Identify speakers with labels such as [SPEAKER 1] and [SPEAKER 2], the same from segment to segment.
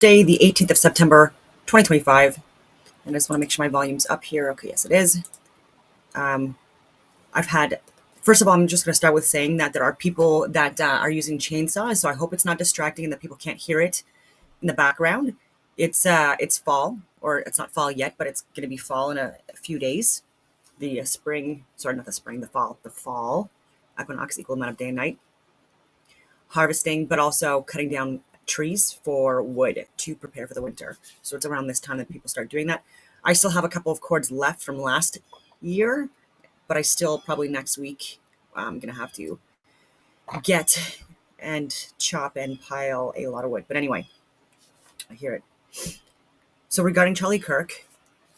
[SPEAKER 1] Day, the 18th of September, 2025. And I just want to make sure my volume's up here. Okay, yes, it is. Um, I've had, first of all, I'm just going to start with saying that there are people that are using chainsaws, so I hope it's not distracting and that people can't hear it in the background. It's fall, or it's not fall yet, but it's going to be fall in a few days. The spring, sorry, not the spring, the fall equinox, equal amount of day and night. Harvesting, but also cutting down trees for wood to prepare for the winter. So it's around this time that people start doing that. I still have a couple of cords left from last year, but I still probably next week I'm gonna have to get and chop and pile a lot of wood. But anyway, I hear it. So regarding Charlie Kirk,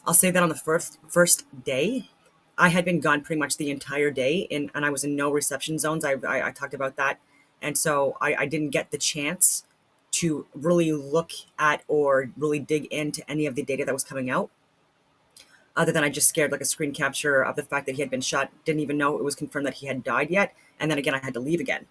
[SPEAKER 1] I'll say that on the first day, I had been gone pretty much the entire day, and I was in no reception zones. I talked about that, and so I didn't get the chance to really look at or really dig into any of the data that was coming out. Other than I just scared like a screen capture of the fact that he had been shot. Didn't even know it was confirmed that he had died yet, and then again I had to leave again.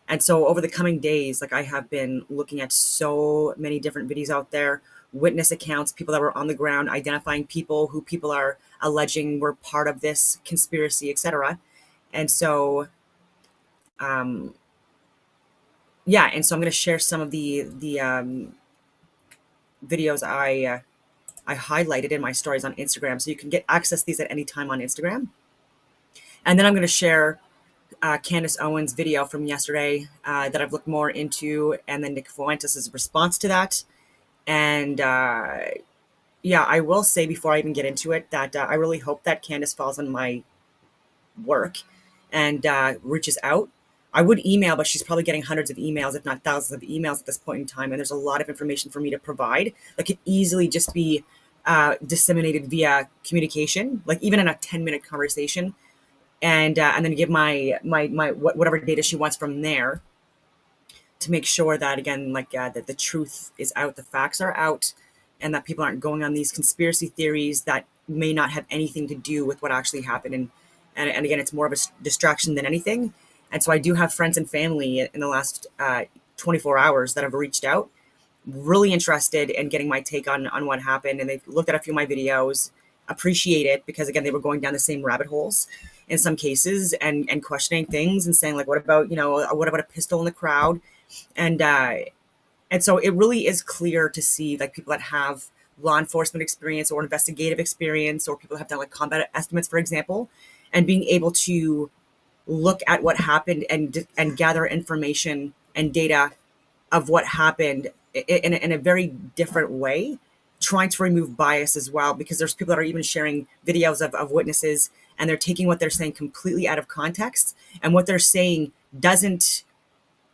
[SPEAKER 1] And so over the coming days, like I have been looking at so many different videos out there, witness accounts, people that were on the ground, identifying people who people are alleging were part of this conspiracy, etc. And so, um, yeah, and so I'm going to share some of the videos I highlighted in my stories on Instagram, so you can get access these at any time on Instagram. And then I'm going to share Candace Owens' video from yesterday that I've looked more into, and then Nick Fuentes' response to that. And yeah, I will say before I even get into it that I really hope that Candace falls on my work and reaches out. I would email, but she's probably getting hundreds of emails, if not thousands of emails at this point in time. And there's a lot of information for me to provide that could easily just be disseminated via communication, like even in a 10-minute conversation, and then give my whatever data she wants from there to make sure that again, like that the truth is out, the facts are out, and that people aren't going on these conspiracy theories that may not have anything to do with what actually happened. And again, it's more of a distraction than anything. And so I do have friends and family in the last 24 hours that have reached out, really interested in getting my take on what happened. And they've looked at a few of my videos, appreciate it, because again, they were going down the same rabbit holes in some cases and questioning things and saying like, what about, what about a pistol in the crowd? And so it really is clear to see like people that have law enforcement experience or investigative experience, or people that have done like combat estimates, for example, and being able to look at what happened and gather information and data of what happened in a very different way, trying to remove bias as well, because there's people that are even sharing videos of witnesses, and they're taking what they're saying completely out of context, and what they're saying doesn't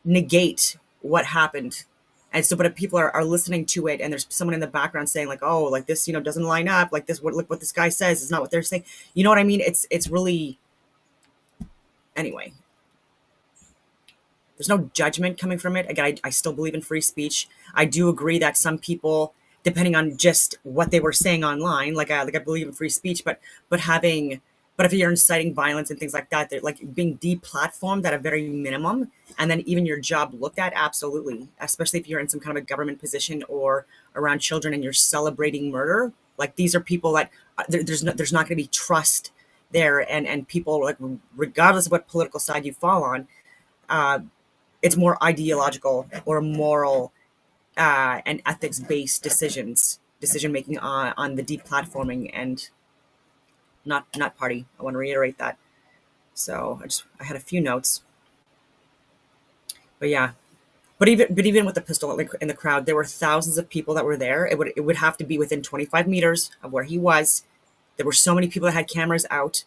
[SPEAKER 1] negate what happened. And so, but if people are listening to it, and there's someone in the background saying like, oh, like this, doesn't line up, like this, look what this guy says is not what they're saying. You know what I mean? It's really, anyway, there's no judgment coming from it. Again, I still believe in free speech. I do agree that some people, depending on just what they were saying online, like I believe in free speech, but if you're inciting violence and things like that, they're like being deplatformed at a very minimum, and then even your job looked at, absolutely, especially if you're in some kind of a government position or around children and you're celebrating murder. Like these are people that there's not going to be trust there, and people, like, regardless of what political side you fall on, it's more ideological or moral and ethics based decision making on the deplatforming, and not party. I want to reiterate that. So I had a few notes, but yeah. But even with the pistol in the crowd, there were thousands of people that were there. It would have to be within 25 meters of where he was. There were so many people that had cameras out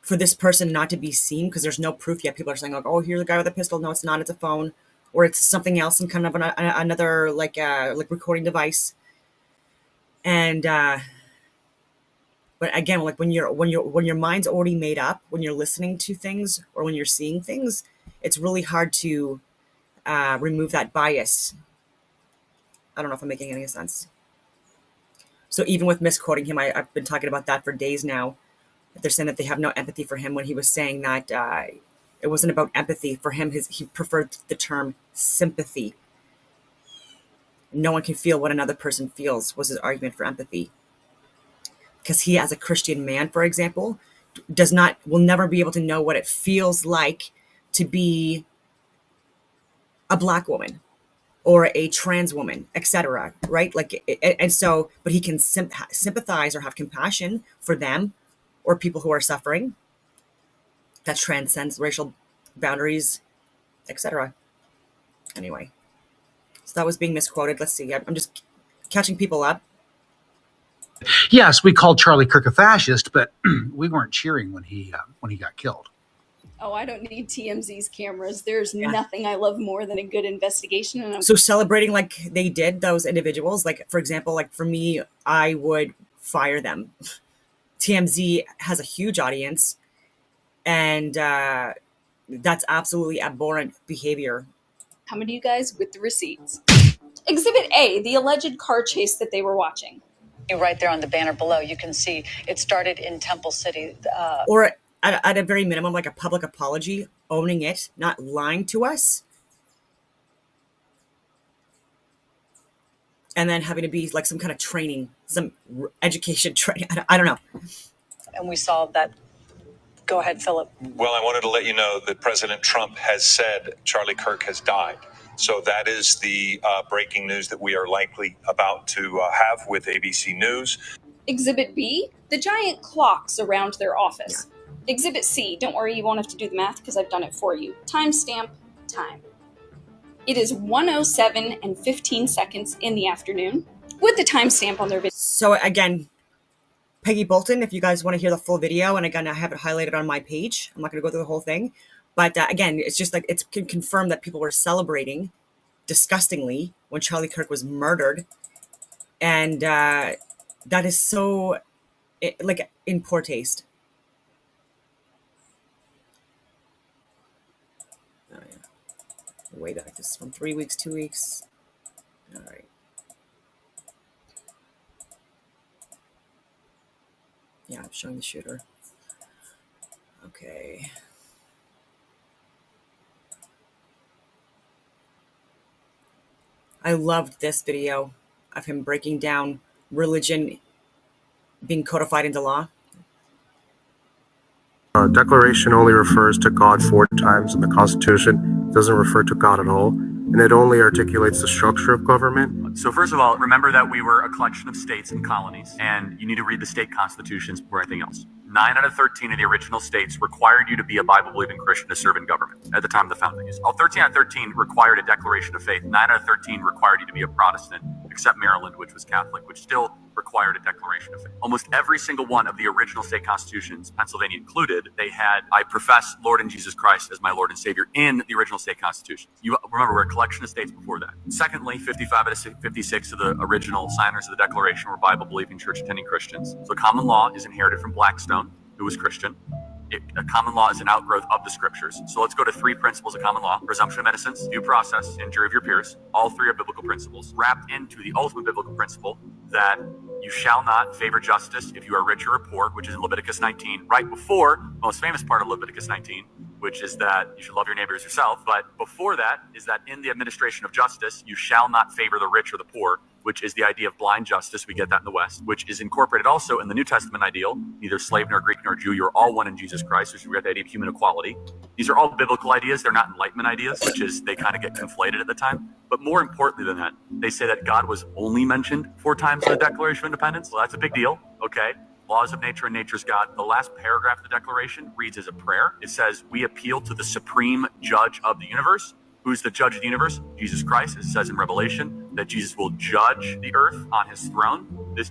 [SPEAKER 1] for this person not to be seen, because there's no proof yet. People are saying like, oh, here's the guy with a pistol. No, it's not. It's a phone, or it's something else, some kind of another like recording device. And but again, like when your mind's already made up, when you're listening to things or when you're seeing things, it's really hard to remove that bias. I don't know if I'm making any sense. So even with misquoting him, I've been talking about that for days now. They're saying that they have no empathy for him when he was saying that it wasn't about empathy for him. He preferred the term sympathy. No one can feel what another person feels was his argument for empathy. Because he, as a Christian man, for example, will never be able to know what it feels like to be a black woman or a trans woman, etc. Right? Like, and so, but he can sympathize or have compassion for them or people who are suffering. That transcends racial boundaries, etc. Anyway, so that was being misquoted. Let's see. I'm just catching people up.
[SPEAKER 2] Yes, we called Charlie Kirk a fascist, but we weren't cheering when he got killed.
[SPEAKER 3] Oh, I don't need TMZ's cameras. There's nothing I love more than a good investigation. And
[SPEAKER 1] so celebrating like they did, those individuals, like, for example, like for me, I would fire them. TMZ has a huge audience, and that's absolutely abhorrent behavior.
[SPEAKER 3] coming to you guys with the receipts. Exhibit A, the alleged car chase that they were watching.
[SPEAKER 4] Right there on the banner below, you can see it started in Temple City.
[SPEAKER 1] Or at a very minimum, like a public apology, owning it, not lying to us. And then having to be like some kind of training, some education training. I don't know.
[SPEAKER 4] And we saw that. Go ahead, Philip.
[SPEAKER 5] Well, I wanted to let you know that President Trump has said Charlie Kirk has died. So that is the breaking news that we are likely about to have with ABC News.
[SPEAKER 3] Exhibit B, the giant clocks around their office. Yeah. Exhibit C, don't worry, you won't have to do the math because I've done it for you. Timestamp, time. It is 1:07 and 15 seconds in the afternoon with the timestamp on their video.
[SPEAKER 1] So again, Peggy Bolton, if you guys want to hear the full video, and again, I have it highlighted on my page. I'm not going to go through the whole thing. But again, it's just like it's confirmed that people were celebrating disgustingly when Charlie Kirk was murdered. And that is so, like, in poor taste. Oh, yeah. Way back. This is from 3 weeks, 2 weeks. All right. Yeah, I'm showing the shooter. Okay. I loved this video of him breaking down religion being codified into law.
[SPEAKER 6] Declaration only refers to God 4 times in the Constitution. It doesn't refer to God at all, and it only articulates the structure of government.
[SPEAKER 7] So first of all, remember that we were a collection of states and colonies, and you need to read the state constitutions before anything else. 9 out of 13 of the original states required you to be a Bible-believing Christian to serve in government at the time of the founding. All 13 out of 13 required a declaration of faith. 9 out of 13 required you to be a Protestant, except Maryland, which was Catholic, which still required a declaration of faith. Almost every single one of the original state constitutions, Pennsylvania included, they had, I profess Lord and Jesus Christ as my Lord and Savior in the original state constitutions. You remember, we're a collection of states before that. Secondly, 55 out of 56 of the original signers of the Declaration were Bible-believing, church-attending Christians. So common law is inherited from Blackstone, who was Christian. A common law is an outgrowth of the scriptures. So let's go to 3 principles of common law: presumption of innocence, due process, and jury of your peers. All 3 are biblical principles, wrapped into the ultimate biblical principle that you shall not favor justice if you are rich or poor, which is in Leviticus 19, right before the most famous part of Leviticus 19, which is that you should love your neighbor as yourself. But before that is that in the administration of justice, you shall not favor the rich or the poor, which is the idea of blind justice. We get that in the West, which is incorporated also in the New Testament ideal. Neither slave nor Greek nor Jew, you're all one in Jesus Christ, which we get the idea of human equality. These are all biblical ideas. They're not Enlightenment ideas, which is they kind of get conflated at the time. But more importantly than that, they say that God was only mentioned 4 times in the Declaration of Independence. Well, that's a big deal, okay? Laws of nature and nature's God. The last paragraph of the Declaration reads as a prayer. It says, we appeal to the supreme judge of the universe. Who's the judge of the universe? Jesus Christ. As it says in Revelation, that Jesus will judge the earth on his throne.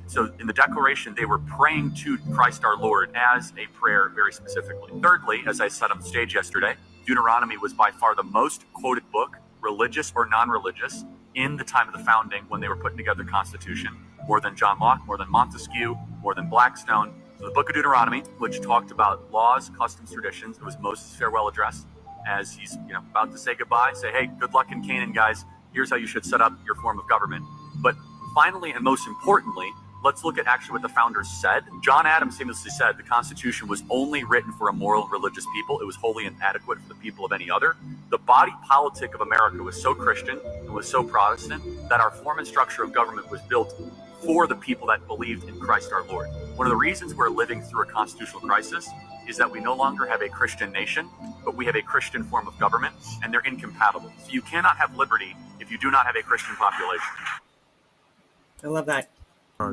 [SPEAKER 7] So in the Declaration, they were praying to Christ our Lord as a prayer very specifically. Thirdly, as I said on stage yesterday, Deuteronomy was by far the most quoted book, religious or non-religious, in the time of the founding when they were putting together the Constitution. More than John Locke, more than Montesquieu, more than Blackstone. So the book of Deuteronomy, which talked about laws, customs, traditions, it was Moses' farewell address as he's about to say goodbye, say, hey, good luck in Canaan, guys. Here's how you should set up your form of government. But finally, and most importantly, let's look at actually what the founders said. John Adams famously said the Constitution was only written for a moral and religious people. It was wholly inadequate for the people of any other. The body politic of America was so Christian and was so Protestant that our form and structure of government was built for the people that believed in Christ our Lord. One of the reasons we're living through a constitutional crisis is that we no longer have a Christian nation, but we have a Christian form of government, and they're incompatible. So you cannot have liberty if you do not have a Christian population.
[SPEAKER 1] I love that.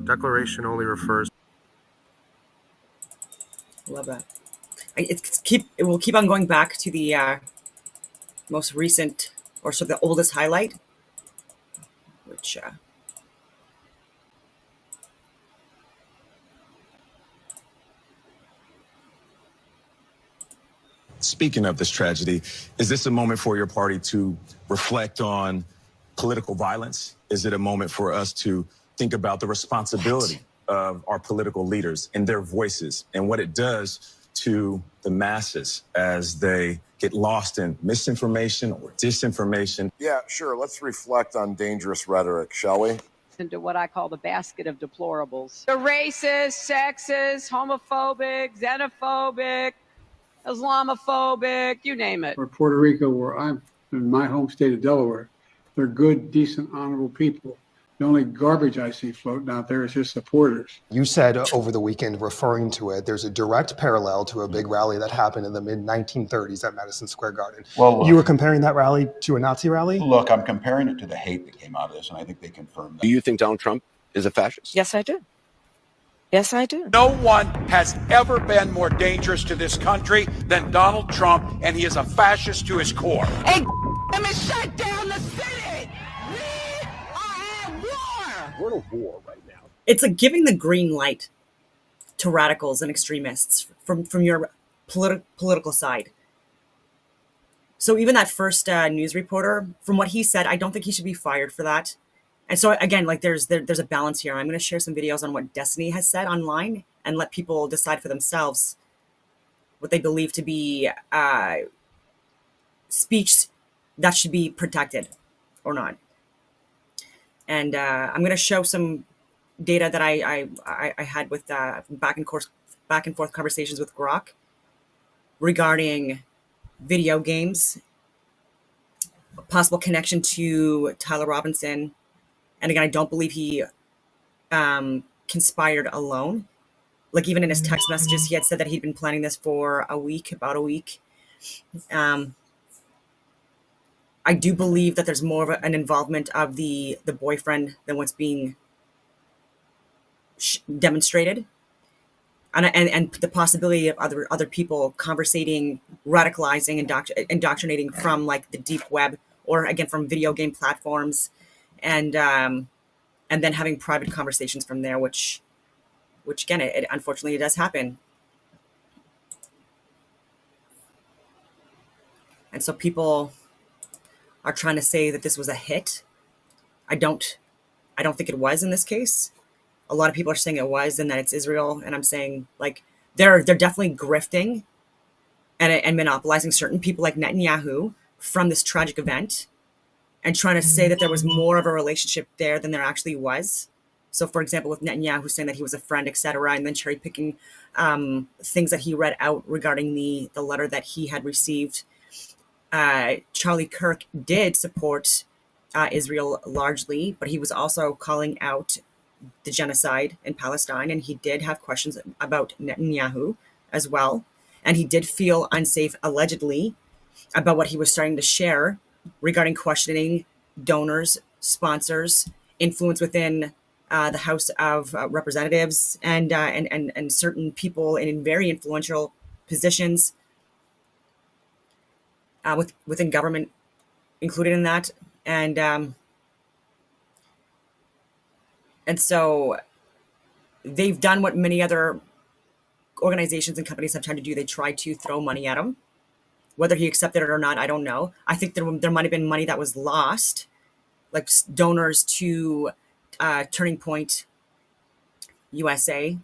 [SPEAKER 6] Declaration only refers.
[SPEAKER 1] I love that. It will keep on going back to the most recent, or sort of the oldest highlight, which
[SPEAKER 8] Speaking of this tragedy, is this a moment for your party to reflect on political violence? Is it a moment for us to think about the responsibility of our political leaders and their voices and what it does to the masses as they get lost in misinformation or disinformation?
[SPEAKER 9] Yeah, sure. Let's reflect on dangerous rhetoric, shall we?
[SPEAKER 10] Into what I call the basket of deplorables. They're racist, sexist, homophobic, xenophobic, Islamophobic, you name it.
[SPEAKER 11] Or Puerto Rico, where I'm in my home state of Delaware, they're good, decent, honorable people. The only garbage I see floating out there is his supporters.
[SPEAKER 12] You said over the weekend, referring to it, there's a direct parallel to a big rally that happened in the mid-1930s at Madison Square Garden.
[SPEAKER 13] Well, look,
[SPEAKER 12] you were comparing that rally to a Nazi rally?
[SPEAKER 13] Look, I'm comparing it to the hate that came out of this, and I think they confirmed that.
[SPEAKER 14] Do you think Donald Trump is a fascist?
[SPEAKER 10] Yes, I do. Yes, I do.
[SPEAKER 15] No one has ever been more dangerous to this country than Donald Trump, and he is a fascist to his core.
[SPEAKER 10] Hey, let me shut down the city! We are at war!
[SPEAKER 14] We're in a war right now.
[SPEAKER 1] it's like giving the green light to radicals and extremists from your political side. So even that first news reporter, from what he said, I don't think he should be fired for that. And so again, like there's a balance here. I'm going to share some videos on what Destiny has said online and let people decide for themselves what they believe to be speech that should be protected or not. And I'm going to show some data that I had with back and forth conversations with Grok regarding video games, possible connection to Tyler Robinson. And again, I don't believe he conspired alone. Like even in his text messages, he had said that he'd been planning this for about a week. I do believe that there's more of an involvement of the boyfriend than what's being demonstrated. And the possibility of other people conversating, radicalizing, indoctrinating from like the deep web, or again from video game platforms, and then having private conversations from there, which again, it unfortunately it does happen. And so people are trying to say that this was a hit. I don't think it was in this case. A lot of people are saying it was, and that it's Israel. And I'm saying like they're definitely grifting and monopolizing certain people like Netanyahu from this tragic event, and trying to say that there was more of a relationship there than there actually was. So, for example, with Netanyahu saying that he was a friend, etc., and then cherry picking things that he read out regarding the letter that he had received. Charlie Kirk did support Israel largely, but he was also calling out the genocide in Palestine, and he did have questions about Netanyahu as well. And he did feel unsafe, allegedly, about what he was starting to share regarding questioning donors, sponsors, influence within the House of Representatives, and certain people in very influential positions within government included in that. And so they've done what many other organizations and companies have tried to do. They tried to throw money at him. Whether he accepted it or not, I don't know. I think there might have been money that was lost, like donors to Turning Point USA.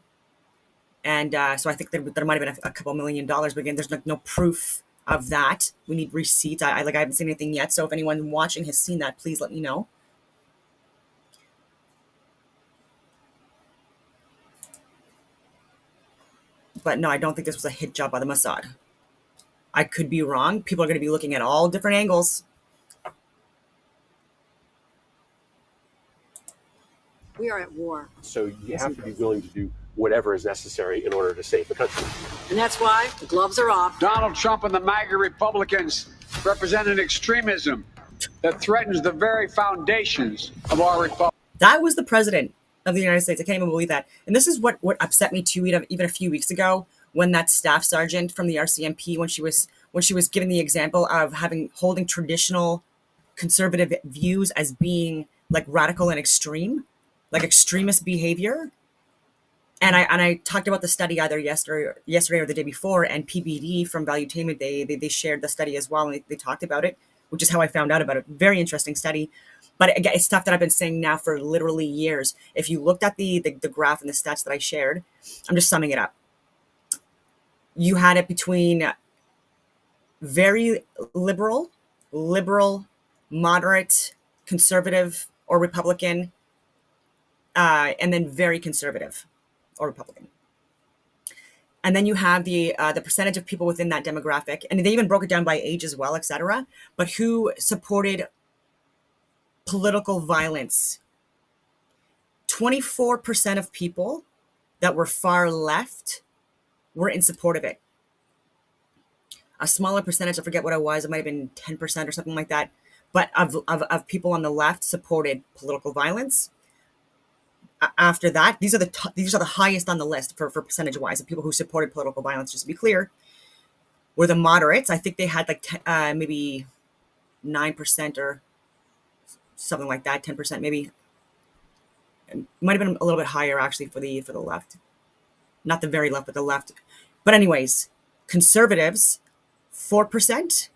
[SPEAKER 1] And so I think there might have been a couple $1 million. But again, there's no proof of that. We need receipts. I haven't seen anything yet. So if anyone watching has seen that, please let me know. But no, I don't think this was a hit job by the Mossad. I could be wrong. People are going to be looking at all different angles.
[SPEAKER 16] We are at war.
[SPEAKER 14] So you have to be willing to do whatever is necessary in order to save the country.
[SPEAKER 16] And that's why the gloves are off.
[SPEAKER 11] Donald Trump and the MAGA Republicans represent an extremism that threatens the very foundations of our republic.
[SPEAKER 1] That was the president of the United States. I can't even believe that. And this is what upset me too, even a few weeks ago, when that staff sergeant from the RCMP, when she was given the example of holding traditional conservative views as being like radical and extreme, like extremist behavior. And I talked about the study either yesterday or the day before, and PBD from Valuetainment, they shared the study as well, and they talked about it, which is how I found out about it. Very interesting study. But again, it's stuff that I've been saying now for literally years. If you looked at the graph and the stats that I shared, I'm just summing it up. You had it between very liberal, moderate, conservative, or Republican, and then very conservative or Republican. And then you have the percentage of people within that demographic, and they even broke it down by age as well, etc. But who supported political violence? 24% of people that were far left were in support of it. A smaller percentage, I forget what it was, it might have been 10% or something like that, but of people on the left supported political violence. After that, these are the highest on the list for percentage wise of people who supported political violence. Just to be clear, were the moderates. I think they had like maybe 9% or something like that, 10% maybe. It might have been a little bit higher actually for the left, not the very left, but the left. But anyways, conservatives 4%,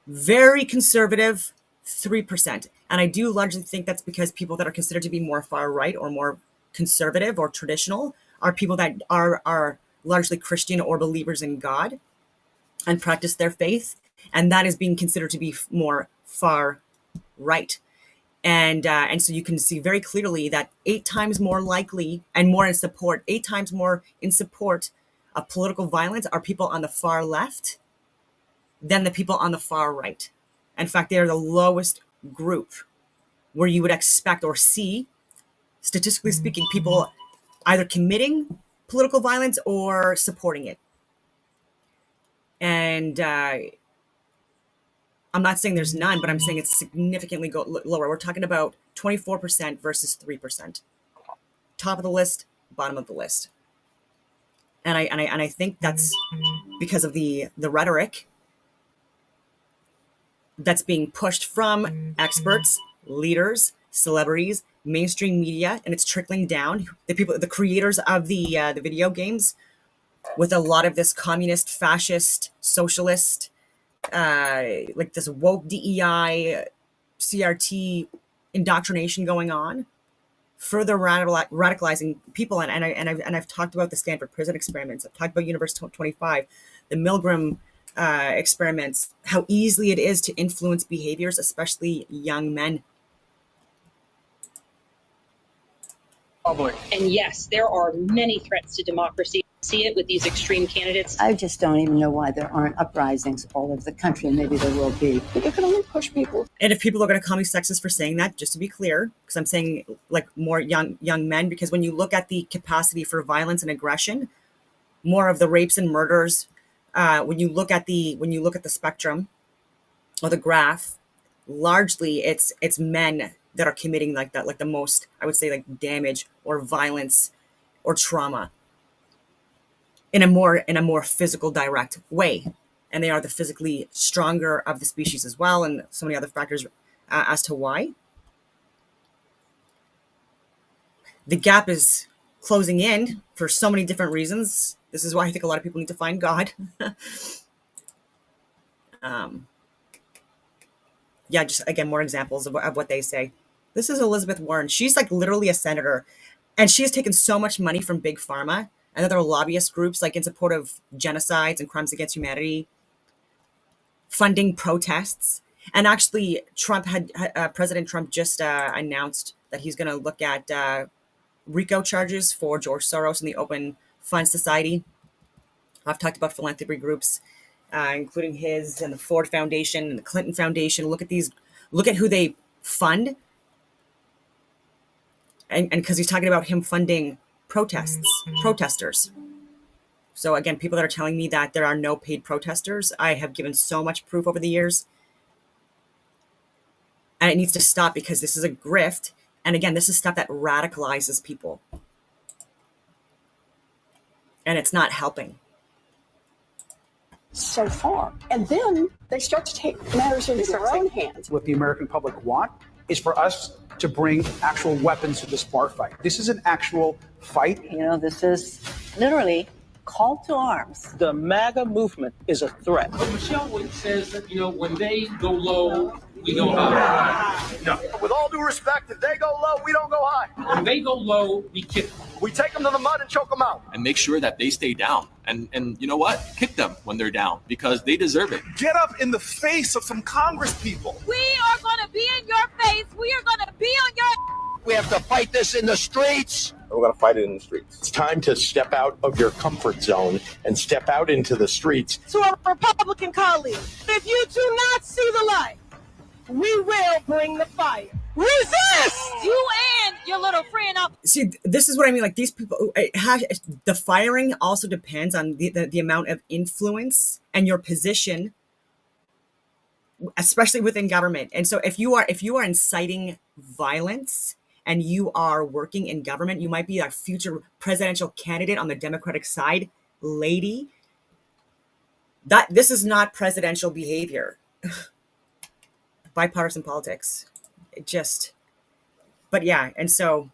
[SPEAKER 1] very conservative 3%. And I do largely think that's because people that are considered to be more far right or more conservative or traditional are people that are largely Christian or believers in God and practice their faith. And that is being considered to be more far right. And so you can see very clearly that 8 times more likely and more in support, 8 times more in support of political violence are people on the far left than the people on the far right. In fact, they are the lowest group where you would expect or see, statistically speaking, people either committing political violence or supporting it. And I'm not saying there's none, but I'm saying it's significantly lower. We're talking about 24% versus 3%. Top of the list, bottom of the list. And I think that's because of the rhetoric that's being pushed from experts, leaders, celebrities, mainstream media, and it's trickling down. The creators of the video games, with a lot of this communist, fascist, socialist, like this woke DEI, CRT indoctrination going on, further radicalizing people. And I've talked about the Stanford prison experiments. I've talked about Universe 25, the Milgram experiments, how easily it is to influence behaviors, especially young men.
[SPEAKER 11] Public.
[SPEAKER 17] And yes, there are many threats to democracy. See it with these extreme candidates.
[SPEAKER 18] I just don't even know why there aren't uprisings all over the country, and maybe there will be. But you can only push people.
[SPEAKER 1] And if people are going to call me sexist for saying that, just to be clear, because I'm saying like more young men, because when you look at the capacity for violence and aggression, more of the rapes and murders, when you look at the spectrum or the graph, largely it's men that are committing like that, like the most, I would say, like damage or violence or trauma in a more physical, direct way. And they are the physically stronger of the species as well, and so many other factors as to why. The gap is closing in for so many different reasons. This is why I think a lot of people need to find God. Yeah, just again, more examples of what they say. This is Elizabeth Warren. She's like literally a senator, and she has taken so much money from Big Pharma and other lobbyist groups like in support of genocides and crimes against humanity, funding protests. And actually, President Trump just announced that he's going to look at RICO charges for George Soros and the open Fund Society. I've talked about philanthropy groups, including his and the Ford Foundation and the Clinton Foundation. Look at who they fund. And because he's talking about him funding protesters. So again, people that are telling me that there are no paid protesters, I have given so much proof over the years. And it needs to stop because this is a grift. And again, this is stuff that radicalizes people. And it's not helping.
[SPEAKER 19] So far. And then they start to take matters into their own hands.
[SPEAKER 20] What the American public want is for us to bring actual weapons to this bar fight. This is an actual fight.
[SPEAKER 18] You know, this is literally call to arms.
[SPEAKER 21] The MAGA movement is a threat.
[SPEAKER 22] But Michelle says that, when they go low, we go high.
[SPEAKER 21] No. With all due respect, if they go low, we don't go high.
[SPEAKER 22] When they go low, we kick them.
[SPEAKER 21] We take them to the mud and choke them out.
[SPEAKER 23] And make sure that they stay down. And you know what? Kick them when they're down because they deserve it.
[SPEAKER 24] Get up in the face of some Congress people.
[SPEAKER 25] We are going to be in your face. We are going to be on your...
[SPEAKER 21] We have to fight this in the streets.
[SPEAKER 26] We're going to fight it in the streets.
[SPEAKER 14] It's time to step out of your comfort zone and step out into the streets.
[SPEAKER 25] To our Republican colleagues, if you do not see the light, we will bring the fire. Resist! You and your little friend up.
[SPEAKER 1] See, this is what I mean. Like these people, the firing also depends on the amount of influence and your position, especially within government. And so if you are inciting violence and you are working in government, you might be a future presidential candidate on the Democratic side, lady. This is not presidential behavior. Bipartisan politics. But yeah, and so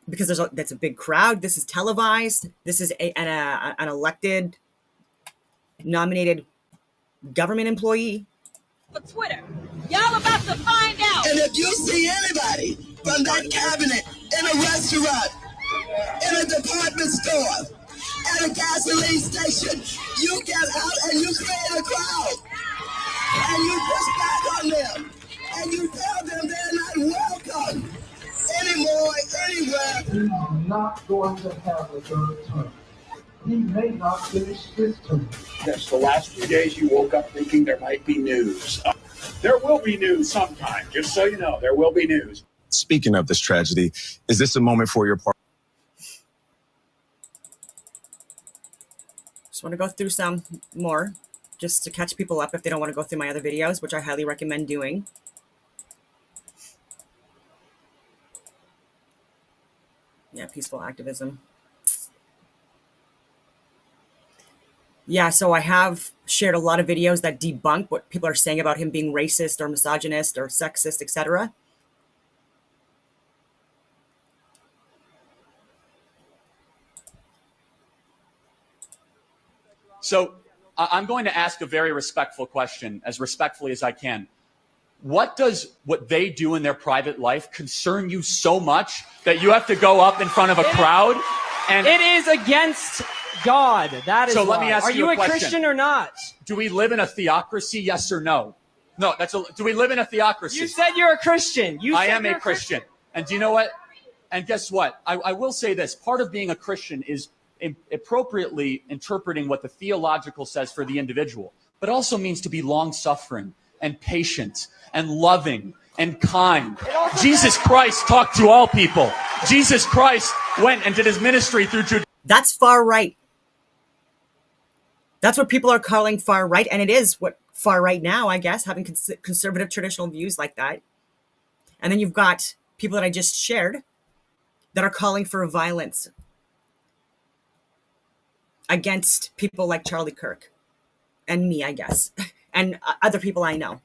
[SPEAKER 1] because that's a big crowd, this is televised, this is an elected, nominated government employee.
[SPEAKER 25] For Twitter, y'all about to find out.
[SPEAKER 27] And if you see anybody from that cabinet in a restaurant, in a department store, at a gasoline station, you get out and you create a crowd. And you push back on them. And you tell them they're not welcome anymore, anywhere.
[SPEAKER 28] He's not going to have a third term. He may not finish his term.
[SPEAKER 15] Yes, the last few days you woke up thinking there might be news. There will be news sometime, just so you know, there will be news.
[SPEAKER 8] Speaking of this tragedy, is this a moment for your party?
[SPEAKER 1] Just want to go through some more, just to catch people up if they don't want to go through my other videos, which I highly recommend doing. Yeah, peaceful activism. Yeah, so I have shared a lot of videos that debunk what people are saying about him being racist or misogynist or sexist, etc.
[SPEAKER 7] So I'm going to ask a very respectful question, as respectfully as I can. What does what they do in their private life concern you so much that you have to go up in front of a crowd? And
[SPEAKER 10] it is against God. That is
[SPEAKER 7] so. Let
[SPEAKER 10] why.
[SPEAKER 7] me ask
[SPEAKER 10] Are
[SPEAKER 7] you
[SPEAKER 10] a
[SPEAKER 7] question.
[SPEAKER 10] Christian or not?
[SPEAKER 7] Do we live in a theocracy? Yes or no? No. Do we live in a theocracy?
[SPEAKER 10] You said you're a Christian.
[SPEAKER 7] I am a Christian. And do you know what? And guess what? I will say this. Part of being a Christian is appropriately interpreting what the theological says for the individual, but also means to be long-suffering and patient and loving and kind. Jesus Christ talked to all people. Jesus Christ went and did his ministry through Judaism.
[SPEAKER 1] That's far right. That's what people are calling far right, and it is what far right now, I guess, having conservative traditional views like that. And then you've got people that I just shared that are calling for violence against people like Charlie Kirk and me, I guess, and other people I know.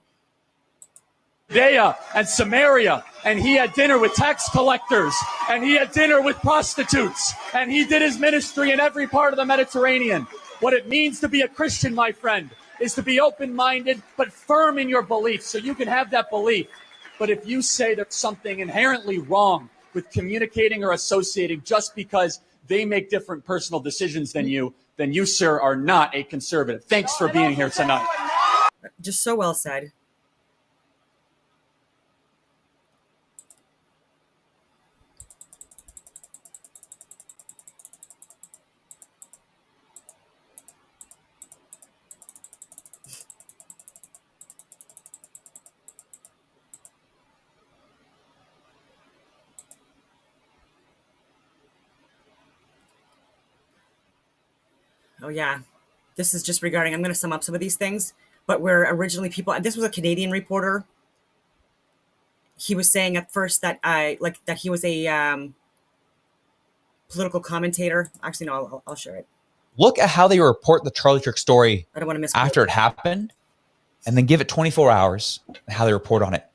[SPEAKER 7] Judea and Samaria, and he had dinner with tax collectors, and he had dinner with prostitutes, and he did his ministry in every part of the Mediterranean. What it means to be a Christian, my friend, is to be open-minded but firm in your belief, so you can have that belief. But if you say there's something inherently wrong with communicating or associating just because they make different personal decisions than you, sir, are not a conservative. Thanks for being here tonight.
[SPEAKER 1] Just so well said. Oh yeah, this is just regarding. I'm going to sum up some of these things, but where originally people. This was a Canadian reporter. He was saying at first that that he was a political commentator. Actually, no, I'll share it.
[SPEAKER 2] Look at how they report the Charlie Kirk story
[SPEAKER 1] I don't want to miss
[SPEAKER 2] after it happened, and then give it 24 hours and how they report on it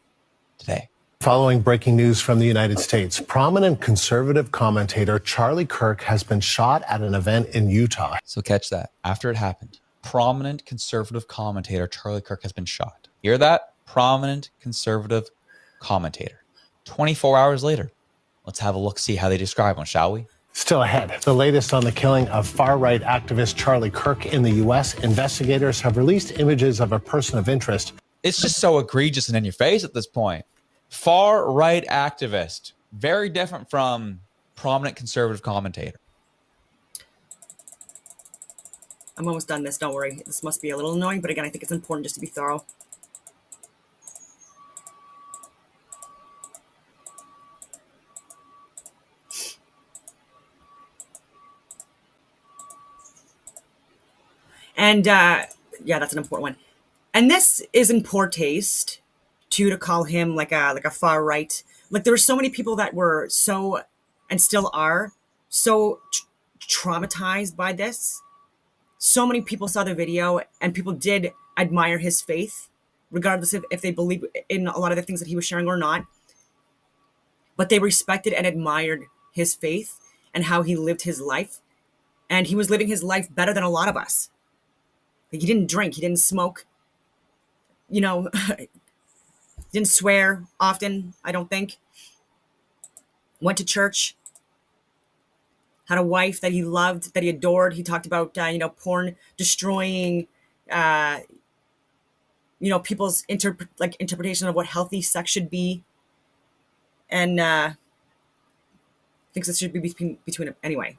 [SPEAKER 2] today.
[SPEAKER 3] Following breaking news from the United States, prominent conservative commentator Charlie Kirk has been shot at an event in Utah.
[SPEAKER 2] So catch that. After it happened, prominent conservative commentator Charlie Kirk has been shot. Hear that? Prominent conservative commentator. 24 hours later. Let's have a look, see how they describe him, shall we?
[SPEAKER 3] Still ahead, the latest on the killing of far-right activist Charlie Kirk in the U.S. Investigators have released images of a person of interest.
[SPEAKER 2] It's just so egregious and in your face at this point. Far-right activist. Very different from prominent conservative commentator.
[SPEAKER 1] I'm almost done this, don't worry. This must be a little annoying, but again, I think it's important just to be thorough. And yeah, that's an important one. And this is in poor taste, too, to call him like a far right. Like there were so many people that were so, and still are, so traumatized by this. So many people saw the video, and people did admire his faith, regardless of if they believe in a lot of the things that he was sharing or not. But they respected and admired his faith and how he lived his life. And he was living his life better than a lot of us. Like he didn't drink, he didn't smoke, you know, didn't swear often, I don't think. Went to church, had a wife that he loved, that he adored. He talked about, porn destroying, people's interpretation of what healthy sex should be. And thinks it should be between anyway.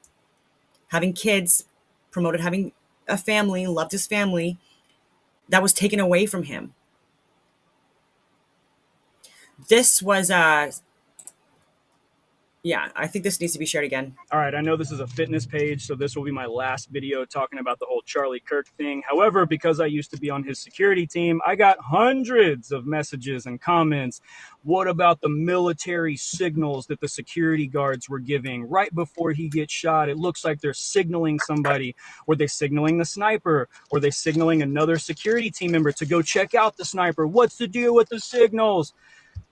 [SPEAKER 1] Having kids, promoted having a family, loved his family, that was taken away from him. This was yeah, I think this needs to be shared again.
[SPEAKER 4] All right, I know this is a fitness page, so this will be my last video talking about the whole Charlie Kirk thing. However, because I used to be on his security team, I got hundreds of messages and comments. What about the military signals that the security guards were giving right before he gets shot? It looks like they're signaling somebody. Were they signaling the sniper? Were they signaling another security team member to go check out the sniper? What's the deal with the signals?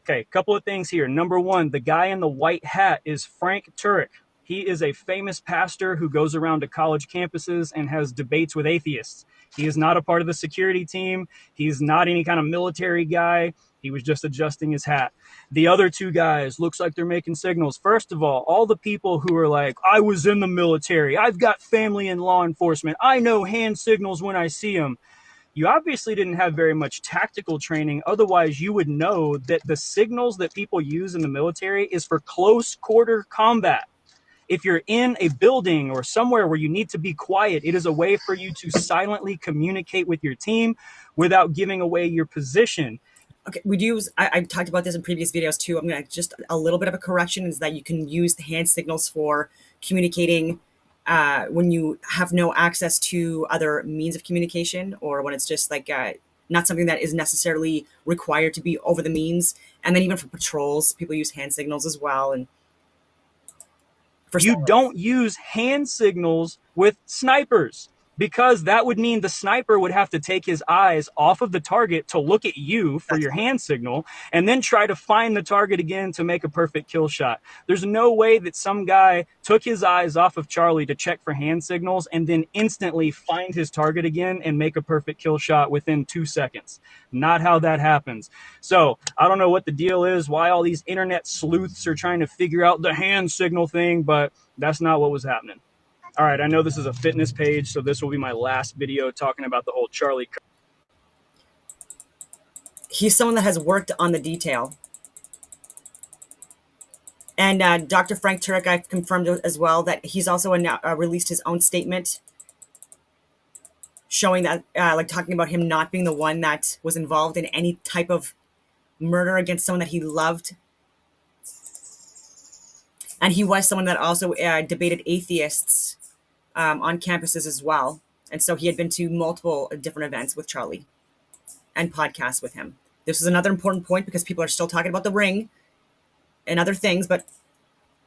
[SPEAKER 4] Okay, a couple of things here. Number one, the guy in the white hat is Frank Turek. He is a famous pastor who goes around to college campuses and has debates with atheists. He is not a part of the security team. He's not any kind of military guy. He was just adjusting his hat. The other two guys, looks like they're making signals. First of all the people who are like, I was in the military. I've got family in law enforcement. I know hand signals when I see them. You obviously didn't have very much tactical training. Otherwise, you would know that the signals that people use in the military is for close quarter combat. If you're in a building or somewhere where you need to be quiet, it is a way for you to silently communicate with your team without giving away your position.
[SPEAKER 1] Okay, I talked about this in previous videos too. I'm going to just a little bit of a correction is that you can use the hand signals for communicating when you have no access to other means of communication, or when it's just like not something that is necessarily required to be over the means. And then even for patrols, people use hand signals as well. And
[SPEAKER 4] you don't use hand signals with snipers, because that would mean the sniper would have to take his eyes off of the target to look at you for your hand signal and then try to find the target again to make a perfect kill shot. There's no way that some guy took his eyes off of Charlie to check for hand signals and then instantly find his target again and make a perfect kill shot within 2 seconds. Not how that happens. So I don't know what the deal is, why all these internet sleuths are trying to figure out the hand signal thing, but that's not what was happening. All right, I know this is a fitness page, so this will be my last video talking about the whole Charlie Kirk.
[SPEAKER 1] He's someone that has worked on the detail. And Dr. Frank Turek, I've confirmed as well that he's also released his own statement showing that, talking about him not being the one that was involved in any type of murder against someone that he loved. And he was someone that also debated atheists on campuses as well. And so he had been to multiple different events with Charlie and podcasts with him. This is another important point because people are still talking about the ring and other things, but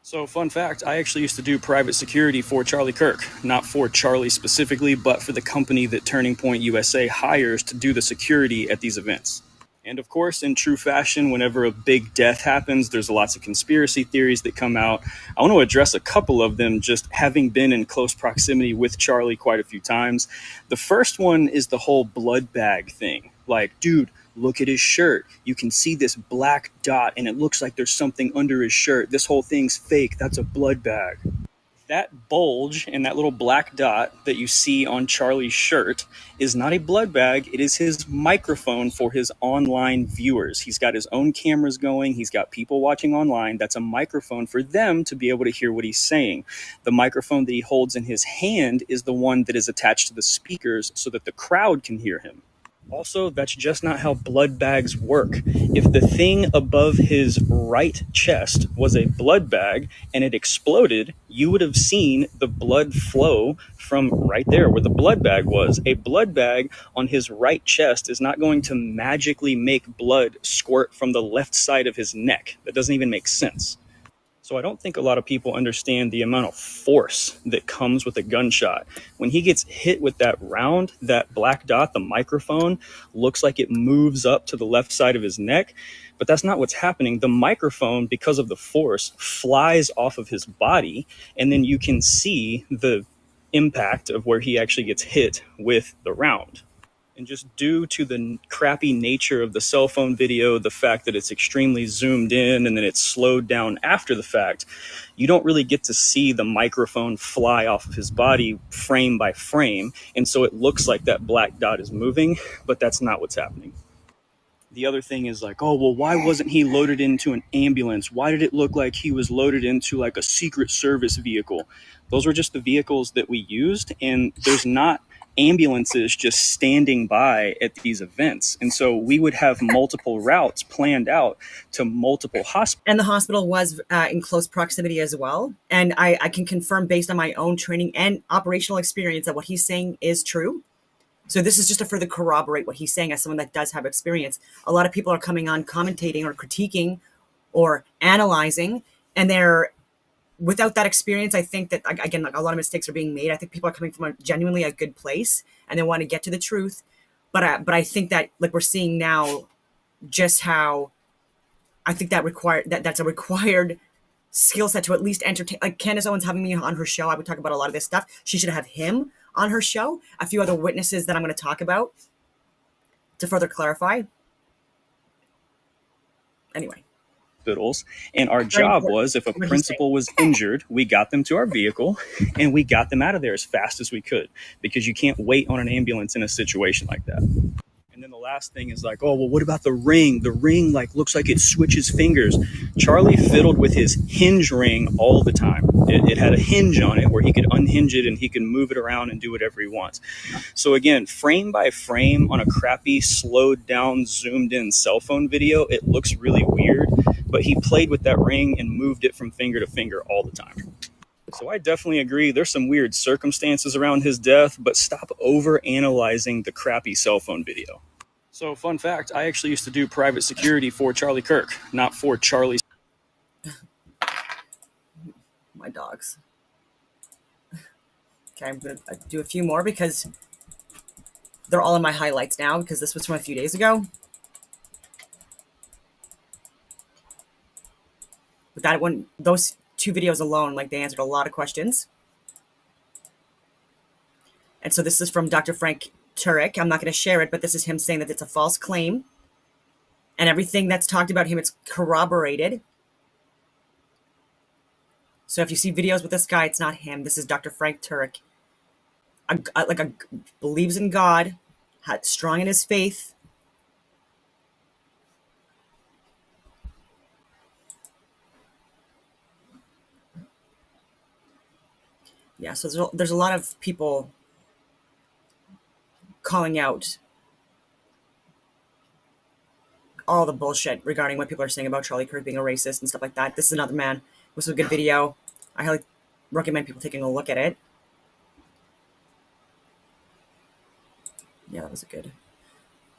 [SPEAKER 4] So, fun fact, I actually used to do private security for Charlie Kirk. Not for Charlie specifically, but for the company that Turning Point USA hires to do the security at these events. And of course, in true fashion, whenever a big death happens, there's lots of conspiracy theories that come out. I want to address a couple of them, just having been in close proximity with Charlie quite a few times. The first one is the whole blood bag thing. Like, dude, look at his shirt. You can see this black dot, and it looks like there's something under his shirt. This whole thing's fake. That's a blood bag. That bulge and that little black dot that you see on Charlie's shirt is not a blood bag. It is his microphone for his online viewers. He's got his own cameras going. He's got people watching online. That's a microphone for them to be able to hear what he's saying. The microphone that he holds in his hand is the one that is attached to the speakers so that the crowd can hear him. Also, that's just not how blood bags work. If the thing above his right chest was a blood bag and it exploded, you would have seen the blood flow from right there where the blood bag was. A blood bag on his right chest is not going to magically make blood squirt from the left side of his neck. That doesn't even make sense. So I don't think a lot of people understand the amount of force that comes with a gunshot. When he gets hit with that round, that black dot, the microphone, looks like it moves up to the left side of his neck, but that's not what's happening. The microphone, because of the force, flies off of his body, and then you can see the impact of where he actually gets hit with the round. And just due to the crappy nature of the cell phone video, the fact that it's extremely zoomed in and then it's slowed down after the fact, you don't really get to see the microphone fly off of his body frame by frame. And so it looks like that black dot is moving, but that's not what's happening. The other thing is like, oh, well, why wasn't he loaded into an ambulance? Why did it look like he was loaded into like a Secret Service vehicle? Those were just the vehicles that we used, and there's not ambulances just standing by at these events. And so we would have multiple routes planned out to multiple hospitals.
[SPEAKER 1] And the hospital was in close proximity as well. And I can confirm based on my own training and operational experience that what he's saying is true. So this is just to further corroborate what he's saying as someone that does have experience. A lot of people are coming on commentating or critiquing or analyzing, and they're without that experience. I think that, again, like a lot of mistakes are being made. I think people are coming from a genuinely a good place and they want to get to the truth. But I think that like we're seeing now just how I think that that's a required skill set to at least entertain. Like Candace Owens having me on her show, I would talk about a lot of this stuff. She should have him on her show. A few other witnesses that I'm going to talk about to further clarify. Anyway.
[SPEAKER 4] Hospitals, and our job was, if a principal was injured, we got them to our vehicle and we got them out of there as fast as we could, because you can't wait on an ambulance in a situation like that. And then the last thing is like, oh, well, what about the ring? The ring like looks like it switches fingers. Charlie fiddled with his hinge ring all the time. It had a hinge on it where he could unhinge it and he could move it around and do whatever he wants. So again, frame by frame on a crappy, slowed down, zoomed in cell phone video, it looks really weird, but he played with that ring and moved it from finger to finger all the time. So I definitely agree. There's some weird circumstances around his death, but stop over analyzing the crappy cell phone video. So fun fact, I actually used to do private security for Charlie Kirk, not for Charlie.
[SPEAKER 1] My dogs. Okay, I'm going to do a few more because they're all in my highlights now because this was from a few days ago. But that one, those two videos alone, like they answered a lot of questions. And so this is from Dr. Frank Turek. I'm not going to share it, but this is him saying that it's a false claim. And everything that's talked about him, it's corroborated. So if you see videos with this guy, it's not him. This is Dr. Frank Turek. Believes in God, strong in his faith. Yeah, so there's a lot of people calling out all the bullshit regarding what people are saying about Charlie Kirk being a racist and stuff like that. This is another man. This was a good video. I highly recommend people taking a look at it. Yeah, that was good.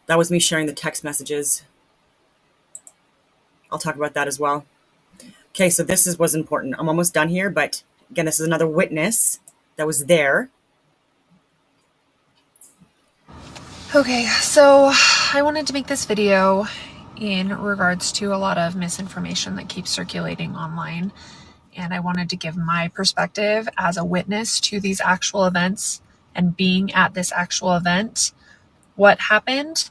[SPEAKER 1] That was me sharing the text messages. I'll talk about that as well. Okay, so was important. I'm almost done here, but again, this is another witness that was there.
[SPEAKER 5] Okay, so I wanted to make this video in regards to a lot of misinformation that keeps circulating online. And I wanted to give my perspective as a witness to these actual events and being at this actual event, what happened.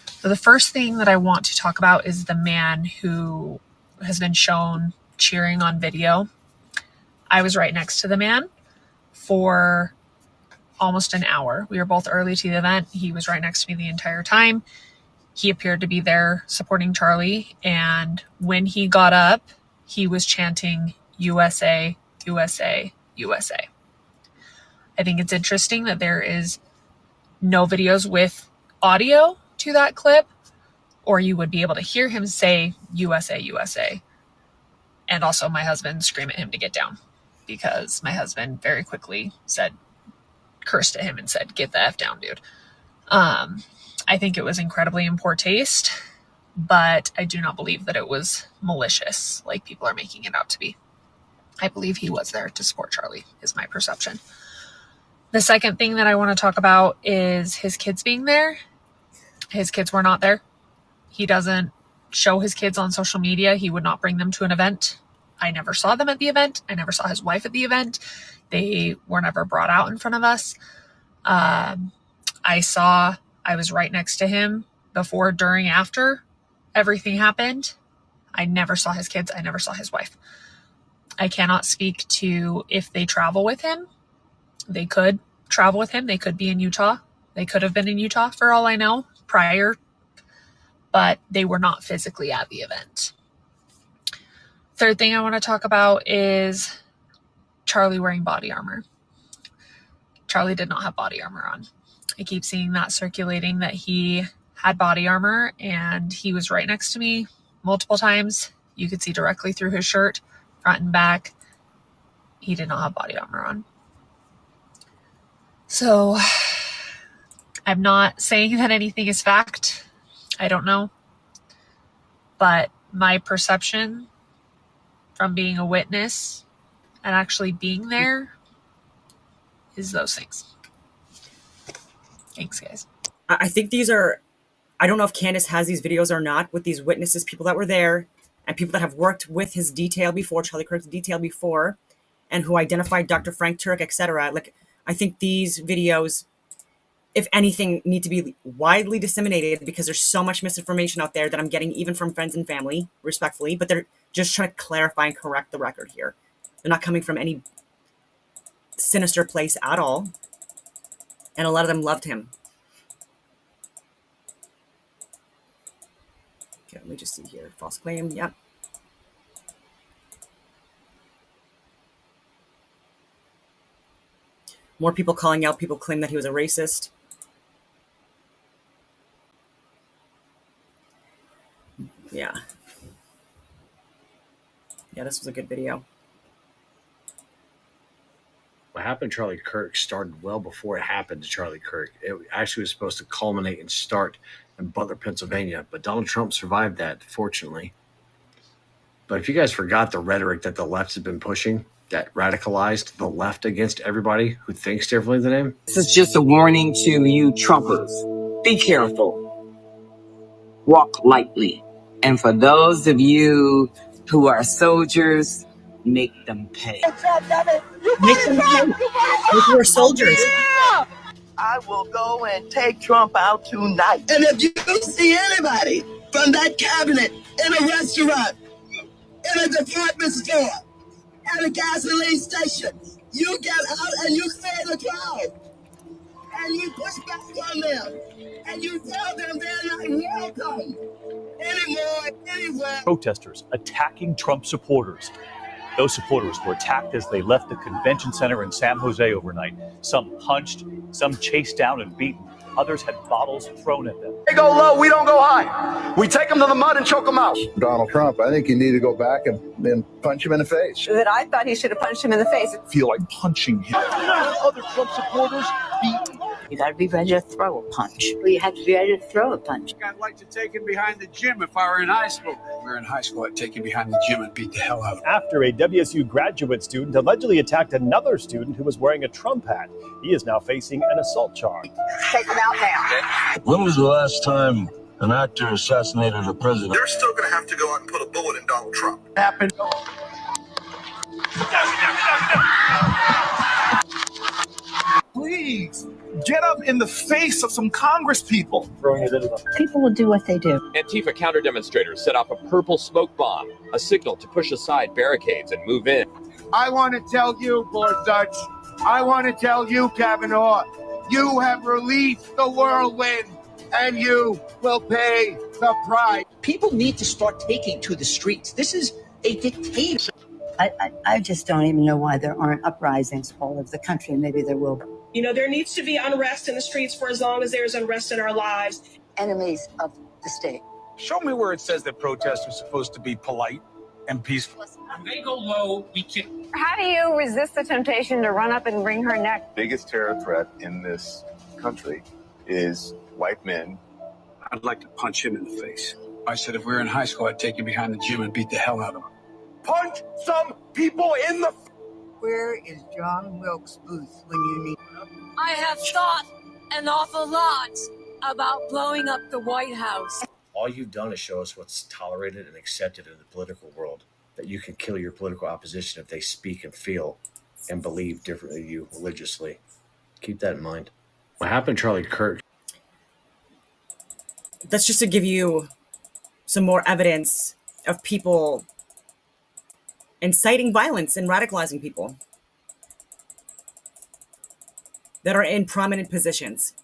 [SPEAKER 5] So the first thing that I want to talk about is the man who has been shown cheering on video. I was right next to the man for almost an hour. We were both early to the event. He was right next to me the entire time. He appeared to be there supporting Charlie. And when he got up, he was chanting, USA, USA, USA. I think it's interesting that there is no videos with audio to that clip, or you would be able to hear him say USA, USA. And also my husband scream at him to get down, because my husband very quickly cursed at him and said, get the F down, dude. I think it was incredibly in poor taste, but I do not believe that it was malicious like people are making it out to be. I believe he was there to support Charlie, is my perception. The second thing that I want to talk about is his kids being there. His kids were not there. He doesn't show his kids on social media. He would not bring them to an event. I never saw them at the event. I never saw his wife at the event. They were never brought out in front of us. I was right next to him before, during, after everything happened. I never saw his kids. I never saw his wife. I cannot speak to if they travel with him. They could travel with him. They could be in Utah. They could have been in Utah for all I know prior, but they were not physically at the event. Third thing I want to talk about is Charlie wearing body armor. Charlie did not have body armor on. I keep seeing that circulating that he had body armor, and he was right next to me multiple times. You could see directly through his shirt, front and back. He did not have body armor on. So I'm not saying that anything is fact. I don't know. But my perception from being a witness and actually being there is those things. Thanks, guys.
[SPEAKER 1] I think I don't know if Candace has these videos or not, with these witnesses, people that were there and people that have worked with his detail before, Charlie Kirk's detail before, and who identified Dr. Frank Turk, etc. Like, I think these videos, if anything, need to be widely disseminated, because there's so much misinformation out there that I'm getting, even from friends and family, respectfully, but they're just trying to clarify and correct the record here. They're not coming from any sinister place at all. And a lot of them loved him. Okay, let me just see here. False claim, yep. More people calling out, people claim that he was a racist. Yeah. Yeah, this was a good video.
[SPEAKER 6] What happened to Charlie Kirk started well before it happened to Charlie Kirk. It actually was supposed to culminate and start in Butler, Pennsylvania, but Donald Trump survived that, fortunately. But if you guys forgot the rhetoric that the left has been pushing, that radicalized the left against everybody who thinks differently than him.
[SPEAKER 9] This is just a warning to you Trumpers. Be careful. Walk lightly. And for those of you who are soldiers, make them pay.
[SPEAKER 1] Make them pay. We're soldiers.
[SPEAKER 21] I will go and take Trump out tonight.
[SPEAKER 27] And if you see anybody from that cabinet in a restaurant, in a department store, at a gasoline station, you get out and you clear the crowd. And you push back on them. And you tell them they're not welcome anymore, anywhere.
[SPEAKER 11] Protesters attacking Trump supporters. Those supporters were attacked as they left the convention center in San Jose overnight. Some punched, some chased down and beaten. Others had bottles thrown at them.
[SPEAKER 21] They go low, we don't go high. We take them to the mud and choke them out.
[SPEAKER 12] Donald Trump, I think you need to go back and punch him in the face.
[SPEAKER 13] That I thought he should have punched him in the face.
[SPEAKER 24] Feel like punching him. Other Trump supporters beaten.
[SPEAKER 13] You got to be ready to throw a punch. You have to be ready to throw a punch.
[SPEAKER 15] I'd like to take him behind the gym if I were in high school. If we were in high school, I'd take him behind the gym and beat the hell out of him.
[SPEAKER 11] After a WSU graduate student allegedly attacked another student who was wearing a Trump hat, he is now facing an assault charge.
[SPEAKER 13] Take him out now.
[SPEAKER 16] When was the last time an actor assassinated a president?
[SPEAKER 24] They're still going to have to go out and put a bullet in Donald Trump.
[SPEAKER 15] Happened.
[SPEAKER 24] Please get up in the face of some Congress people.
[SPEAKER 13] People will do what they do.
[SPEAKER 17] Antifa counter-demonstrators set off a purple smoke bomb, a signal to push aside barricades and move in.
[SPEAKER 15] I want to tell you, Gorsuch, I want to tell you, Kavanaugh, you have released the whirlwind, and you will pay the price.
[SPEAKER 18] People need to start taking to the streets. This is a dictatorship.
[SPEAKER 13] I just don't even know why there aren't uprisings all over the country, and maybe there will be.
[SPEAKER 25] You know, there needs to be unrest in the streets for as long as there's unrest in our lives.
[SPEAKER 13] Enemies of the state.
[SPEAKER 24] Show me where it says that protests are supposed to be polite and peaceful.
[SPEAKER 15] When they go low, we kick.
[SPEAKER 10] How do you resist the temptation to run up and wring her neck?
[SPEAKER 19] Biggest terror threat in this country is white men.
[SPEAKER 15] I'd like to punch him in the face. I said if we were in high school, I'd take him behind the gym and beat the hell out of him. Punch some people in the...
[SPEAKER 13] Where is John Wilkes Booth when you need him?
[SPEAKER 25] I have thought an awful lot about blowing up the White House.
[SPEAKER 6] All you've done is show us what's tolerated and accepted in the political world, that you can kill your political opposition if they speak and feel and believe differently than you religiously. Keep that in mind. What happened to Charlie Kirk?
[SPEAKER 1] That's just to give you some more evidence of people inciting violence and radicalizing people that are in prominent positions.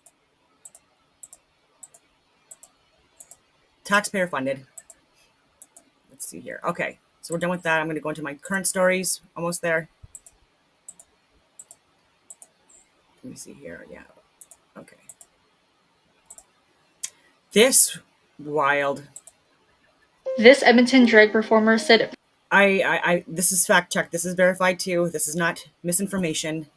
[SPEAKER 1] Taxpayer funded. Let's see here. Okay, so we're done with that. I'm going to go into my current stories. Almost there. Let me see here. Yeah. Okay. This wild.
[SPEAKER 20] This Edmonton drag performer said,
[SPEAKER 1] this is fact checked. This is verified too. This is not misinformation.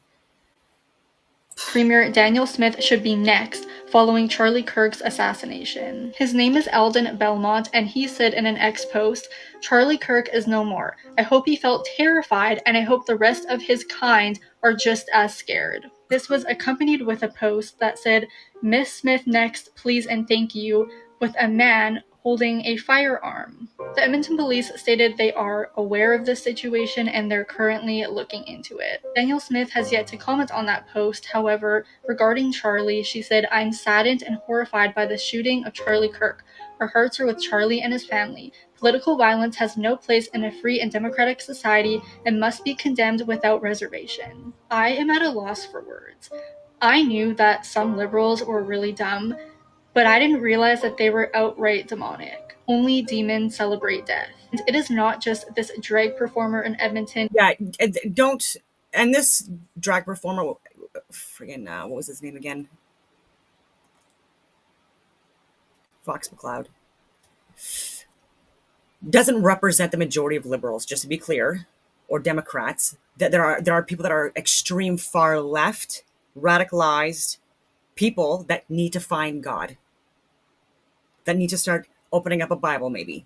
[SPEAKER 20] Premier Daniel Smith should be next, following Charlie Kirk's assassination. His name is Alden Belmont, and he said in an X post, "Charlie Kirk is no more. I hope he felt terrified, and I hope the rest of his kind are just as scared." This was accompanied with a post that said, "Miss Smith next, please and thank you," with a man holding a firearm. The Edmonton police stated they are aware of this situation and they're currently looking into it. Daniel Smith has yet to comment on that post. However, regarding Charlie, she said, "I'm saddened and horrified by the shooting of Charlie Kirk. Our hearts are with Charlie and his family. Political violence has no place in a free and democratic society and must be condemned without reservation. I am at a loss for words. I knew that some liberals were really dumb, but I didn't realize that they were outright demonic. Only demons celebrate death. And it is not just this drag performer in Edmonton."
[SPEAKER 1] Yeah, don't. And this drag performer, friggin', what was his name again? Fox McCloud. Doesn't represent the majority of liberals, just to be clear, or Democrats. That there are people that are extreme far left, radicalized people that need to find God, that need to start opening up a Bible maybe.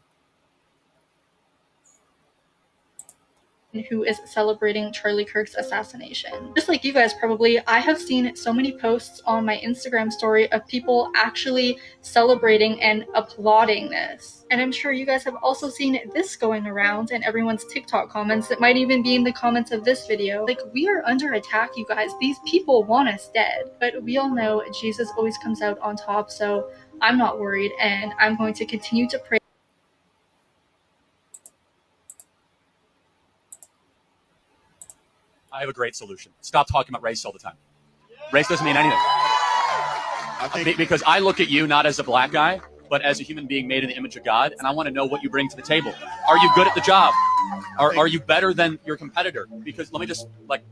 [SPEAKER 20] Who is celebrating Charlie Kirk's assassination. Just like you guys probably, I have seen so many posts on my Instagram story of people actually celebrating and applauding this. And I'm sure you guys have also seen this going around in everyone's TikTok comments. It might even be in the comments of this video. Like, we are under attack, you guys. These people want us dead. But we all know Jesus always comes out on top, so I'm not worried, and I'm going to continue to pray.
[SPEAKER 7] I have a great solution. Stop talking about race all the time. Race doesn't mean anything. Because I look at you not as a black guy, but as a human being made in the image of God, and I want to know what you bring to the table. Are you good at the job? Are you better than your competitor? Because let me just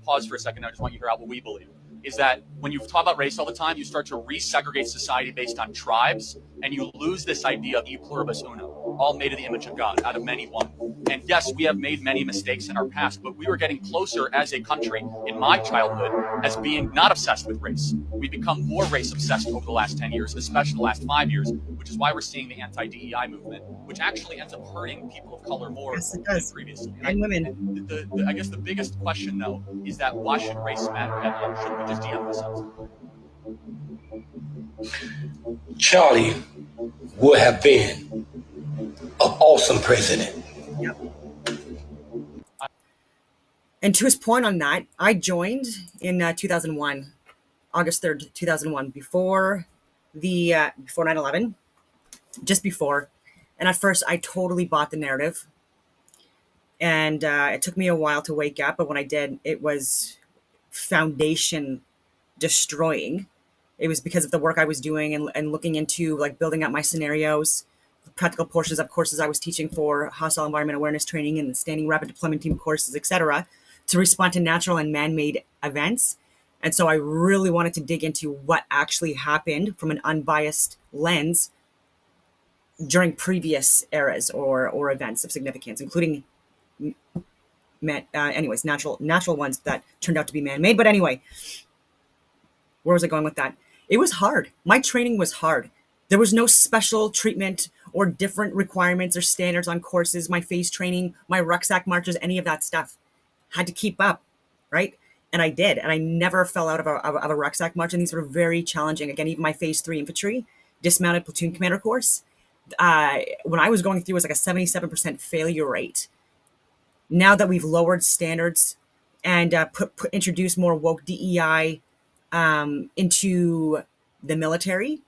[SPEAKER 7] pause for a second. I just want you to hear out what we believe. is that when you talk about race all the time, you start to resegregate society based on tribes, and you lose this idea of e pluribus unum, all made in the image of God, out of many one. And yes, we have made many mistakes in our past, but we were getting closer as a country in my childhood as being not obsessed with race. We've become more race obsessed over the last 10 years, especially the last 5 years, which is why we're seeing the anti-DEI movement, which actually ends up hurting people of color more than previously.
[SPEAKER 1] And women.
[SPEAKER 7] And I guess the biggest question, though, is that why should race matter at all? Shouldn't we just de-emphasize it?
[SPEAKER 2] Charlie would have been an awesome president.
[SPEAKER 1] Yep. And to his point on that, I joined in 2001, August 3rd, 2001, before 9/11, just before. And at first, I totally bought the narrative. And it took me a while to wake up, but when I did, it was foundation destroying. It was because of the work I was doing and looking into like building up my scenarios, practical portions of courses I was teaching for hostile environment awareness training and standing rapid deployment team courses, etc., to respond to natural and man-made events. And so I really wanted to dig into what actually happened from an unbiased lens during previous eras or events of significance, including natural ones that turned out to be man-made. But anyway, where was I going with that? It was hard. My training was hard. There was no special treatment or different requirements or standards on courses, my phase training, my rucksack marches, any of that stuff. Had to keep up, right? And I did. And I never fell out of a rucksack march. And these were very challenging. Again, even my phase 3 infantry, dismounted platoon commander course, when I was going through, it was like a 77% failure rate. Now that we've lowered standards and introduced more woke DEI into the military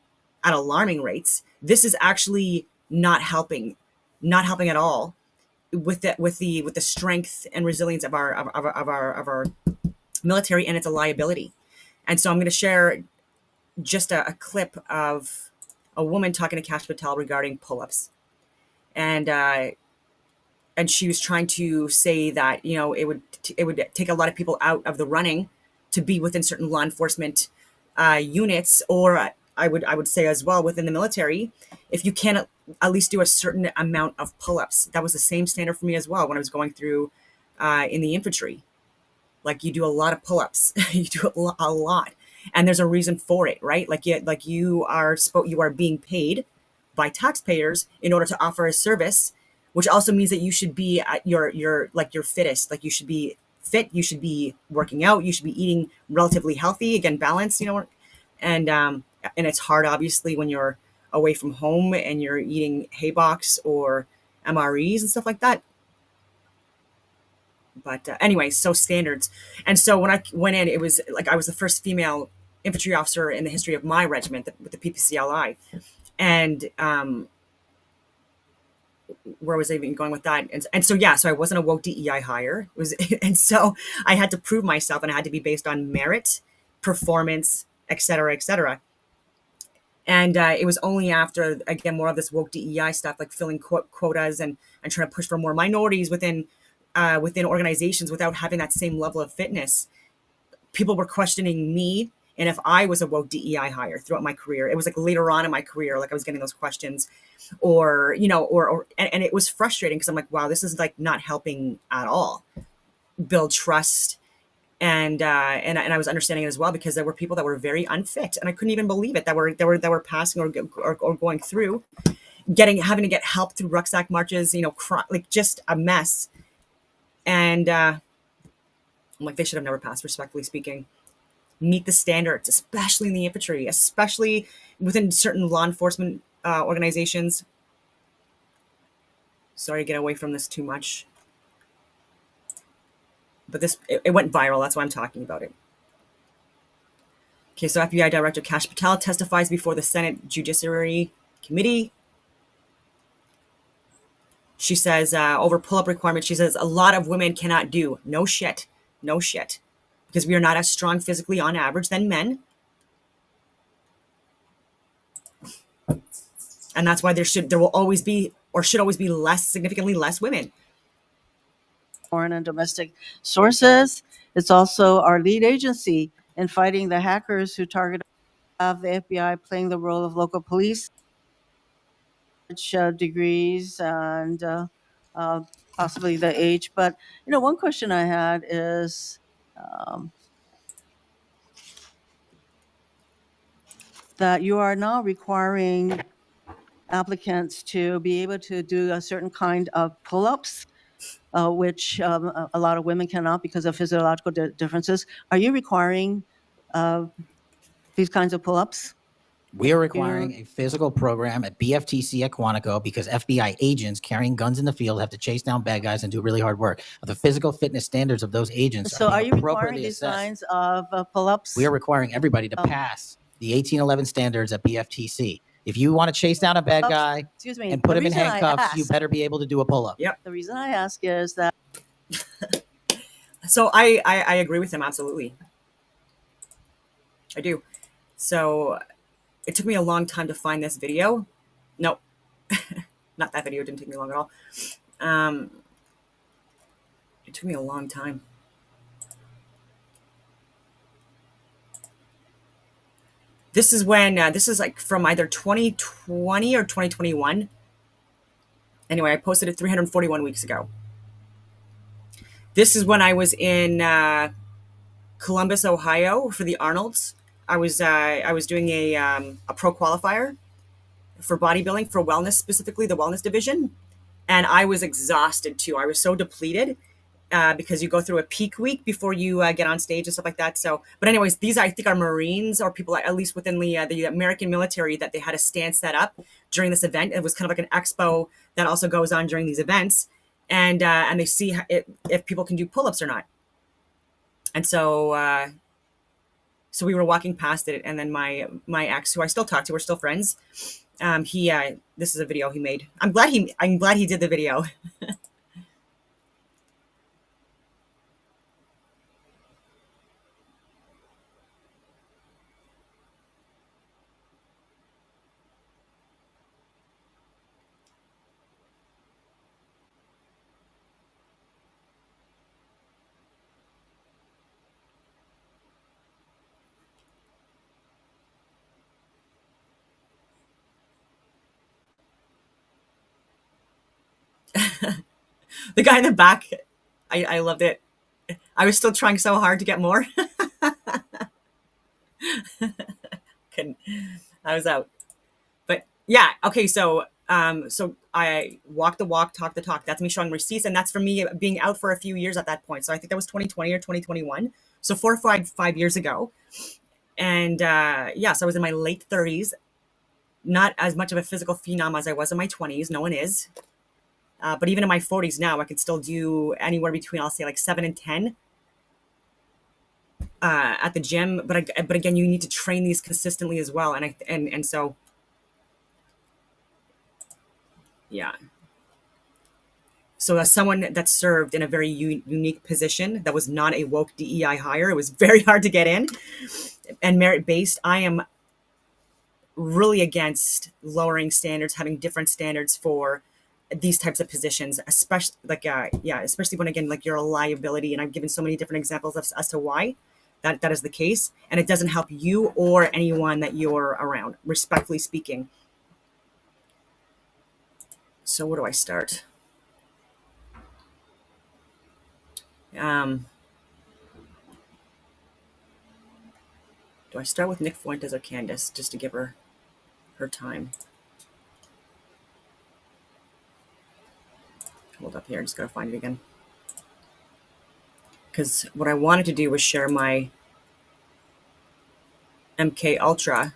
[SPEAKER 1] at alarming rates, this is actually not helping at all with the strength and resilience of our military and its liability. And so I'm going to share just a clip of a woman talking to Kash Patel regarding pull-ups, and she was trying to say that it would take a lot of people out of the running to be within certain law enforcement units, or I would say as well within the military, if you can't at least do a certain amount of pull-ups. That was the same standard for me as well when I was going through in the infantry. Like, you do a lot of pull-ups, you do a lot, and there's a reason for it, right? You are being paid by taxpayers in order to offer a service, which also means that you should be at your fittest. Like, you should be fit, you should be working out, you should be eating relatively healthy, again, balanced, and it's hard, obviously, when you're away from home and you're eating hay box or MREs and stuff like that. But anyway, so standards. And so when I went in, it was like I was the first female infantry officer in the history of my regiment with the PPCLI. And where was I even going with that? And so, yeah, so I wasn't a woke DEI hire. And so I had to prove myself, and I had to be based on merit, performance, et cetera, et cetera. And it was only after, again, more of this woke DEI stuff, like filling quotas and trying to push for more minorities within organizations without having that same level of fitness. People were questioning me and if I was a woke DEI hire throughout my career. It was like later on in my career, like I was getting those questions, and it was frustrating because I'm like, wow, this is like not helping at all build trust. And I was understanding it as well, because there were people that were very unfit, and I couldn't even believe it, that were passing or going through, having to get help through rucksack marches, like just a mess. And I'm like, they should have never passed, respectfully speaking. Meet the standards, especially in the infantry, especially within certain law enforcement organizations. Sorry to get away from this too much, but it went viral. That's why I'm talking about it. Okay, so FBI Director Kash Patel testifies before the Senate Judiciary Committee. She says, over pull-up requirements, she says, a lot of women cannot do. No shit. Because we are not as strong physically on average than men. And that's why there will always be, or should always be, significantly less women.
[SPEAKER 3] Foreign and domestic sources. It's also our lead agency in fighting the hackers who targeted the FBI playing the role of local police, degrees, and possibly the age. But, one question I had is that you are now requiring applicants to be able to do a certain kind of pull-ups, which a lot of women cannot because of physiological differences. Are you requiring these kinds of pull-ups?
[SPEAKER 4] We are requiring a physical program at BFTC at Quantico because FBI agents carrying guns in the field have to chase down bad guys and do really hard work. The physical fitness standards of those agents
[SPEAKER 3] So
[SPEAKER 4] are
[SPEAKER 3] are
[SPEAKER 4] being
[SPEAKER 3] you requiring
[SPEAKER 4] appropriately
[SPEAKER 3] these
[SPEAKER 4] assessed.
[SPEAKER 3] kinds of pull-ups?
[SPEAKER 4] We are requiring everybody to pass the 1811 standards at BFTC. If you want to chase down a bad guy
[SPEAKER 3] Excuse me,
[SPEAKER 4] and put
[SPEAKER 3] the
[SPEAKER 4] him in
[SPEAKER 3] reason I
[SPEAKER 4] handcuffs, you
[SPEAKER 3] ask-
[SPEAKER 4] better be able to do a pull-up.
[SPEAKER 1] Yep.
[SPEAKER 3] The reason I ask is that
[SPEAKER 1] So I agree with him, absolutely. I do. So it took me a long time to find this video. No, not that video. It didn't take me long at all. It took me a long time. This is when, this is like from either 2020 or 2021. Anyway, I posted it 341 weeks ago. This is when I was in Columbus, Ohio for the Arnolds. I was doing a pro qualifier for bodybuilding, for wellness, specifically the wellness division. And I was exhausted too. I was so depleted because you go through a peak week before you get on stage and stuff like that. So, but anyways, these I think are Marines or people at least within the American military that they had a stand set up during this event. It was kind of like an expo that also goes on during these events, and they see if people can do pull-ups or not. And so so we were walking past it, and then my ex, who I still talk to, we're still friends. This is a video he made. I'm glad he did the video. The guy in the back, I loved it. I was still trying so hard to get more. Couldn't. I was out. But yeah, okay, so so I walk the walk, talk the talk. That's me showing receipts, and that's for me being out for a few years at that point. So I think that was 2020 or 2021. So 4 or 5 years ago. And yeah, so I was in my late 30s. Not as much of a physical phenom as I was in my 20s. No one is. But even in my 40s now, I can still do anywhere between, I'll say, like 7 and 10 at the gym. But again, you need to train these consistently as well. And so, yeah. So as someone that served in a very unique position that was not a woke DEI hire, it was very hard to get in, and merit-based, I am really against lowering standards, having different standards for these types of positions, especially like especially when, again, like you're a liability. And I've given so many different examples as to why that is the case, and it doesn't help you or anyone that you're around, respectfully speaking. So where do I start? Do I start with Nick Fuentes or Candace, just to give her time? Hold up here, I just gotta find it again. Because what I wanted to do was share my MK Ultra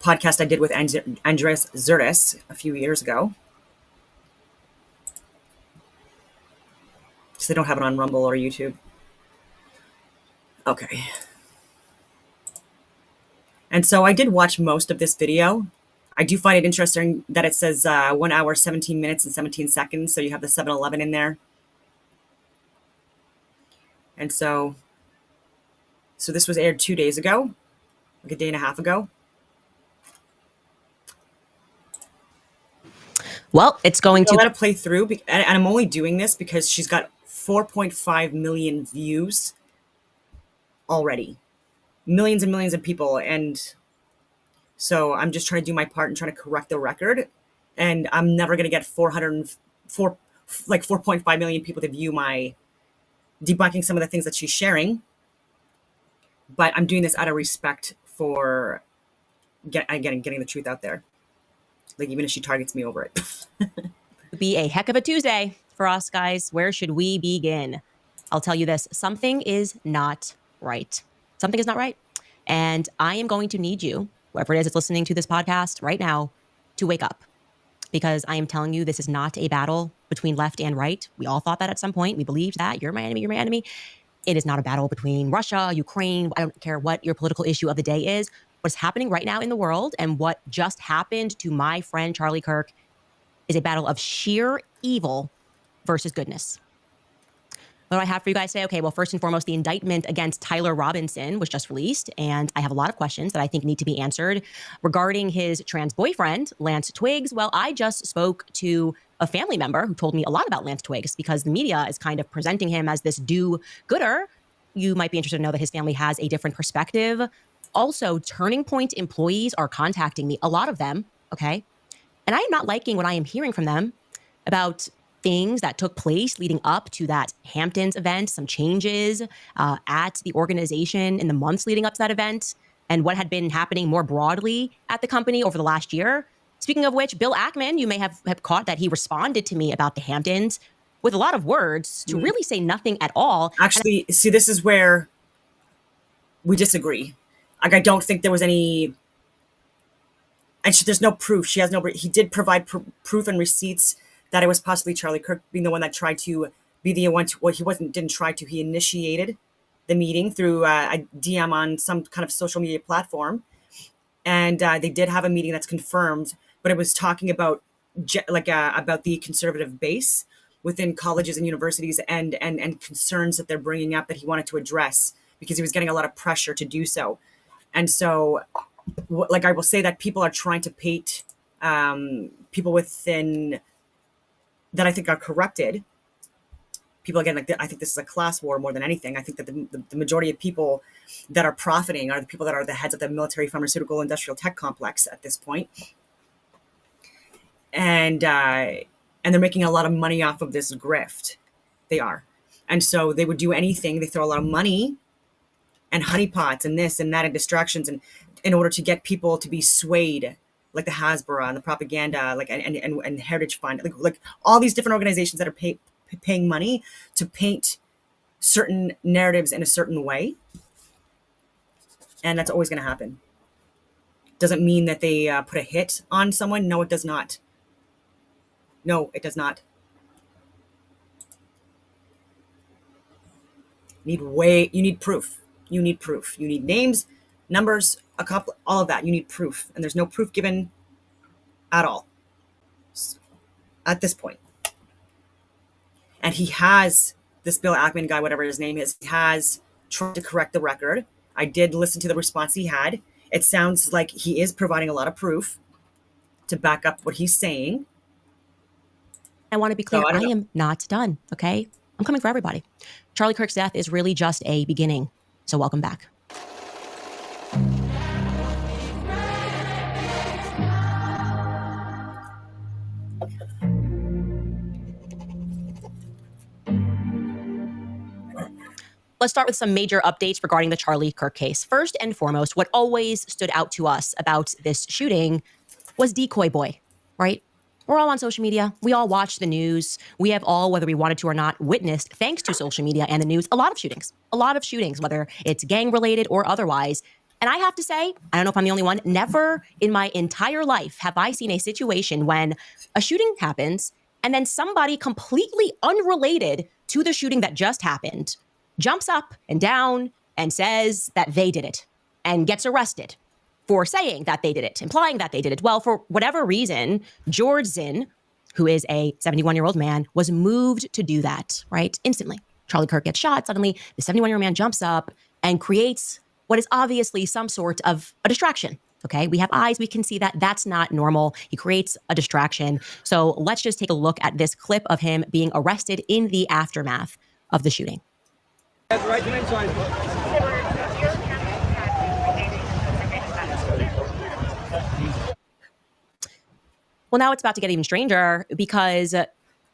[SPEAKER 1] podcast I did with Andres Zurdes a few years ago. Because they don't have it on Rumble or YouTube. Okay. And so I did watch most of this video. I do find it interesting that it says 1 hour, 17 minutes and 17 seconds. So you have the 7-Eleven in there. And so this was aired 2 days ago, like a day and a half ago.
[SPEAKER 8] Well, it's going to
[SPEAKER 1] let it play through, and I'm only doing this because she's got 4.5 million views already. Millions and millions of people. And so I'm just trying to do my part and trying to correct the record. And I'm never going to get 4.5 million people to view my debunking some of the things that she's sharing. But I'm doing this out of respect for getting the truth out there. Like, even if she targets me over it.
[SPEAKER 5] Be a heck of a Tuesday for us, guys. Where should we begin? I'll tell you this. Something is not right. Something is not right. And I am going to need you, whoever it is that's listening to this podcast right now, to wake up. Because I am telling you, this is not a battle between left and right. We all thought that at some point. We believed that. You're my enemy, you're my enemy. It is not a battle between Russia, Ukraine. I don't care what your political issue of the day is. What's happening right now in the world and what just happened to my friend Charlie Kirk is a battle of sheer evil versus goodness. What do I have for you guys today? Okay, well, first and foremost, the indictment against Tyler Robinson was just released, and I have a lot of questions that I think need to be answered regarding his trans boyfriend, Lance Twiggs. Well, I just spoke to a family member who told me a lot about Lance Twiggs because the media is kind of presenting him as this do-gooder. You might be interested to know that his family has a different perspective. Also, Turning Point employees are contacting me, a lot of them, okay? And I am not liking what I am hearing from them about things that took place leading up to that Hamptons event, some changes at the organization in the months leading up to that event, and what had been happening more broadly at the company over the last year. Speaking of which, Bill Ackman, you may have caught that he responded to me about the Hamptons with a lot of words to really say nothing at all.
[SPEAKER 1] Actually, see, this is where we disagree. Like, I don't think there was any... And there's no proof. She has no... He did provide proof and receipts that it was possibly Charlie Kirk being the one that tried to be the one to... Well, didn't try to. He initiated the meeting through a DM on some kind of social media platform. And they did have a meeting that's confirmed, but it was talking about about the conservative base within colleges and universities and concerns that they're bringing up that he wanted to address because he was getting a lot of pressure to do so. And so, like, I will say that people are trying to paint people within that I think are corrupted. People, again, I think this is a class war more than anything. I think that the majority of people that are profiting are the people that are the heads of the military, pharmaceutical, industrial tech complex at this point. And they're making a lot of money off of this grift. They are. And so they would do anything. They throw a lot of money and honeypots and this and that and distractions and in order to get people to be swayed, like the Hasbro and the propaganda, like and Heritage Fund, like all these different organizations that are paying money to paint certain narratives in a certain way. And that's always going to happen. Doesn't mean that they put a hit on someone. No, it does not. No, it does not. You need proof. You need proof. You need names, numbers, all of that. You need proof. And there's no proof given at all at this point. And he has, this Bill Ackman guy, whatever his name is, he has tried to correct the record. I did listen to the response he had. It sounds like he is providing a lot of proof to back up what he's saying.
[SPEAKER 5] I want to be clear, I am not done, okay? I'm coming for everybody. Charlie Kirk's death is really just a beginning. So welcome back. Let's start with some major updates regarding the Charlie Kirk case. First and foremost, what always stood out to us about this shooting was Decoy Boy, right? We're all on social media. We all watch the news. We have all, whether we wanted to or not, witnessed, thanks to social media and the news, a lot of shootings, whether it's gang related or otherwise. And I have to say, I don't know if I'm the only one, never in my entire life have I seen a situation when a shooting happens and then somebody completely unrelated to the shooting that just happened jumps up and down and says that they did it and gets arrested for saying that they did it, implying that they did it. Well, for whatever reason, George Zinn, who is a 71-year-old man, was moved to do that, right? Instantly. Charlie Kirk gets shot. Suddenly, the 71-year-old man jumps up and creates what is obviously some sort of a distraction, okay? We have eyes. We can see that. That's not normal. He creates a distraction. So let's just take a look at this clip of him being arrested in the aftermath of the shooting.
[SPEAKER 8] Right to inside.
[SPEAKER 5] Well, now it's about to get even stranger because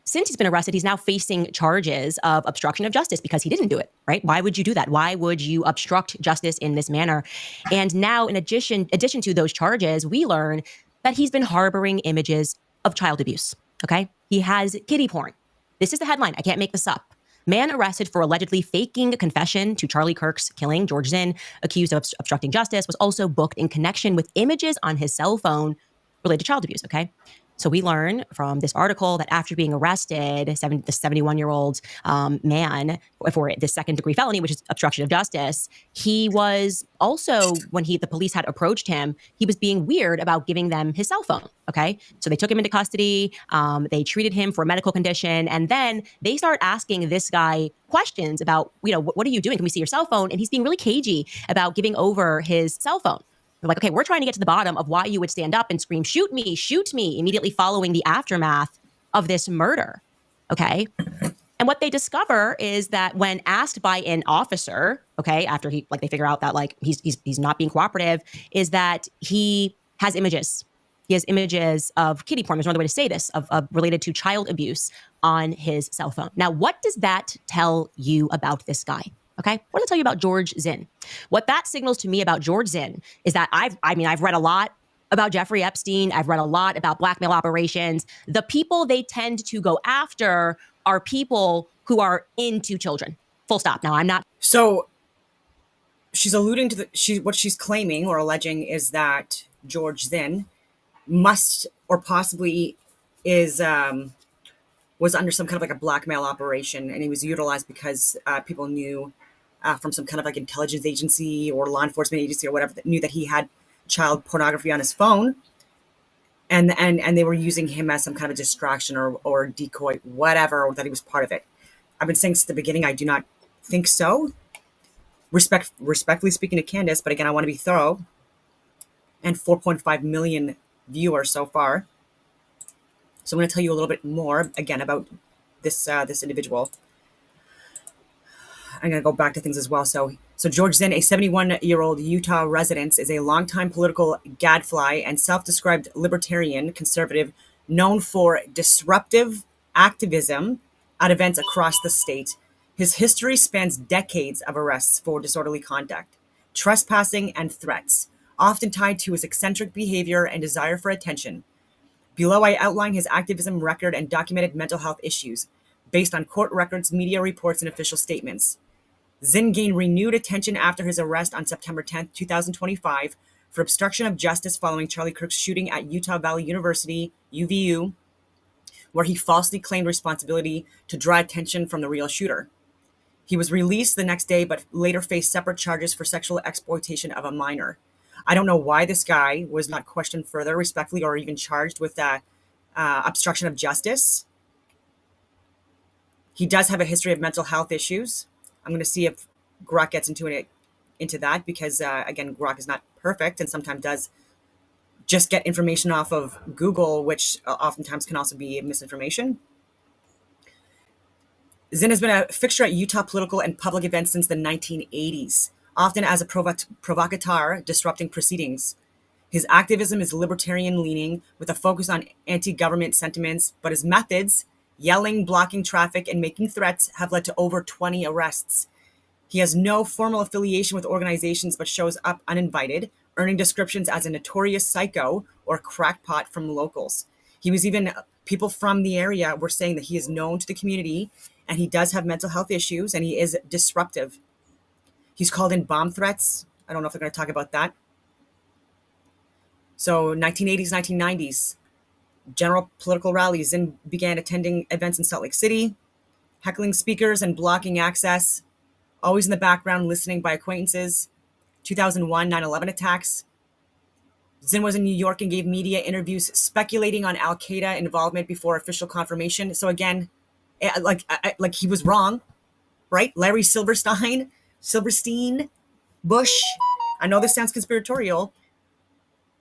[SPEAKER 5] since he's been arrested, he's now facing charges of obstruction of justice because he didn't do it, right? Why would you do that? Why would you obstruct justice in this manner? And now, in addition to those charges, we learn that he's been harboring images of child abuse, okay? He has kiddie porn. This is the headline. I can't make this up. Man arrested for allegedly faking a confession to Charlie Kirk's killing. George Zinn, accused of obstructing justice, was also booked in connection with images on his cell phone related to child abuse, okay? So we learn from this article that after being arrested, the 71-year-old man for the second-degree felony, which is obstruction of justice, he was also, when the police had approached him, he was being weird about giving them his cell phone, okay? So they took him into custody, they treated him for a medical condition, and then they start asking this guy questions about, what are you doing? Can we see your cell phone? And he's being really cagey about giving over his cell phone. They're like, okay, we're trying to get to the bottom of why you would stand up and scream, shoot me, immediately following the aftermath of this murder, okay? And what they discover is that when asked by an officer, okay, after they figure out that he's not being cooperative, is that he has images. He has images of kiddie porn. There's another way to say this, of related to child abuse on his cell phone. Now, what does that tell you about this guy? Okay, what does it tell you about George Zinn? What that signals to me about George Zinn is that I've read a lot about Jeffrey Epstein. I've read a lot about blackmail operations. The people they tend to go after are people who are into children. Full stop. Now, I'm not.
[SPEAKER 1] So she's alluding to what she's claiming or alleging is that George Zinn must or possibly is was under some kind of like a blackmail operation, and he was utilized because people knew from some kind of like intelligence agency or law enforcement agency or whatever that knew that he had child pornography on his phone, and they were using him as some kind of a distraction or decoy, whatever, or that he was part of it. I've been saying since the beginning, I do not think so. Respectfully speaking to Candace, but again, I want to be thorough. And 4.5 million viewers so far. So I'm going to tell you a little bit more again about this individual. I'm going to go back to things as well. So George Zinn, a 71-year-old Utah resident, is a longtime political gadfly and self-described libertarian conservative known for disruptive activism at events across the state. His history spans decades of arrests for disorderly conduct, trespassing, and threats, often tied to his eccentric behavior and desire for attention. Below, I outline his activism record and documented mental health issues based on court records, media reports, and official statements. Zinn gained renewed attention after his arrest on September 10, 2025, for obstruction of justice following Charlie Kirk's shooting at Utah Valley University, UVU, where he falsely claimed responsibility to draw attention from the real shooter. He was released the next day, but later faced separate charges for sexual exploitation of a minor. I don't know why this guy was not questioned further, respectfully, or even charged with obstruction of justice. He does have a history of mental health issues. I'm going to see if Grok gets into that because, again, Grok is not perfect and sometimes does just get information off of Google, which oftentimes can also be misinformation. Zinn has been a fixture at Utah political and public events since the 1980s, often as a provocateur disrupting proceedings. His activism is libertarian-leaning with a focus on anti-government sentiments, but his methods, yelling, blocking traffic, and making threats, have led to over 20 arrests. He has no formal affiliation with organizations but shows up uninvited, earning descriptions as a notorious psycho or crackpot from locals. People from the area were saying that he is known to the community and he does have mental health issues and he is disruptive. He's called in bomb threats. I don't know if they're going to talk about that. So 1980s, 1990s, general political rallies. Zinn began attending events in Salt Lake City, heckling speakers and blocking access, always in the background listening by acquaintances. 2001 9/11 attacks. Zinn was in New York and gave media interviews speculating on Al-Qaeda involvement before official confirmation. So again, like he was wrong, right? Larry Silverstein, Bush. I know this sounds conspiratorial,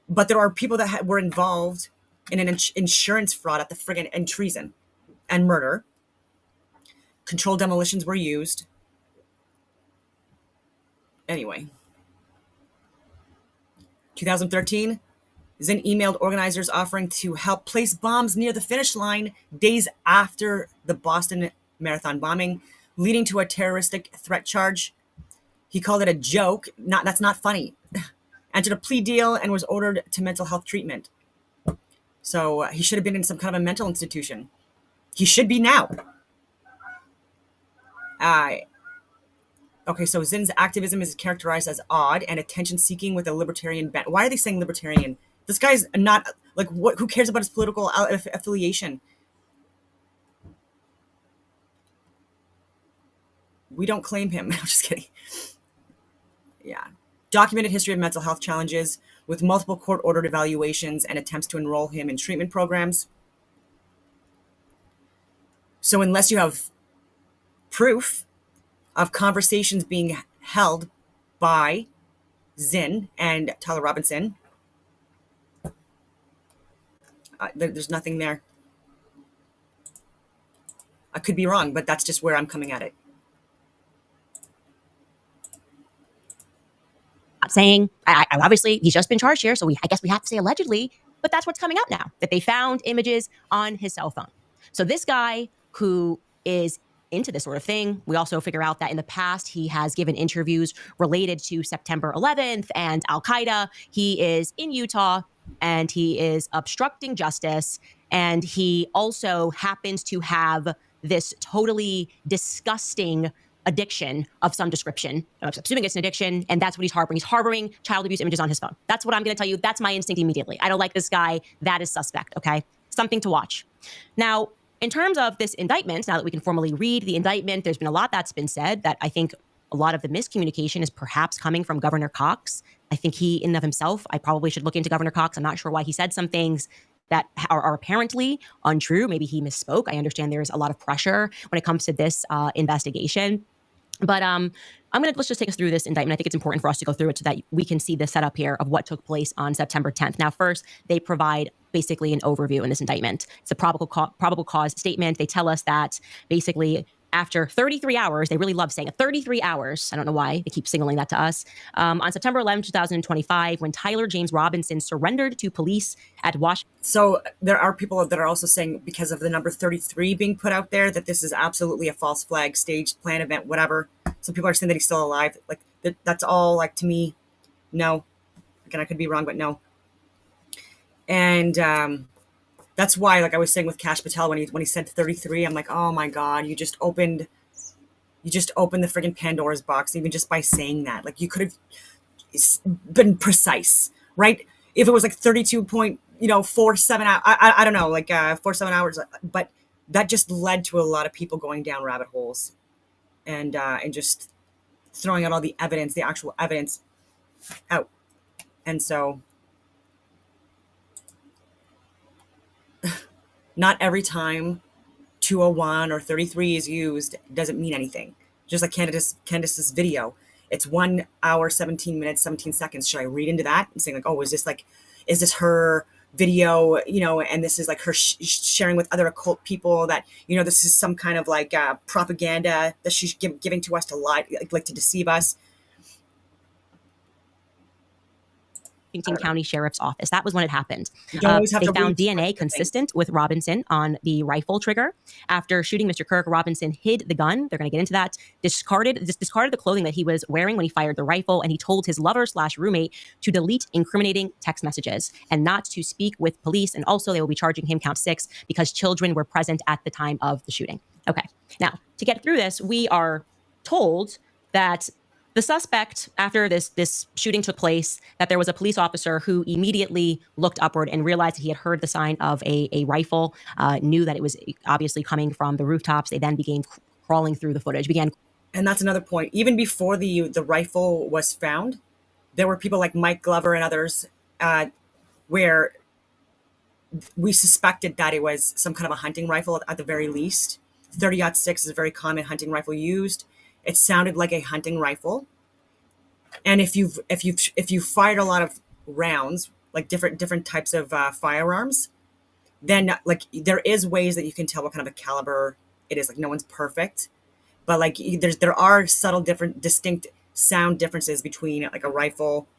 [SPEAKER 1] but there are people that were involved in an insurance fraud at the friggin' and treason and murder. Controlled demolitions were used. Anyway, 2013, Zinn emailed organizers offering to help place bombs near the finish line days after the Boston Marathon bombing, leading to a terroristic threat charge. He called it a joke. That's not funny. Entered a plea deal and was ordered to mental health treatment. So he should have been in some kind of a mental institution. He should be now. Okay, so Zinn's activism is characterized as odd and attention-seeking with a libertarian bent. Why are they saying libertarian? This guy's not, like, what? Who cares about his political affiliation? We don't claim him. I'm just kidding. Yeah. Documented history of mental health challenges with multiple court-ordered evaluations and attempts to enroll him in treatment programs. So unless you have proof of conversations being held by Zinn and Tyler Robinson, there's nothing there. I could be wrong, but that's just where I'm coming at it.
[SPEAKER 5] Not saying, I obviously, he's just been charged here, so I guess we have to say allegedly, but that's what's coming out now, that they found images on his cell phone. So this guy who is into this sort of thing, we also figure out that in the past, he has given interviews related to September 11th and Al-Qaeda. He is in Utah, and he is obstructing justice, and he also happens to have this totally disgusting addiction of some description. I'm assuming it's an addiction, and that's what he's harboring. He's harboring child abuse images on his phone. That's what I'm going to tell you. That's my instinct immediately. I don't like this guy. That is suspect, okay? Something to watch. Now, in terms of this indictment, now that we can formally read the indictment, there's been a lot that's been said that I think a lot of the miscommunication is perhaps coming from Governor Cox. I think he, in and of himself, I probably should look into Governor Cox. I'm not sure why he said some things that are apparently untrue. Maybe he misspoke. I understand there's a lot of pressure when it comes to this investigation. But let's just take us through this indictment. I think it's important for us to go through it so that we can see the setup here of what took place on September 10th. Now, first, they provide basically an overview in this indictment. It's a probable cause statement. They tell us that basically after 33 hours, they really love saying it, 33 hours. I don't know why they keep signaling that to us. On September 11, 2025, when Tyler James Robinson surrendered to police at Washington.
[SPEAKER 1] So there are people that are also saying because of the number 33 being put out there that this is absolutely a false flag, staged, planned event, whatever. Some people are saying that he's still alive. Like that's all like to me, no. Again, I could be wrong, but no. And that's why, like I was saying with Kash Patel, when he said 33, I'm like, oh my God, you just opened the friggin' Pandora's box, even just by saying that. Like you could have been precise, right? If it was like 32.47 hours, I don't know, like 47 hours, but that just led to a lot of people going down rabbit holes and just throwing out all the evidence, the actual evidence out. And so not every time 201 or 33 is used doesn't mean anything. Just like Candace's video. It's 1 hour, 17 minutes, 17 seconds. Should I read into that and saying like, oh, is this her video, and this is like her sharing with other occult people that, this is some kind of like propaganda that she's giving to us to lie, like to deceive us.
[SPEAKER 5] Washington County Sheriff's Office. That was when it happened.
[SPEAKER 1] You don't always have
[SPEAKER 5] They
[SPEAKER 1] to
[SPEAKER 5] found
[SPEAKER 1] read
[SPEAKER 5] DNA consistent with Robinson on the rifle trigger. After shooting Mr. Kirk, Robinson hid the gun. They're going to get into that. Discarded the clothing that he was wearing when he fired the rifle, and he told his lover/roommate to delete incriminating text messages and not to speak with police. And also, they will be charging him count 6 because children were present at the time of the shooting. Okay. Now, to get through this, we are told that the suspect, after this shooting took place, that there was a police officer who immediately looked upward and realized that he had heard the sign of a rifle, knew that it was obviously coming from the rooftops. They then began crawling through the footage.
[SPEAKER 1] And that's another point. Even before the rifle was found, there were people like Mike Glover and others where we suspected that it was some kind of a hunting rifle at the very least. 30-06 is a very common hunting rifle used. It sounded like a hunting rifle. And if you fired a lot of rounds, like different types of firearms, then like there is ways that you can tell what kind of a caliber it is. Like no one's perfect, but like there are subtle distinct sound differences between like a rifle,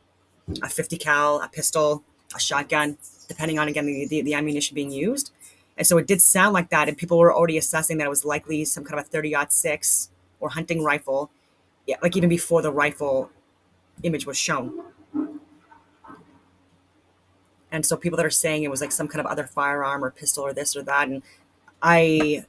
[SPEAKER 1] a 50 cal, a pistol, a shotgun, depending on, again, the ammunition being used. And so it did sound like that, and people were already assessing that it was likely some kind of a 30-06 or hunting rifle, yeah, like even before the rifle image was shown. And so people that are saying it was like some kind of other firearm or pistol or this or that, and I,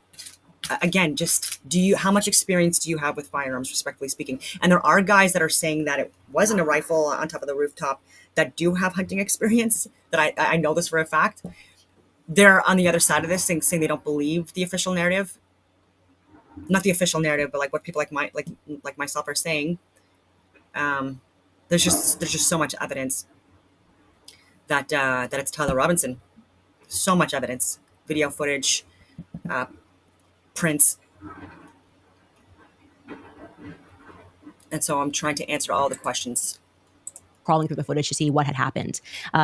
[SPEAKER 1] again, just how much experience do you have with firearms, respectfully speaking? And there are guys that are saying that it wasn't a rifle on top of the rooftop that do have hunting experience, that I know this for a fact. They're on the other side of this, saying they don't believe the official narrative. Not the official narrative, but like what people like myself are saying. There's just so much evidence that it's Tyler Robinson. So much evidence, video footage, prints, and so I'm trying to answer all the questions.
[SPEAKER 5] Crawling through the footage to see what had happened.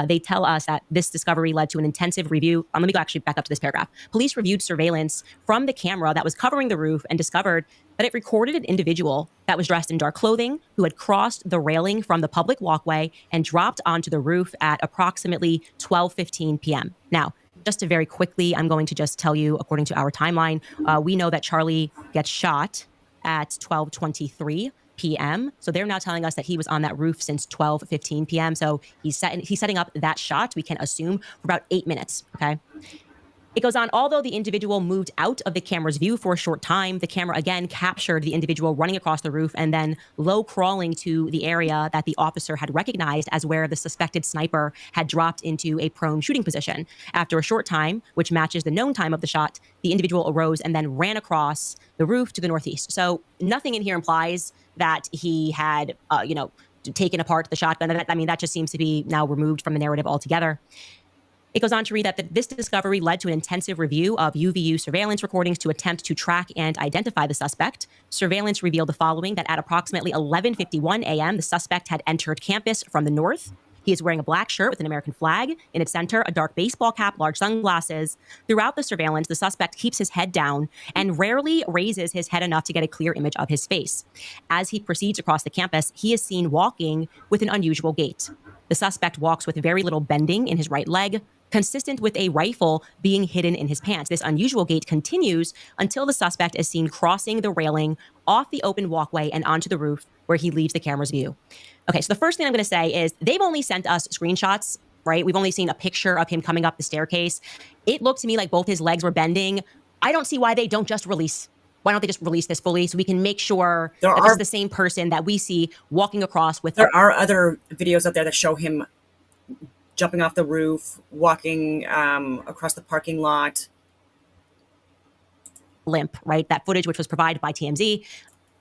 [SPEAKER 5] They tell us that this discovery led to an intensive review. Let me go actually back up to this paragraph. Police reviewed surveillance from the camera that was covering the roof and discovered that it recorded an individual that was dressed in dark clothing who had crossed the railing from the public walkway and dropped onto the roof at approximately 12:15 p.m. Now, just to very quickly, I'm going to just tell you, according to our timeline, we know that Charlie gets shot at 12:23 p.m. So they're now telling us that he was on that roof since 12:15 p.m. So he's setting up that shot, we can assume, for about 8 minutes, okay? It goes on, although the individual moved out of the camera's view for a short time, the camera again captured the individual running across the roof and then low crawling to the area that the officer had recognized as where the suspected sniper had dropped into a prone shooting position. After a short time, which matches the known time of the shot, the individual arose and then ran across the roof to the northeast. So nothing in here implies that he had, taken apart the shotgun. That just seems to be now removed from the narrative altogether. It goes on to read that this discovery led to an intensive review of UVU surveillance recordings to attempt to track and identify the suspect. Surveillance revealed the following: that at approximately 11:51 a.m., the suspect had entered campus from the north. He is wearing a black shirt with an American flag in its center, a dark baseball cap, large sunglasses. Throughout the surveillance, the suspect keeps his head down and rarely raises his head enough to get a clear image of his face. As he proceeds across the campus, he is seen walking with an unusual gait. The suspect walks with very little bending in his right leg, consistent with a rifle being hidden in his pants. This unusual gait continues until the suspect is seen crossing the railing off the open walkway and onto the roof, where he leaves the camera's view. Okay, so the first thing I'm going to say is they've only sent us screenshots, right? We've only seen a picture of him coming up the staircase. It looked to me like both his legs were bending. I don't see why they don't just release. Why don't they just release this fully so we can make sure that this is the same person that we see walking across with.
[SPEAKER 1] There are other videos out there that show him jumping off the roof, walking across the parking lot.
[SPEAKER 5] Limp, right? That footage, which was provided by TMZ.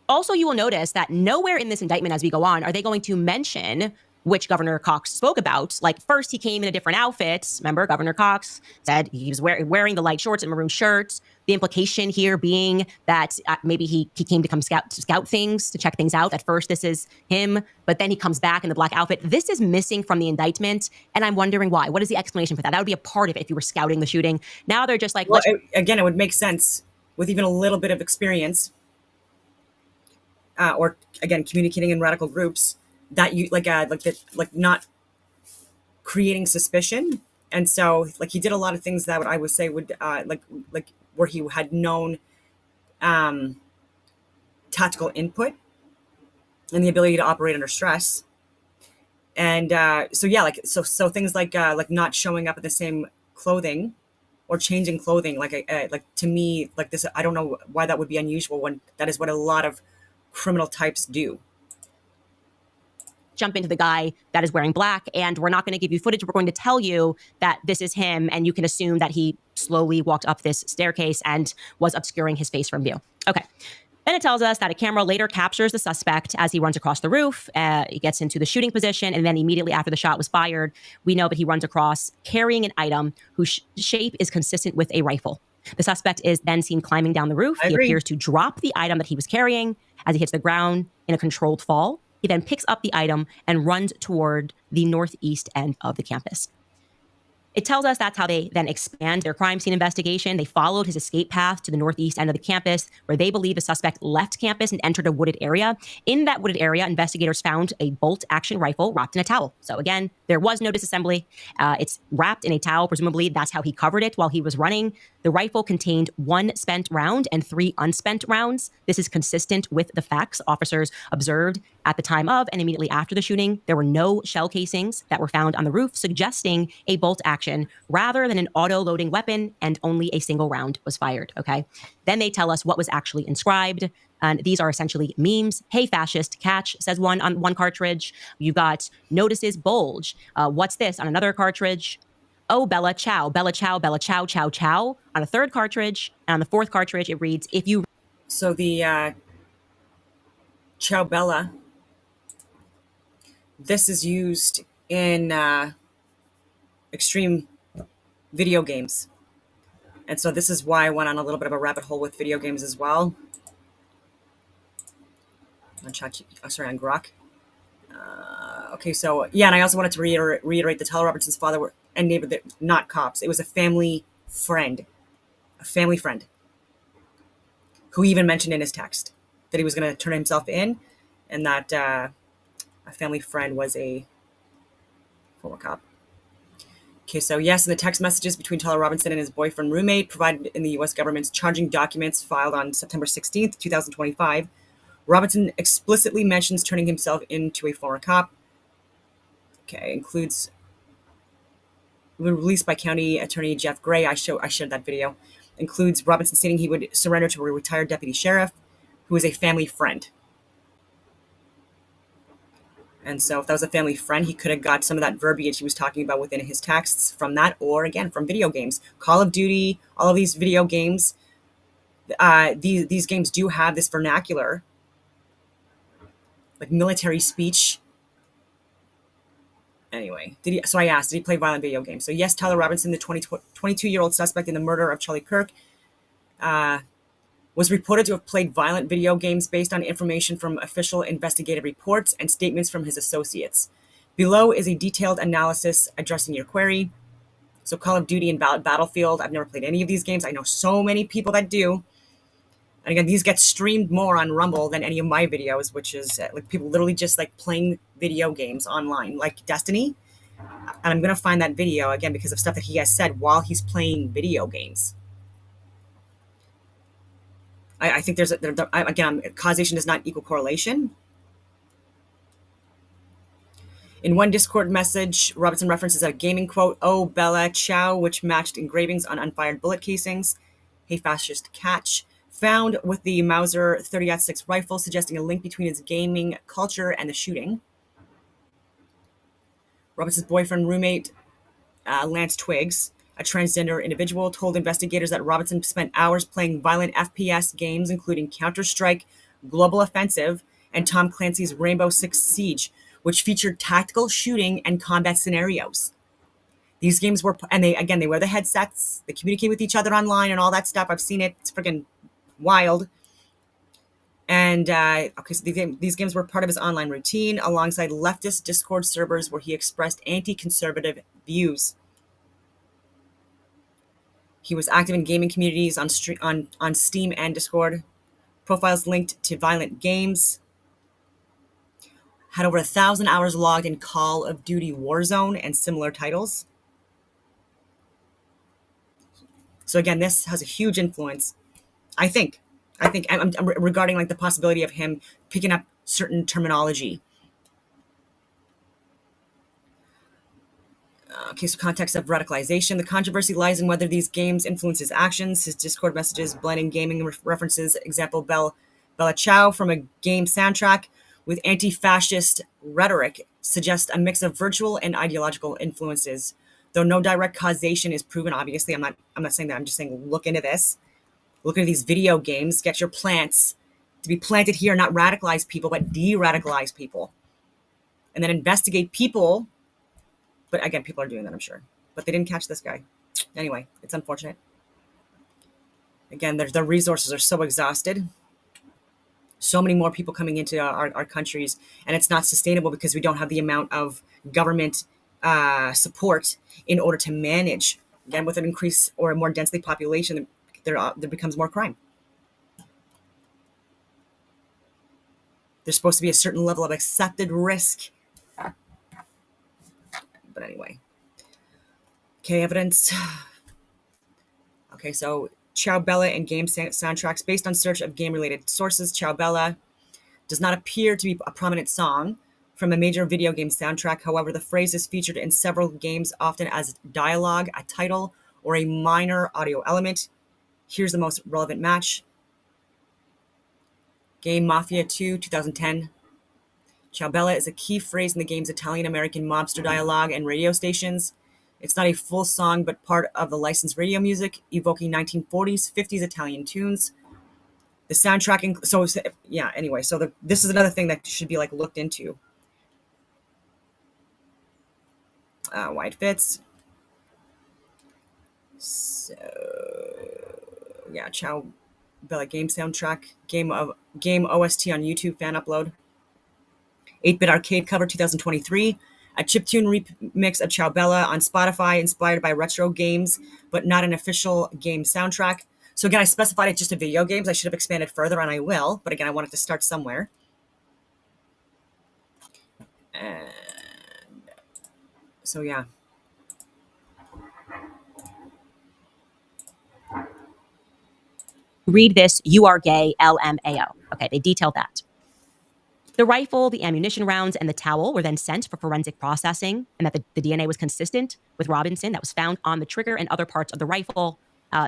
[SPEAKER 5] Also, you will notice that nowhere in this indictment as we go on are they going to mention which Governor Cox spoke about. Like, first he came in a different outfit. Remember, Governor Cox said he was wearing the light shorts and maroon shirts. The implication here being that maybe he came to come scout things, to check things out. At first, this is him, but then he comes back in the black outfit. This is missing from the indictment, and I'm wondering why. What is the explanation for that? That would be a part of it if you were scouting the shooting. Now they're just like,
[SPEAKER 1] well, again, it would make sense with even a little bit of experience, or again, communicating in radical groups, that you like not creating suspicion. And so like he did a lot of things that I would say would like where he had known tactical input and the ability to operate under stress. And so things like not showing up in the same clothing or changing clothing, like to me, like this, I don't know why that would be unusual when that is what a lot of criminal types do.
[SPEAKER 5] Jump into the guy that is wearing black, and we're not going to give you footage. We're going to tell you that this is him, and you can assume that he slowly walked up this staircase and was obscuring his face from view. Okay. Then it tells us that a camera later captures the suspect as he runs across the roof. He gets into the shooting position, and then immediately after the shot was fired, we know that he runs across carrying an item whose shape is consistent with a rifle. The suspect is then seen climbing down the roof. He appears to drop the item that he was carrying as he hits the ground in a controlled fall. He then picks up the item and runs toward the northeast end of the campus. It tells us that's how they then expand their crime scene investigation. They followed his escape path to the northeast end of the campus, where they believe the suspect left campus and entered a wooded area. In that wooded area, investigators found a bolt-action rifle wrapped in a towel. So again, there was no disassembly. It's wrapped in a towel. Presumably, that's how he covered it while he was running. The rifle contained 1 spent round and 3 unspent rounds. This is consistent with the facts officers observed at the time of and immediately after the shooting. There were no shell casings that were found on the roof, suggesting a bolt action rather than an auto-loading weapon, and only a single round was fired, okay? Then they tell us what was actually inscribed, and these are essentially memes. "Hey, fascist, catch," says one on one cartridge. You've got "Notices bulge." "What's this?" on another cartridge. "Oh, Bella, chow, Bella, chow, Bella, chow, chow, chow," on a third cartridge. And on the fourth cartridge, it reads, "If you..."
[SPEAKER 1] So the Ciao Bella, this is used in extreme video games. And so this is why I went on a little bit of a rabbit hole with video games as well. On Grok. Okay, so yeah, and I also wanted to reiterate that Tyler Robertson's father and neighbor, not cops. It was a family friend. A family friend. Who even mentioned in his text that he was going to turn himself in, and that a family friend was a former cop. Okay, so yes, in the text messages between Tyler Robinson and his boyfriend roommate provided in the U.S. government's charging documents filed on September 16th, 2025, Robinson explicitly mentions turning himself into a former cop. Okay, includes released by County Attorney Jeff Gray. I shared that video. Includes Robinson stating he would surrender to a retired deputy sheriff who is a family friend. And so if that was a family friend, he could have got some of that verbiage he was talking about within his texts from that, or again, from video games. Call of Duty, all of these video games, these games do have this vernacular, like military speech. Anyway, so I asked, did he play violent video games? So yes, Tyler Robinson, the 22-year-old suspect in the murder of Charlie Kirk, was reported to have played violent video games based on information from official investigative reports and statements from his associates. Below is a detailed analysis addressing your query. So Call of Duty and Battlefield, I've never played any of these games. I know so many people that do. And again, these get streamed more on Rumble than any of my videos, which is like people literally just like playing video games online, like Destiny. And I'm going to find that video again because of stuff that he has said while he's playing video games. I think there's again, causation does not equal correlation. In one Discord message, Robinson references a gaming quote, "Oh, Bella, chow," which matched engravings on unfired bullet casings. "Hey, fascist, catch," found with the Mauser 30-06 rifle, suggesting a link between his gaming culture and the shooting. Robinson's boyfriend roommate, Lance Twiggs, a transgender individual, told investigators that Robinson spent hours playing violent FPS games, including Counter-Strike, Global Offensive, and Tom Clancy's Rainbow Six Siege, which featured tactical shooting and combat scenarios. These games were, and they wear the headsets, they communicate with each other online and all that stuff. I've seen it. It's freaking wild. And okay, so these games were part of his online routine alongside leftist Discord servers where he expressed anti-conservative views. He was active in gaming communities on Steam and Discord. Profiles linked to violent games. Had over 1,000 hours logged in Call of Duty Warzone and similar titles. So again, this has a huge influence. I think I'm regarding like the possibility of him picking up certain terminology. Okay, so context of radicalization. The controversy lies in whether these games influence his actions. His Discord messages blending gaming references, example Bella Ciao from a game soundtrack, with anti-fascist rhetoric suggest a mix of virtual and ideological influences. Though no direct causation is proven, obviously, I'm not saying that. I'm just saying look into this. Look into these video games. Get your plants to be planted here, not radicalize people, but de-radicalize people. And then investigate people. But again, people are doing that, I'm sure. But they didn't catch this guy. Anyway, it's unfortunate. Again, their resources are so exhausted. So many more people coming into our countries. And it's not sustainable because we don't have the amount of government support in order to manage. Again, with an increase or a more densely population, there becomes more crime. There's supposed to be a certain level of accepted risk. But anyway. Okay, evidence. Okay, so Ciao Bella and game soundtracks. Based on search of game-related sources, Ciao Bella does not appear to be a prominent song from a major video game soundtrack. However, the phrase is featured in several games, often as dialogue, a title, or a minor audio element. Here's the most relevant match. Game Mafia 2, 2010. Ciao Bella is a key phrase in the game's Italian-American mobster dialogue and radio stations. It's not a full song, but part of the licensed radio music, evoking 1940s, 50s Italian tunes. The soundtrack, anyway, so this is another thing that should be like looked into. Why it fits. So, yeah, Ciao Bella game soundtrack, game OST on YouTube fan upload. 8-bit arcade cover 2023. A chiptune remix of Ciao Bella on Spotify, inspired by retro games, but not an official game soundtrack. So again, I specified it just to video games. I should have expanded further, and I will. But again, I wanted to start somewhere. And so yeah.
[SPEAKER 5] Read this, you are gay, LMAO. Okay, they detailed that. The rifle, the ammunition rounds, and the towel were then sent for forensic processing, and that the DNA was consistent with Robinson that was found on the trigger and other parts of the rifle,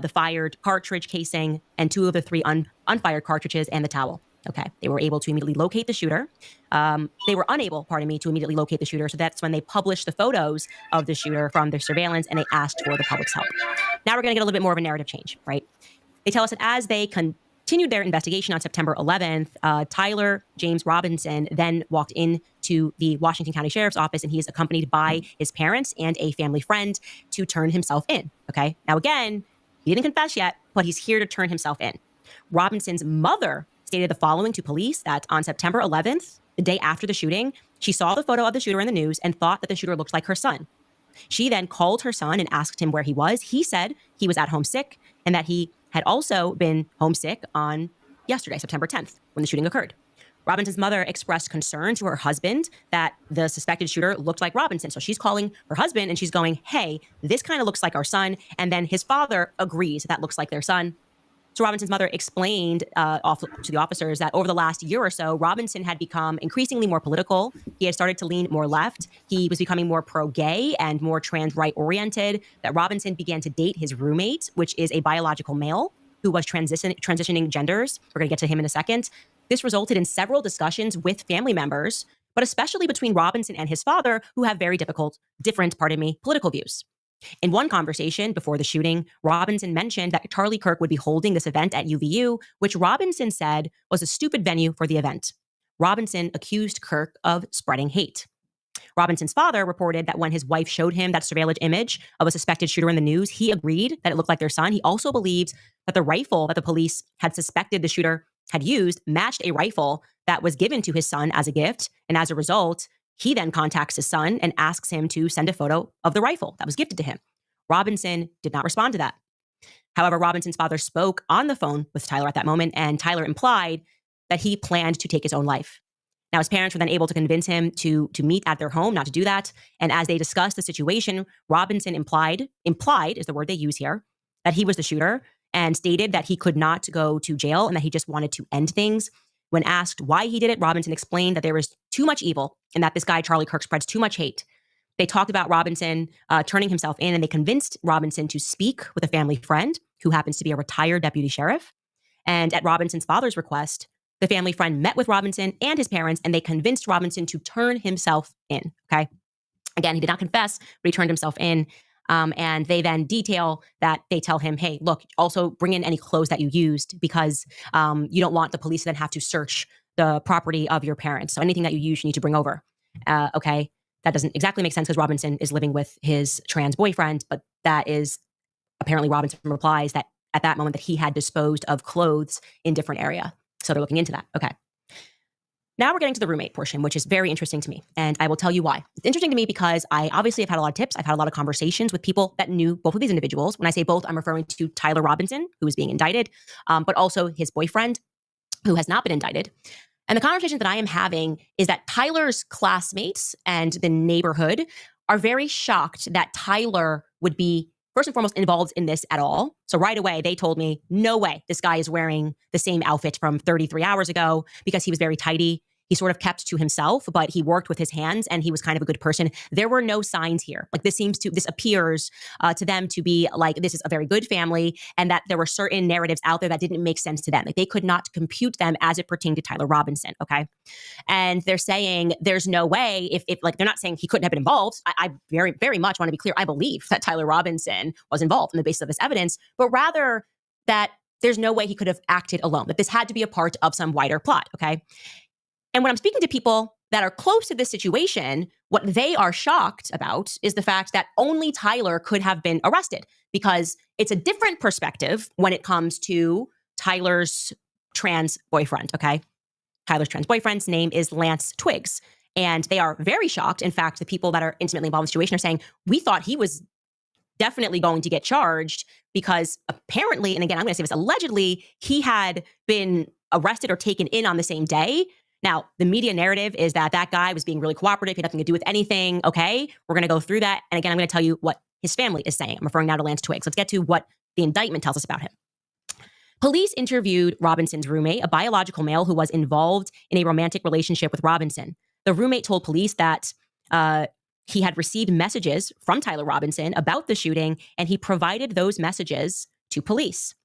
[SPEAKER 5] the fired cartridge casing, and 2 of the 3 unfired cartridges and the towel. Okay, they were able to immediately locate the shooter. They were unable, to immediately locate the shooter, so that's when they published the photos of the shooter from their surveillance, and they asked for the public's help. Now we're going to get a little bit more of a narrative change, right? They tell us that as they continued their investigation on September 11th, Tyler James Robinson then walked into the Washington County Sheriff's Office, and he is accompanied by his parents and a family friend to turn himself in. Okay. Now, again, he didn't confess yet, but he's here to turn himself in. Robinson's mother stated the following to police, that on September 11th, the day after the shooting, she saw the photo of the shooter in the news and thought that the shooter looked like her son. She then called her son and asked him where he was. He said he was at home sick, and that he had also been homesick on yesterday, September 10th, when the shooting occurred. Robinson's mother expressed concern to her husband that the suspected shooter looked like Robinson. So she's calling her husband and she's going, hey, this kind of looks like our son. And then his father agrees that looks like their son. So Robinson's mother explained to the officers that over the last year or so, Robinson had become increasingly more political. He had started to lean more left. He was becoming more pro-gay and more trans-right oriented. That Robinson began to date his roommate, which is a biological male who was transitioning genders. We're going to get to him in a second. This resulted in several discussions with family members, but especially between Robinson and his father, who have very different political views. In one conversation before the shooting, Robinson mentioned that Charlie Kirk would be holding this event at UVU, which Robinson said was a stupid venue for the event. Robinson accused Kirk of spreading hate. Robinson's father reported that when his wife showed him that surveillance image of a suspected shooter in the news, he agreed that it looked like their son. He also believes that the rifle that the police had suspected the shooter had used matched a rifle that was given to his son as a gift. And as a result, he then contacts his son and asks him to send a photo of the rifle that was gifted to him. Robinson did not respond to that. However, Robinson's father spoke on the phone with Tyler at that moment, and Tyler implied that he planned to take his own life. Now, his parents were then able to convince him to meet at their home, not to do that. And as they discussed the situation, Robinson implied is the word they use here, that he was the shooter, and stated that he could not go to jail and that he just wanted to end things. When asked why he did it, Robinson explained that there was too much evil and that this guy, Charlie Kirk, spreads too much hate. They talked about Robinson turning himself in, and they convinced Robinson to speak with a family friend who happens to be a retired deputy sheriff. And at Robinson's father's request, the family friend met with Robinson and his parents, and they convinced Robinson to turn himself in, okay? Again, he did not confess, but he turned himself in. And they then detail that they tell him, hey, look, also bring in any clothes that you used because you don't want the police to then have to search the property of your parents. So anything that you use, you need to bring over, okay? That doesn't exactly make sense because Robinson is living with his trans boyfriend, but that is apparently Robinson replies that at that moment that he had disposed of clothes in different area. So they're looking into that. Okay. Now we're getting to the roommate portion, which is very interesting to me. And I will tell you why. It's interesting to me because I obviously have had a lot of tips. I've had a lot of conversations with people that knew both of these individuals. When I say both, I'm referring to Tyler Robinson, who is being indicted, but also his boyfriend, who has not been indicted. And the conversation that I am having is that Tyler's classmates and the neighborhood are very shocked that Tyler would be first and foremost involved in this at all. So right away, they told me, no way, this guy is wearing the same outfit from 33 hours ago because he was very tidy. He sort of kept to himself, but he worked with his hands and he was kind of a good person. There were no signs here. Like this appears to them to be like, this is a very good family and that there were certain narratives out there that didn't make sense to them. Like they could not compute them as it pertained to Tyler Robinson. Okay. And they're saying there's no way if like, they're not saying he couldn't have been involved. I very, very much want to be clear. I believe that Tyler Robinson was involved on the basis of this evidence, but rather that there's no way he could have acted alone, that this had to be a part of some wider plot. Okay. And when I'm speaking to people that are close to this situation, what they are shocked about is the fact that only Tyler could have been arrested because it's a different perspective when it comes to Tyler's trans boyfriend, okay? Tyler's trans boyfriend's name is Lance Twiggs. And they are very shocked. In fact, the people that are intimately involved in the situation are saying, we thought he was definitely going to get charged because apparently, and again, I'm going to say this, allegedly, he had been arrested or taken in on the same day. Now, the media narrative is that that guy was being really cooperative. He had nothing to do with anything. Okay, we're going to go through that. And again, I'm going to tell you what his family is saying. I'm referring now to Lance Twiggs. Let's get to what the indictment tells us about him. Police interviewed Robinson's roommate, a biological male who was involved in a romantic relationship with Robinson. The roommate told police that he had received messages from Tyler Robinson about the shooting, and he provided those messages to police.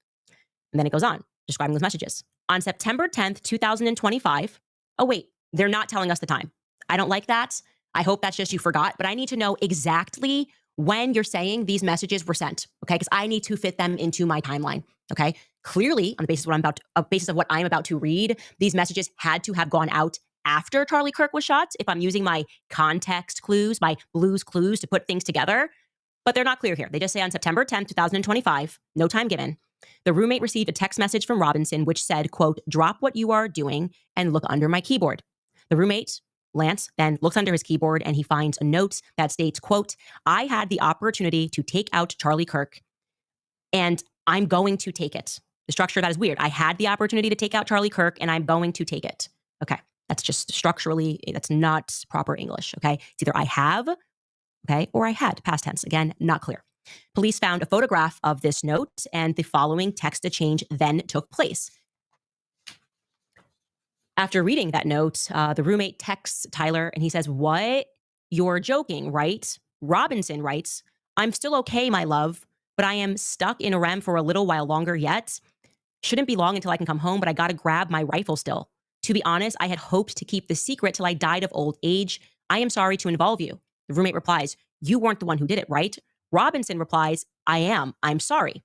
[SPEAKER 5] And then it goes on, describing those messages. On September 10th, 2025, oh, wait, they're not telling us the time. I don't like that. I hope that's just you forgot, but I need to know exactly when you're saying these messages were sent, okay? Because I need to fit them into my timeline, okay? Clearly, on the basis of what I'm about to read, these messages had to have gone out after Charlie Kirk was shot, if I'm using my context clues, my Blue's Clues to put things together. But they're not clear here. They just say on September 10th, 2025, no time given, the roommate received a text message from Robinson which said, quote, drop what you are doing and look under my keyboard. The roommate, Lance, then looks under his keyboard and he finds a note that states, quote, I had the opportunity to take out Charlie Kirk and I'm going to take it. The structure of that is weird. I had the opportunity to take out Charlie Kirk and I'm going to take it. Okay. That's just structurally, that's not proper English. Okay. It's either I have, okay, or I had, past tense. Again, not clear. Police found a photograph of this note and the following text exchange then took place. After reading that note, the roommate texts Tyler and he says, what? You're joking, right? Robinson writes, I'm still okay, my love, but I am stuck in a REM for a little while longer yet. Shouldn't be long until I can come home, but I got to grab my rifle still. To be honest, I had hoped to keep the secret till I died of old age. I am sorry to involve you. The roommate replies, you weren't the one who did it, right? Robinson replies, I am. I'm sorry.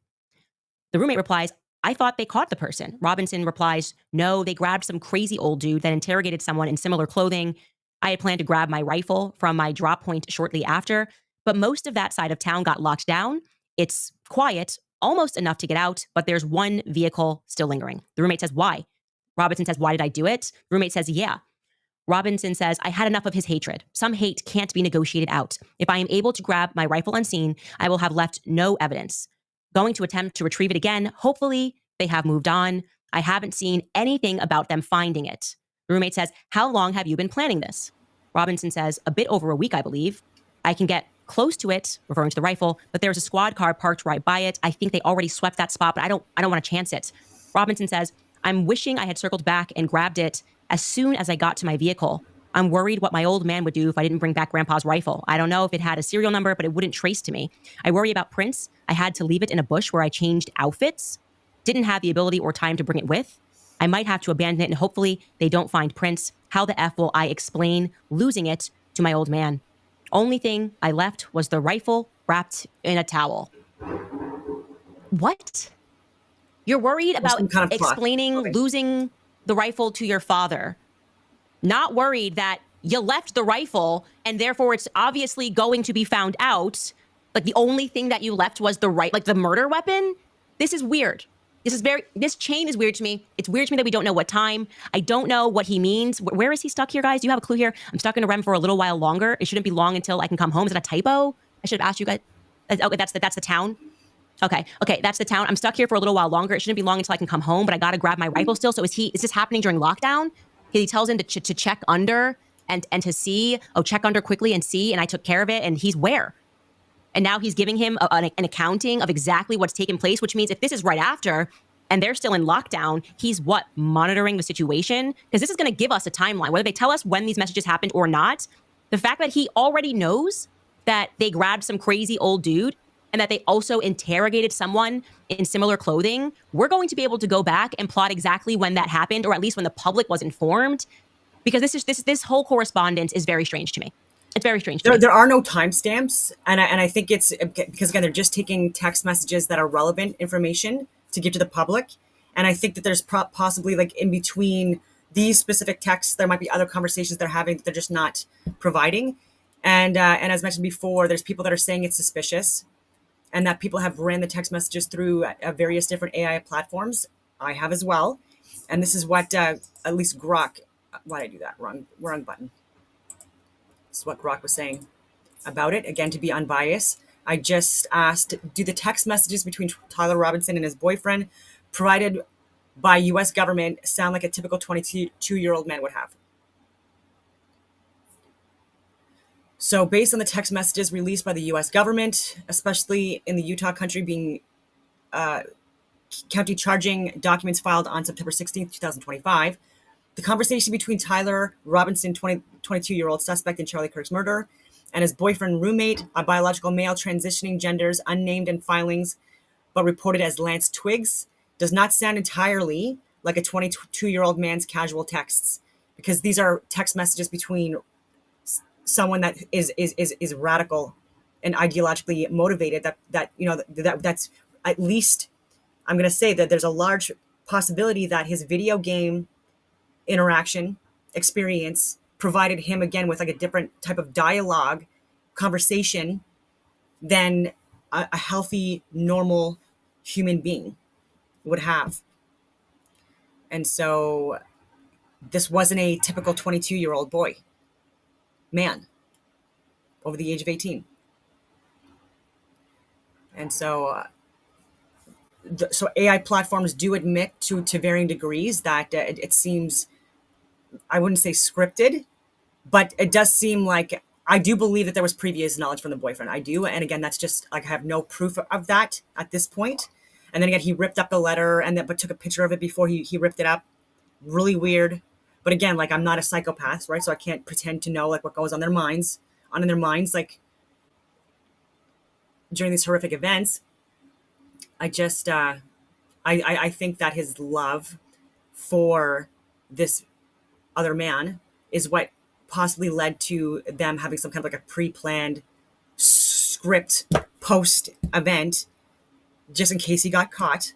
[SPEAKER 5] The roommate replies, I thought they caught the person. Robinson replies, no, they grabbed some crazy old dude that interrogated someone in similar clothing. I had planned to grab my rifle from my drop point shortly after, but most of that side of town got locked down. It's quiet, almost enough to get out, but there's one vehicle still lingering. The roommate says, why? Robinson says, why did I do it? The roommate says, yeah. Robinson says, I had enough of his hatred. Some hate can't be negotiated out. If I am able to grab my rifle unseen, I will have left no evidence. Going to attempt to retrieve it again. Hopefully they have moved on. I haven't seen anything about them finding it. The roommate says, how long have you been planning this? Robinson says, a bit over a week, I believe. I can get close to it, referring to the rifle, but there's a squad car parked right by it. I think they already swept that spot, but I don't want to chance it. Robinson says, I'm wishing I had circled back and grabbed it as soon as I got to my vehicle. I'm worried what my old man would do if I didn't bring back Grandpa's rifle. I don't know if it had a serial number, but it wouldn't trace to me. I worry about prints. I had to leave it in a bush where I changed outfits. Didn't have the ability or time to bring it with. I might have to abandon it and hopefully they don't find prints. How the F will I explain losing it to my old man? Only thing I left was the rifle wrapped in a towel. What? You're worried about explaining losing the rifle to your father. Not worried that you left the rifle and therefore it's obviously going to be found out. Like the only thing that you left was the murder weapon. This is weird. This chain is weird to me. It's weird to me that we don't know what time. I don't know what he means. Where is he stuck here, guys? Do you have a clue here? I'm stuck in a REM for a little while longer. It shouldn't be long until I can come home. Is that a typo? I should have asked you guys. Okay, that's the town. Okay, that's the town. I'm stuck here for a little while longer. It shouldn't be long until I can come home, but I got to grab my rifle still. So is this happening during lockdown? He tells him to check under and to see. Oh, check under quickly and see. And I took care of it. And he's where? And now he's giving him an accounting of exactly what's taken place, which means if this is right after and they're still in lockdown, he's monitoring the situation? Because this is going to give us a timeline, whether they tell us when these messages happened or not. The fact that he already knows that they grabbed some crazy old dude and that they also interrogated someone in similar clothing, we're going to be able to go back and plot exactly when that happened, or at least when the public was informed, because this whole correspondence is very strange to me. It's very strange to me.
[SPEAKER 1] There are no timestamps, and I think it's because, again, they're just taking text messages that are relevant information to give to the public, and I think that there's possibly, like, in between these specific texts, there might be other conversations they're having that they're just not providing, and as mentioned before, there's people that are saying it's suspicious, and that people have ran the text messages through various different AI platforms. I have as well, and this is what at least Grok. Why did I do that? Wrong button. This is what Grok was saying about it. Again, to be unbiased, I just asked, do the text messages between Tyler Robinson and his boyfriend provided by U.S. government sound like a typical 22-year-old man would have? So based on the text messages released by the U.S. government, especially in the Utah country being county charging documents filed on September 16th, 2025, the conversation between Tyler Robinson, 22-year-old suspect in Charlie Kirk's murder, and his boyfriend roommate, a biological male transitioning genders unnamed in filings, but reported as Lance Twiggs, does not sound entirely like a 22-year-old man's casual texts, because these are text messages between someone that is radical and ideologically motivated. That's at least, I'm going to say that there's a large possibility that his video game interaction experience provided him, again, with like a different type of dialogue conversation than a healthy, normal human being would have. And so this wasn't a typical 22-year-old man over the age of 18. And so so AI platforms do admit to varying degrees that it seems, I wouldn't say scripted, but it does seem like, I do believe that there was previous knowledge from the boyfriend. I do. And again, that's just, like, I have no proof of that at this point. And then again, he ripped up the letter but took a picture of it before he ripped it up. Really weird. But again, like, I'm not a psychopath, right? So I can't pretend to know, like, what goes on in their minds, like, during these horrific events. I just, I think that his love for this other man is what possibly led to them having some kind of like a pre-planned script post-event, just in case he got caught.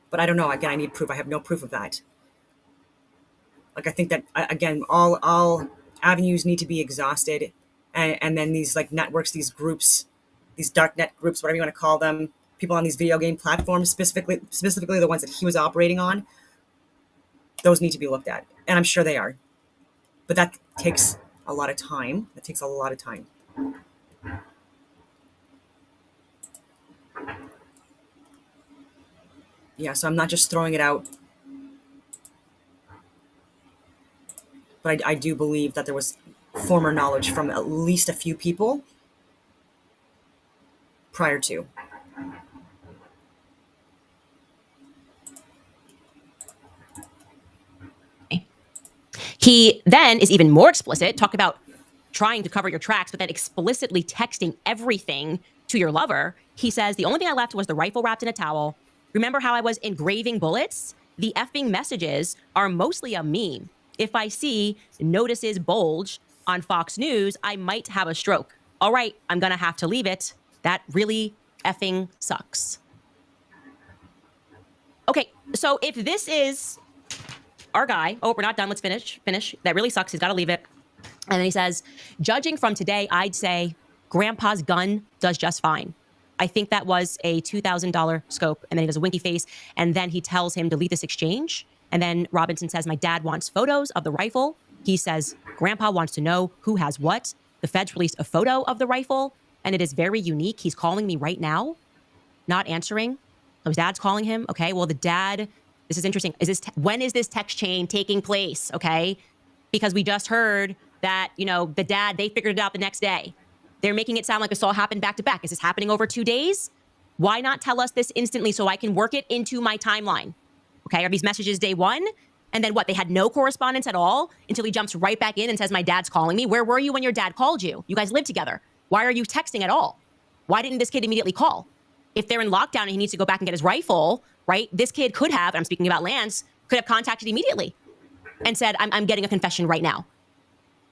[SPEAKER 1] But I don't know. Again, I need proof. I have no proof of that. Like, I think that, again, all avenues need to be exhausted, and then these, like, networks, these groups, these dark net groups, whatever you want to call them, people on these video game platforms, specifically the ones that he was operating on, those need to be looked at, and I'm sure they are. But that takes a lot of time. Yeah, so I'm not just throwing it out, but I do believe that there was former knowledge from at least a few people prior to.
[SPEAKER 5] He then is even more explicit, talk about trying to cover your tracks, but then explicitly texting everything to your lover. He says, the only thing I left was the rifle wrapped in a towel. Remember how I was engraving bullets? The effing messages are mostly a meme. If I see notices bulge on Fox News, I might have a stroke. All right, I'm going to have to leave it. That really effing sucks. Okay, so if this is our guy, oh, we're not done, let's finish. That really sucks, he's got to leave it. And then he says, judging from today, I'd say grandpa's gun does just fine. I think that was a $2,000 scope. And then he does a winky face. And then he tells him, delete this exchange. And then Robinson says, my dad wants photos of the rifle. He says, Grandpa wants to know who has what. The feds released a photo of the rifle, and it is very unique. He's calling me right now, not answering. So his dad's calling him. Okay, well, the dad, this is interesting. When is this text chain taking place? Okay, because we just heard that, the dad, they figured it out the next day. They're making it sound like this all happened back to back. Is this happening over 2 days? Why not tell us this instantly so I can work it into my timeline? Okay, are these messages day one? And then what? They had no correspondence at all until he jumps right back in and says, my dad's calling me. Where were you when your dad called you? You guys live together. Why are you texting at all? Why didn't this kid immediately call? If they're in lockdown and he needs to go back and get his rifle, right? This kid could have, I'm speaking about Lance, could have contacted immediately and said, I'm getting a confession right now.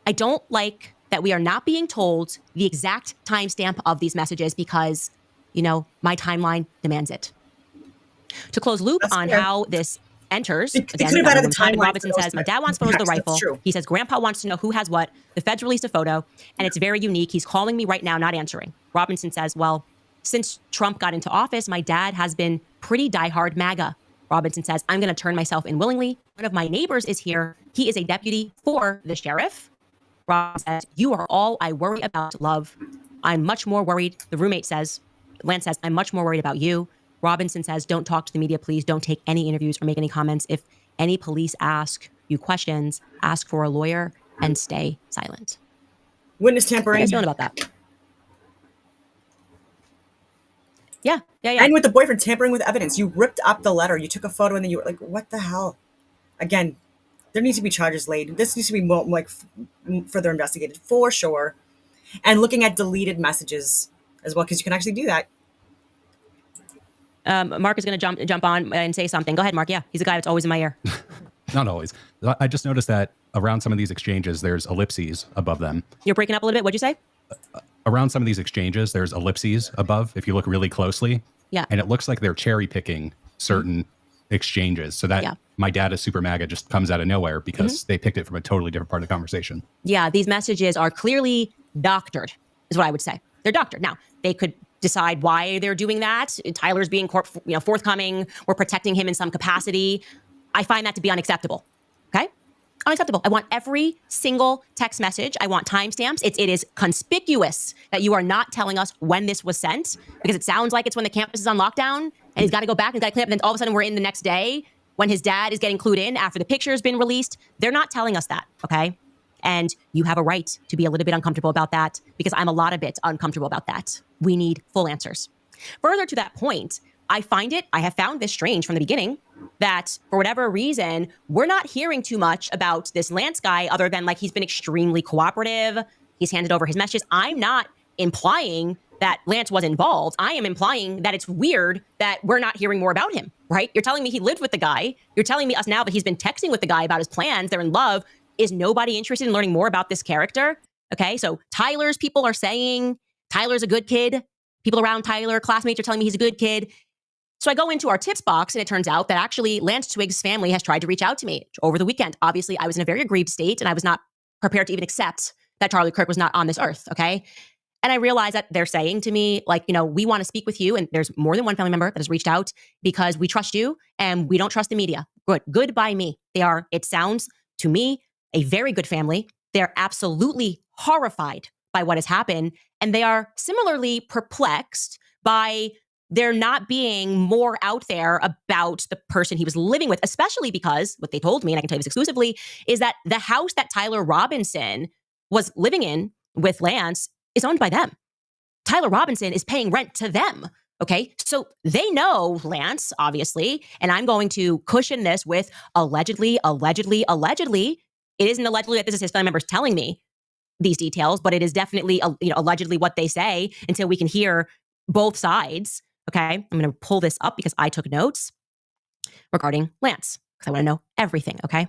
[SPEAKER 5] I don't like that we are not being told the exact timestamp of these messages because, my timeline demands it. To close loop on how this enters, again, Robinson says, my dad wants photos of the rifle. He says, Grandpa wants to know who has what. The feds released a photo, and it's very unique. He's calling me right now, not answering. Robinson says, well, since Trump got into office, my dad has been pretty diehard MAGA. Robinson says, I'm going to turn myself in willingly. One of my neighbors is here. He is a deputy for the sheriff. Robinson says, you are all I worry about, love. I'm much more worried. The roommate says, Lance says, I'm much more worried about you. Robinson says, don't talk to the media, please. Don't take any interviews or make any comments. If any police ask you questions, ask for a lawyer and stay silent.
[SPEAKER 1] Witness tampering.
[SPEAKER 5] How are you feeling about that? Yeah.
[SPEAKER 1] And with the boyfriend tampering with evidence. You ripped up the letter. You took a photo and then you were like, what the hell? Again, there needs to be charges laid. This needs to be more, further investigated for sure. And looking at deleted messages as well, because you can actually do that.
[SPEAKER 5] Mark is going to jump on and say something. Go ahead, Mark. Yeah, he's a guy that's always in my ear.
[SPEAKER 8] Not always. I just noticed that around some of these exchanges, there's ellipses above them.
[SPEAKER 5] You're breaking up a little bit. What'd you say?
[SPEAKER 8] Around some of these exchanges, there's ellipses above, if you look really closely.
[SPEAKER 5] Yeah.
[SPEAKER 8] And it looks like they're cherry picking certain exchanges. So that my dad is super MAGA just comes out of nowhere because they picked it from a totally different part of the conversation.
[SPEAKER 5] Yeah, these messages are clearly doctored, is what I would say. They're doctored. Now, they could decide why they're doing that. Tyler's being forthcoming. We're protecting him in some capacity. I find that to be unacceptable. Okay? Unacceptable. I want every single text message. I want timestamps. It is conspicuous that you are not telling us when this was sent because it sounds like it's when the campus is on lockdown and he's got to go back and he's got to clean up. And then all of a sudden we're in the next day when his dad is getting clued in after the picture has been released. They're not telling us that. Okay? And you have a right to be a little bit uncomfortable about that because I'm a lot of bit uncomfortable about that. We need full answers. Further to that point, I have found this strange from the beginning that for whatever reason, we're not hearing too much about this Lance guy other than he's been extremely cooperative. He's handed over his messages. I'm not implying that Lance was involved. I am implying that it's weird that we're not hearing more about him, right? You're telling me he lived with the guy. You're telling us now that he's been texting with the guy about his plans. They're in love. Is nobody interested in learning more about this character? Okay, so Tyler's people are saying Tyler's a good kid. People around Tyler, classmates are telling me he's a good kid. So I go into our tips box and it turns out that actually Lance Twiggs' family has tried to reach out to me over the weekend. Obviously, I was in a very aggrieved state and I was not prepared to even accept that Charlie Kirk was not on this earth, okay? And I realized that they're saying to me, we want to speak with you. And there's more than one family member that has reached out because we trust you and we don't trust the media. Good by me. It sounds to me, a very good family. They're absolutely horrified by what has happened. And they are similarly perplexed by there not being more out there about the person he was living with, especially because what they told me, and I can tell you this exclusively, is that the house that Tyler Robinson was living in with Lance is owned by them. Tyler Robinson is paying rent to them. Okay, so they know Lance, obviously, and I'm going to cushion this with allegedly. It isn't allegedly that this is his family members telling me these details, but it is definitely, allegedly what they say until we can hear both sides. Okay, I'm going to pull this up because I took notes regarding Lance because I want to know everything. Okay,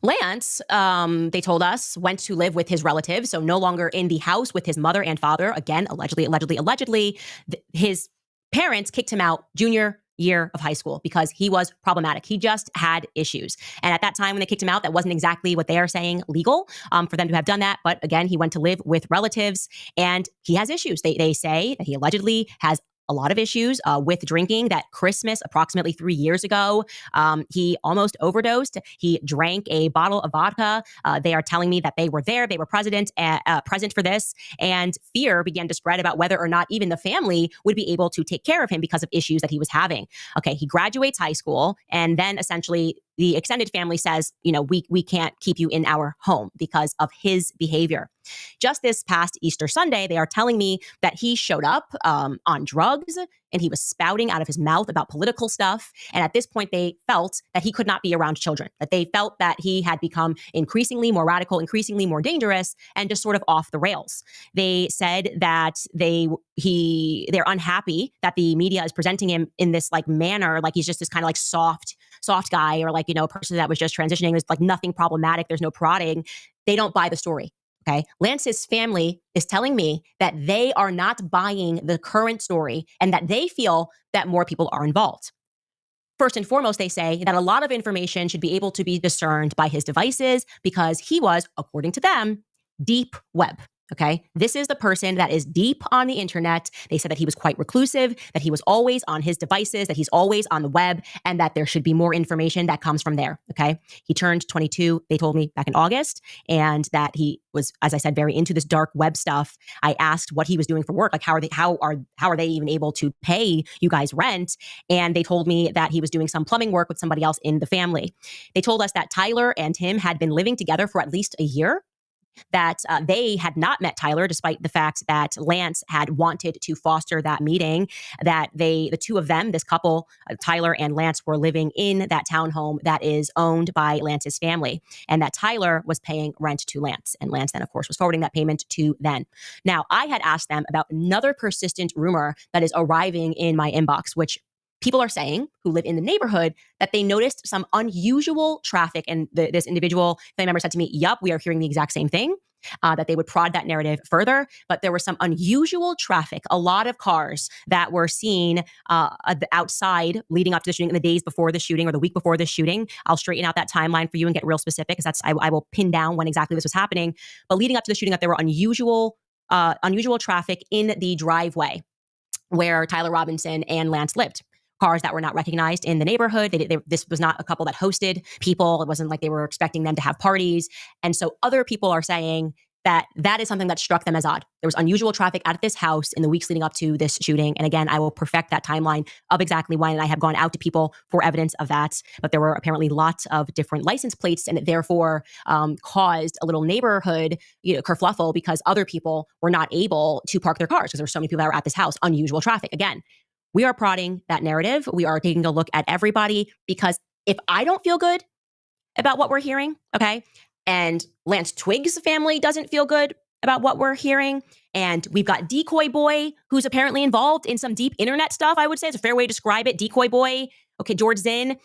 [SPEAKER 5] Lance, they told us, went to live with his relatives, so no longer in the house with his mother and father. Again, allegedly. His parents kicked him out junior year of high school because he was problematic. He just had issues. And at that time when they kicked him out, that wasn't exactly what they are saying legal for them to have done that. But again, he went to live with relatives and he has issues. They say that he allegedly has a lot of issues with drinking. That Christmas, approximately 3 years ago, he almost overdosed. He drank a bottle of vodka. They are telling me that they were there. They were present for this. And fear began to spread about whether or not even the family would be able to take care of him because of issues that he was having. Okay, he graduates high school. And then essentially the extended family says, we can't keep you in our home because of his behavior. Just this past Easter Sunday, they are telling me that he showed up on drugs and he was spouting out of his mouth about political stuff. And at this point, they felt that he could not be around children, that they felt that he had become increasingly more radical, increasingly more dangerous, and just sort of off the rails. They said that they're unhappy that the media is presenting him in this like manner, like he's just this kind of like soft guy, or like, a person that was just transitioning. There's like nothing problematic. There's no prodding. They don't buy the story. Okay. Lance's family is telling me that they are not buying the current story and that they feel that more people are involved. First and foremost, they say that a lot of information should be able to be discerned by his devices because he was, according to them, deep web. Okay. This is the person that is deep on the internet. They said that he was quite reclusive, that he was always on his devices, that he's always on the web, and that there should be more information that comes from there. Okay. He turned 22, they told me, back in August, and that he was, as I said, very into this dark web stuff. I asked what he was doing for work. Like, how are they even able to pay you guys rent? And they told me that he was doing some plumbing work with somebody else in the family. They told us that Tyler and him had been living together for at least a year, that they had not met Tyler, despite the fact that Lance had wanted to foster that meeting, that the two of them, this couple, Tyler and Lance, were living in that townhome that is owned by Lance's family, and that Tyler was paying rent to Lance. And Lance then, of course, was forwarding that payment to them. Now, I had asked them about another persistent rumor that is arriving in my inbox, which people are saying who live in the neighborhood that they noticed some unusual traffic. And this individual family member said to me, yup, we are hearing the exact same thing, that they would prod that narrative further. But there was some unusual traffic, a lot of cars that were seen outside leading up to the shooting, in the days before the shooting or the week before the shooting. I'll straighten out that timeline for you and get real specific, because I will pin down when exactly this was happening. But leading up to the shooting, that there were unusual traffic in the driveway where Tyler Robinson and Lance lived. Cars that were not recognized in the neighborhood. This was not a couple that hosted people. It wasn't like they were expecting them to have parties. And so other people are saying that is something that struck them as odd. There was unusual traffic at this house in the weeks leading up to this shooting. And again, I will perfect that timeline of exactly when, and I have gone out to people for evidence of that. But there were apparently lots of different license plates, and it therefore caused a little neighborhood kerfluffle because other people were not able to park their cars because there were so many people that were at this house. Unusual traffic. Again, we are prodding that narrative. We are taking a look at everybody, because if I don't feel good about what we're hearing, okay, and Lance Twig's family doesn't feel good about what we're hearing, and we've got Decoy Boy, who's apparently involved in some deep internet stuff, I would say. It's a fair way to describe it. Decoy Boy, okay, George Zinn.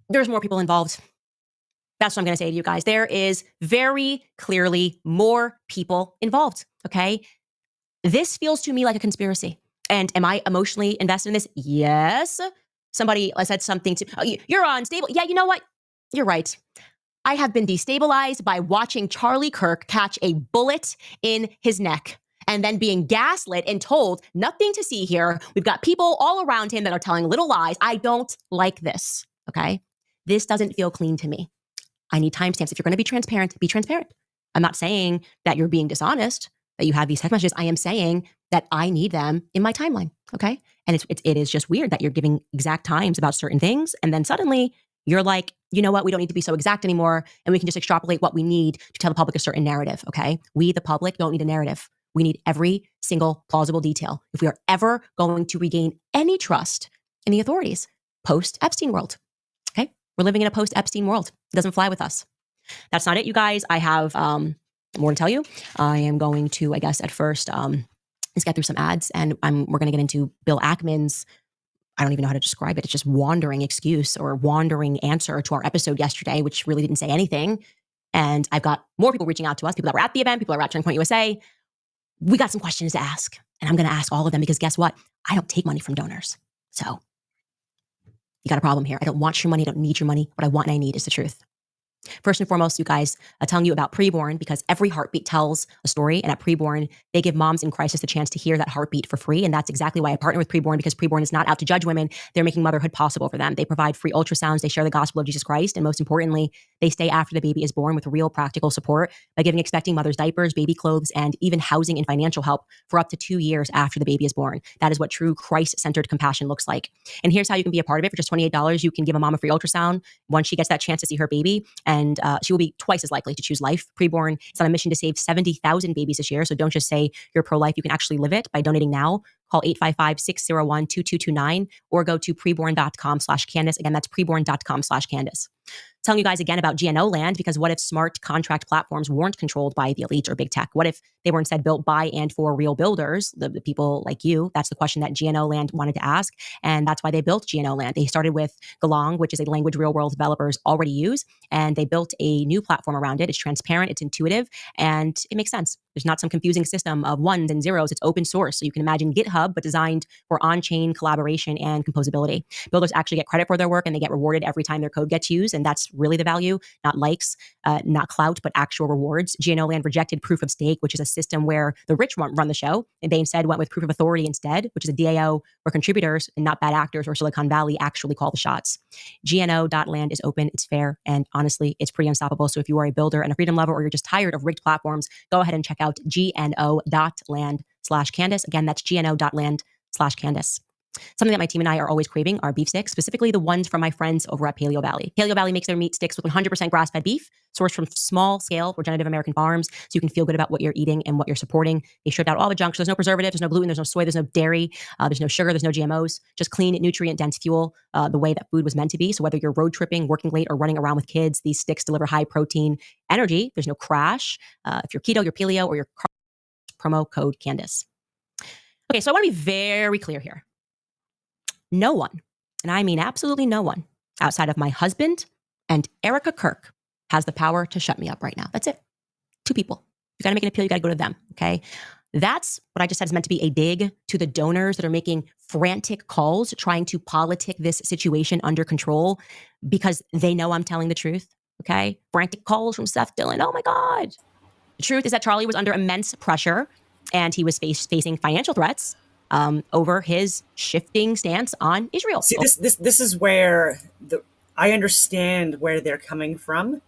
[SPEAKER 5] There's more people involved. That's what I'm going to say to you guys. There is very clearly more people involved, okay? This feels to me like a conspiracy. And am I emotionally invested in this? Yes. Somebody said something to, you're unstable. Yeah, you know what? You're right. I have been destabilized by watching Charlie Kirk catch a bullet in his neck and then being gaslit and told nothing to see here. We've got people all around him that are telling little lies. I don't like this. Okay. This doesn't feel clean to me. I need timestamps. If you're going to be transparent, be transparent. I'm not saying that you're being dishonest, that you have these text messages. I am saying that I need them in my timeline, okay? And it is just weird that you're giving exact times about certain things, and then suddenly you're like, you know what? We don't need to be so exact anymore, and we can just extrapolate what we need to tell the public a certain narrative, okay? We, the public, don't need a narrative. We need every single plausible detail if we are ever going to regain any trust in the authorities post-Epstein world, okay? We're living in a post-Epstein world. It doesn't fly with us. That's not it, you guys. I have more to tell you. I am going to, I guess, at first, let's get through some ads, and we're going to get into Bill Ackman's, I don't even know how to describe it. It's just wandering excuse or wandering answer to our episode yesterday, which really didn't say anything. And I've got more people reaching out to us, people that were at the event, people that were at Turning Point USA. We got some questions to ask, and I'm going to ask all of them because guess what? I don't take money from donors. So You got a problem here. I don't want your money. I don't need your money. What I want and I need is the truth. First and foremost, you guys, telling you about Preborn because every heartbeat tells a story. And at Preborn, they give moms in crisis the chance to hear that heartbeat for free. And that's exactly why I partner with Preborn, because Preborn is not out to judge women. They're making motherhood possible for them. They provide free ultrasounds. They share the gospel of Jesus Christ. And most importantly, they stay after the baby is born with real practical support by giving expecting mothers diapers, baby clothes, and even housing and financial help for up to 2 years after the baby is born. That is what true Christ-centered compassion looks like. And here's how you can be a part of it. For just $28, you can give a mom a free ultrasound once she gets that chance to see her baby. And she will be twice as likely to choose life. Preborn is on a mission to save 70,000 babies this year. So don't just say you're pro-life. You can actually live it by donating now. Call 855-601-2229 or go to preborn.com/Candace. Again, that's preborn.com/Candace. Telling you guys again about GNO land, because what if smart contract platforms weren't controlled by the elite or big tech? What if they were instead built by and for real builders, the people like you? That's the question that GNO land wanted to ask. And that's why they built GNO land. They started with Golang, which is a language real world developers already use. And they built a new platform around it. It's transparent, it's intuitive, and it makes sense. There's not some confusing system of ones and zeros. It's open source. So you can imagine GitHub, but designed for on-chain collaboration and composability. Builders actually get credit for their work and they get rewarded every time their code gets used. And that's really the value, not likes, not clout, but actual rewards. GNO land rejected proof of stake, which is a system where the rich run the show. And they instead went with proof of authority instead, which is a DAO where contributors and not bad actors or Silicon Valley actually call the shots. GNO.land is open, it's fair, and honestly, it's pretty unstoppable. So if you are a builder and a freedom lover, or you're just tired of rigged platforms, go ahead and check out gno.land/Candace. Again, that's gno.land/Candace. Something that my team and I are always craving are beef sticks, specifically the ones from my friends over at Paleo Valley. Paleo Valley makes their meat sticks with 100% grass-fed beef, sourced from small-scale regenerative American farms, so you can feel good about what you're eating and what you're supporting. They stripped out all the junk, so there's no preservatives, there's no gluten, there's no soy, there's no dairy, there's no sugar, there's no GMOs, just clean, nutrient-dense fuel, the way that food was meant to be. So whether you're road tripping, working late, or running around with kids, these sticks deliver high-protein energy. There's no crash. If you're keto, you're paleo, or you're promo code Candace. Okay, so I want to be very clear here. No one, and I mean absolutely no one, outside of my husband and Erica Kirk has the power to shut me up right now. That's it. 2 people. You got to make an appeal. You got to go to them. Okay. That's what I just said is meant to be a dig to the donors that are making frantic calls, trying to politic this situation under control because they know I'm telling the truth. Okay. Frantic calls from Seth Dillon. Oh my God. The truth is that Charlie was under immense pressure and he was facing financial threats over his shifting stance on Israel.
[SPEAKER 1] See, this is where I understand where they're coming from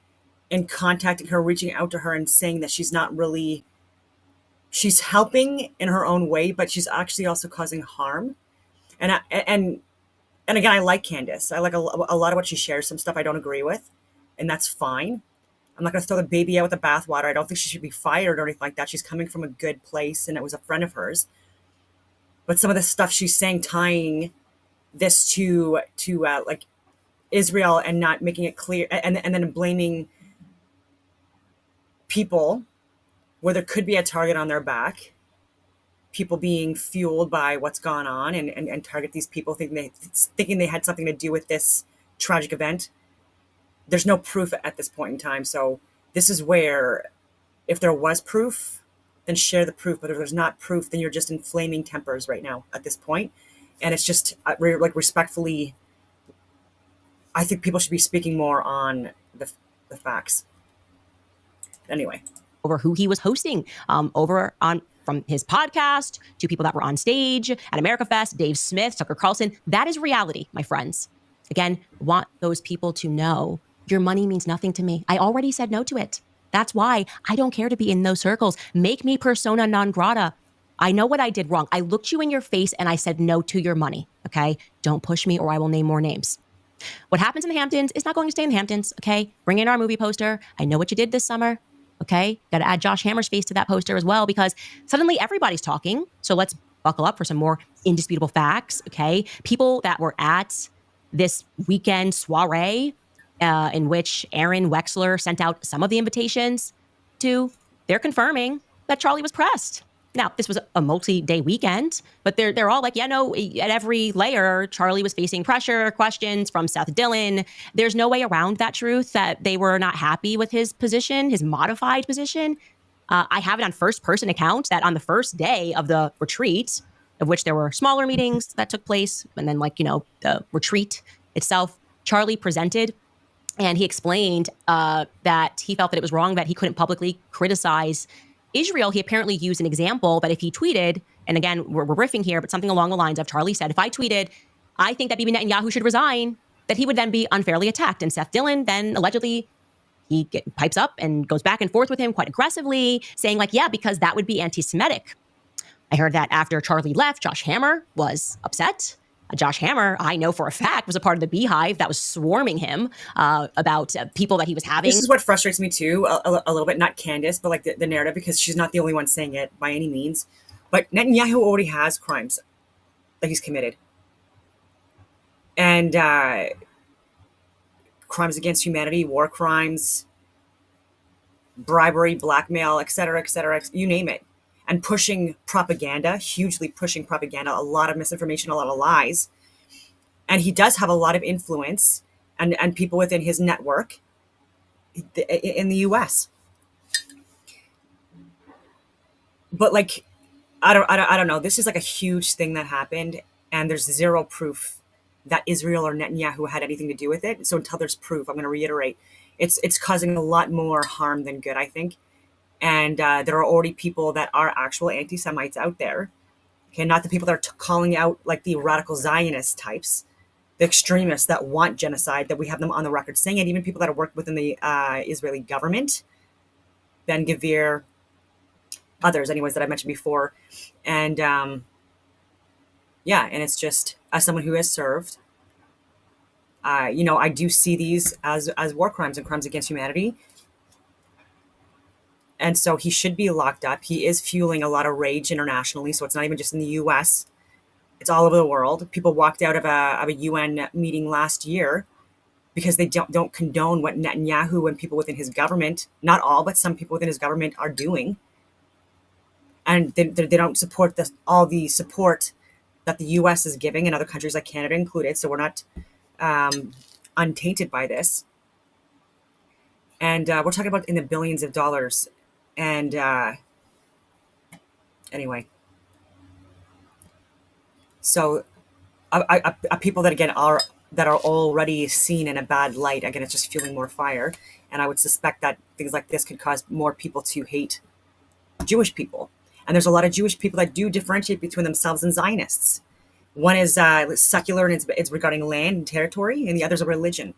[SPEAKER 1] in contacting her, reaching out to her and saying that she's not really, she's helping in her own way, but she's actually also causing harm. And again, I like Candace. I like a lot of what she shares. Some stuff I don't agree with, and that's fine. I'm not going to throw the baby out with the bathwater. I don't think she should be fired or anything like that. She's coming from a good place, and it was a friend of hers. But some of the stuff she's saying, tying this to like Israel and not making it clear, and then blaming people where there could be a target on their back, people being fueled by what's gone on, and target these people thinking they had something to do with this tragic event. There's no proof at this point in time. So this is where, if there was proof, then share the proof. But if there's not proof, then you're just inflaming tempers right now at this point. And it's just like respectfully, I think people should be speaking more on the facts. Anyway.
[SPEAKER 5] Over who he was hosting over on from his podcast to people that were on stage at America Fest, Dave Smith, Tucker Carlson. That is reality, my friends. Again, want those people to know your money means nothing to me. I already said no to it. That's why I don't care to be in those circles. Make me persona non grata. I know what I did wrong. I looked you in your face and I said no to your money. Okay? Don't push me or I will name more names. What happens in the Hamptons is not going to stay in the Hamptons. Okay? Bring in our movie poster. I know what you did this summer. Okay? Got to add Josh Hammer's face to that poster as well because suddenly everybody's talking. So let's buckle up for some more indisputable facts. Okay? People that were at this weekend soiree in which Aaron Wexler sent out some of the invitations to, they're confirming that Charlie was pressed. Now, this was a multi-day weekend, but they're all like, yeah, no, at every layer, Charlie was facing pressure, questions from Seth Dillon. There's no way around that truth that they were not happy with his position, his modified position. I have it on first-person account that on the first day of the retreat, of which there were smaller meetings that took place, and then the retreat itself, Charlie presented and he explained that he felt that it was wrong that he couldn't publicly criticize Israel. He apparently used an example that if he tweeted, and again, we're riffing here, but something along the lines of Charlie said, if I tweeted, I think that Bibi Netanyahu should resign, that he would then be unfairly attacked. And Seth Dillon then allegedly, he pipes up and goes back and forth with him quite aggressively, saying like, yeah, because that would be anti-Semitic. I heard that after Charlie left, Josh Hammer was upset. Josh Hammer, I know for a fact, was a part of the beehive that was swarming him about people that he was having.
[SPEAKER 1] This is what frustrates me too, a little bit, not Candace, but like the narrative, because she's not the only one saying it by any means. But Netanyahu already has crimes that he's committed. And crimes against humanity, war crimes, bribery, blackmail, etc., you name it. And pushing propaganda, hugely pushing propaganda, a lot of misinformation, a lot of lies. And he does have a lot of influence and people within his network in the US. But like, I don't know. This is like a huge thing that happened, and there's zero proof that Israel or Netanyahu had anything to do with it. So until there's proof, I'm going to reiterate, it's causing a lot more harm than good, I think. And there are already people that are actual anti-Semites out there. Okay, not the people that are calling out like the radical Zionist types, the extremists that want genocide, that we have them on the record saying it, even people that have worked within the Israeli government, Ben Gvir, others anyways that I mentioned before. And yeah, and it's just, as someone who has served, you know, I do see these as war crimes and crimes against humanity. And so he should be locked up. He is fueling a lot of rage internationally. So it's not even just in the US. It's all over the world. People walked out of a UN meeting last year because they don't condone what Netanyahu and people within his government, not all, but some people within his government are doing. And they don't support all the support that the US is giving, and other countries like Canada included. So we're not untainted by this. And we're talking about in the billions of dollars. And anyway, so people that again are already seen in a bad light, again, it's just fueling more fire. And I would suspect that things like this could cause more people to hate Jewish people. And there's a lot of Jewish people that do differentiate between themselves and Zionists. One is secular and it's regarding land and territory, and the other is a religion.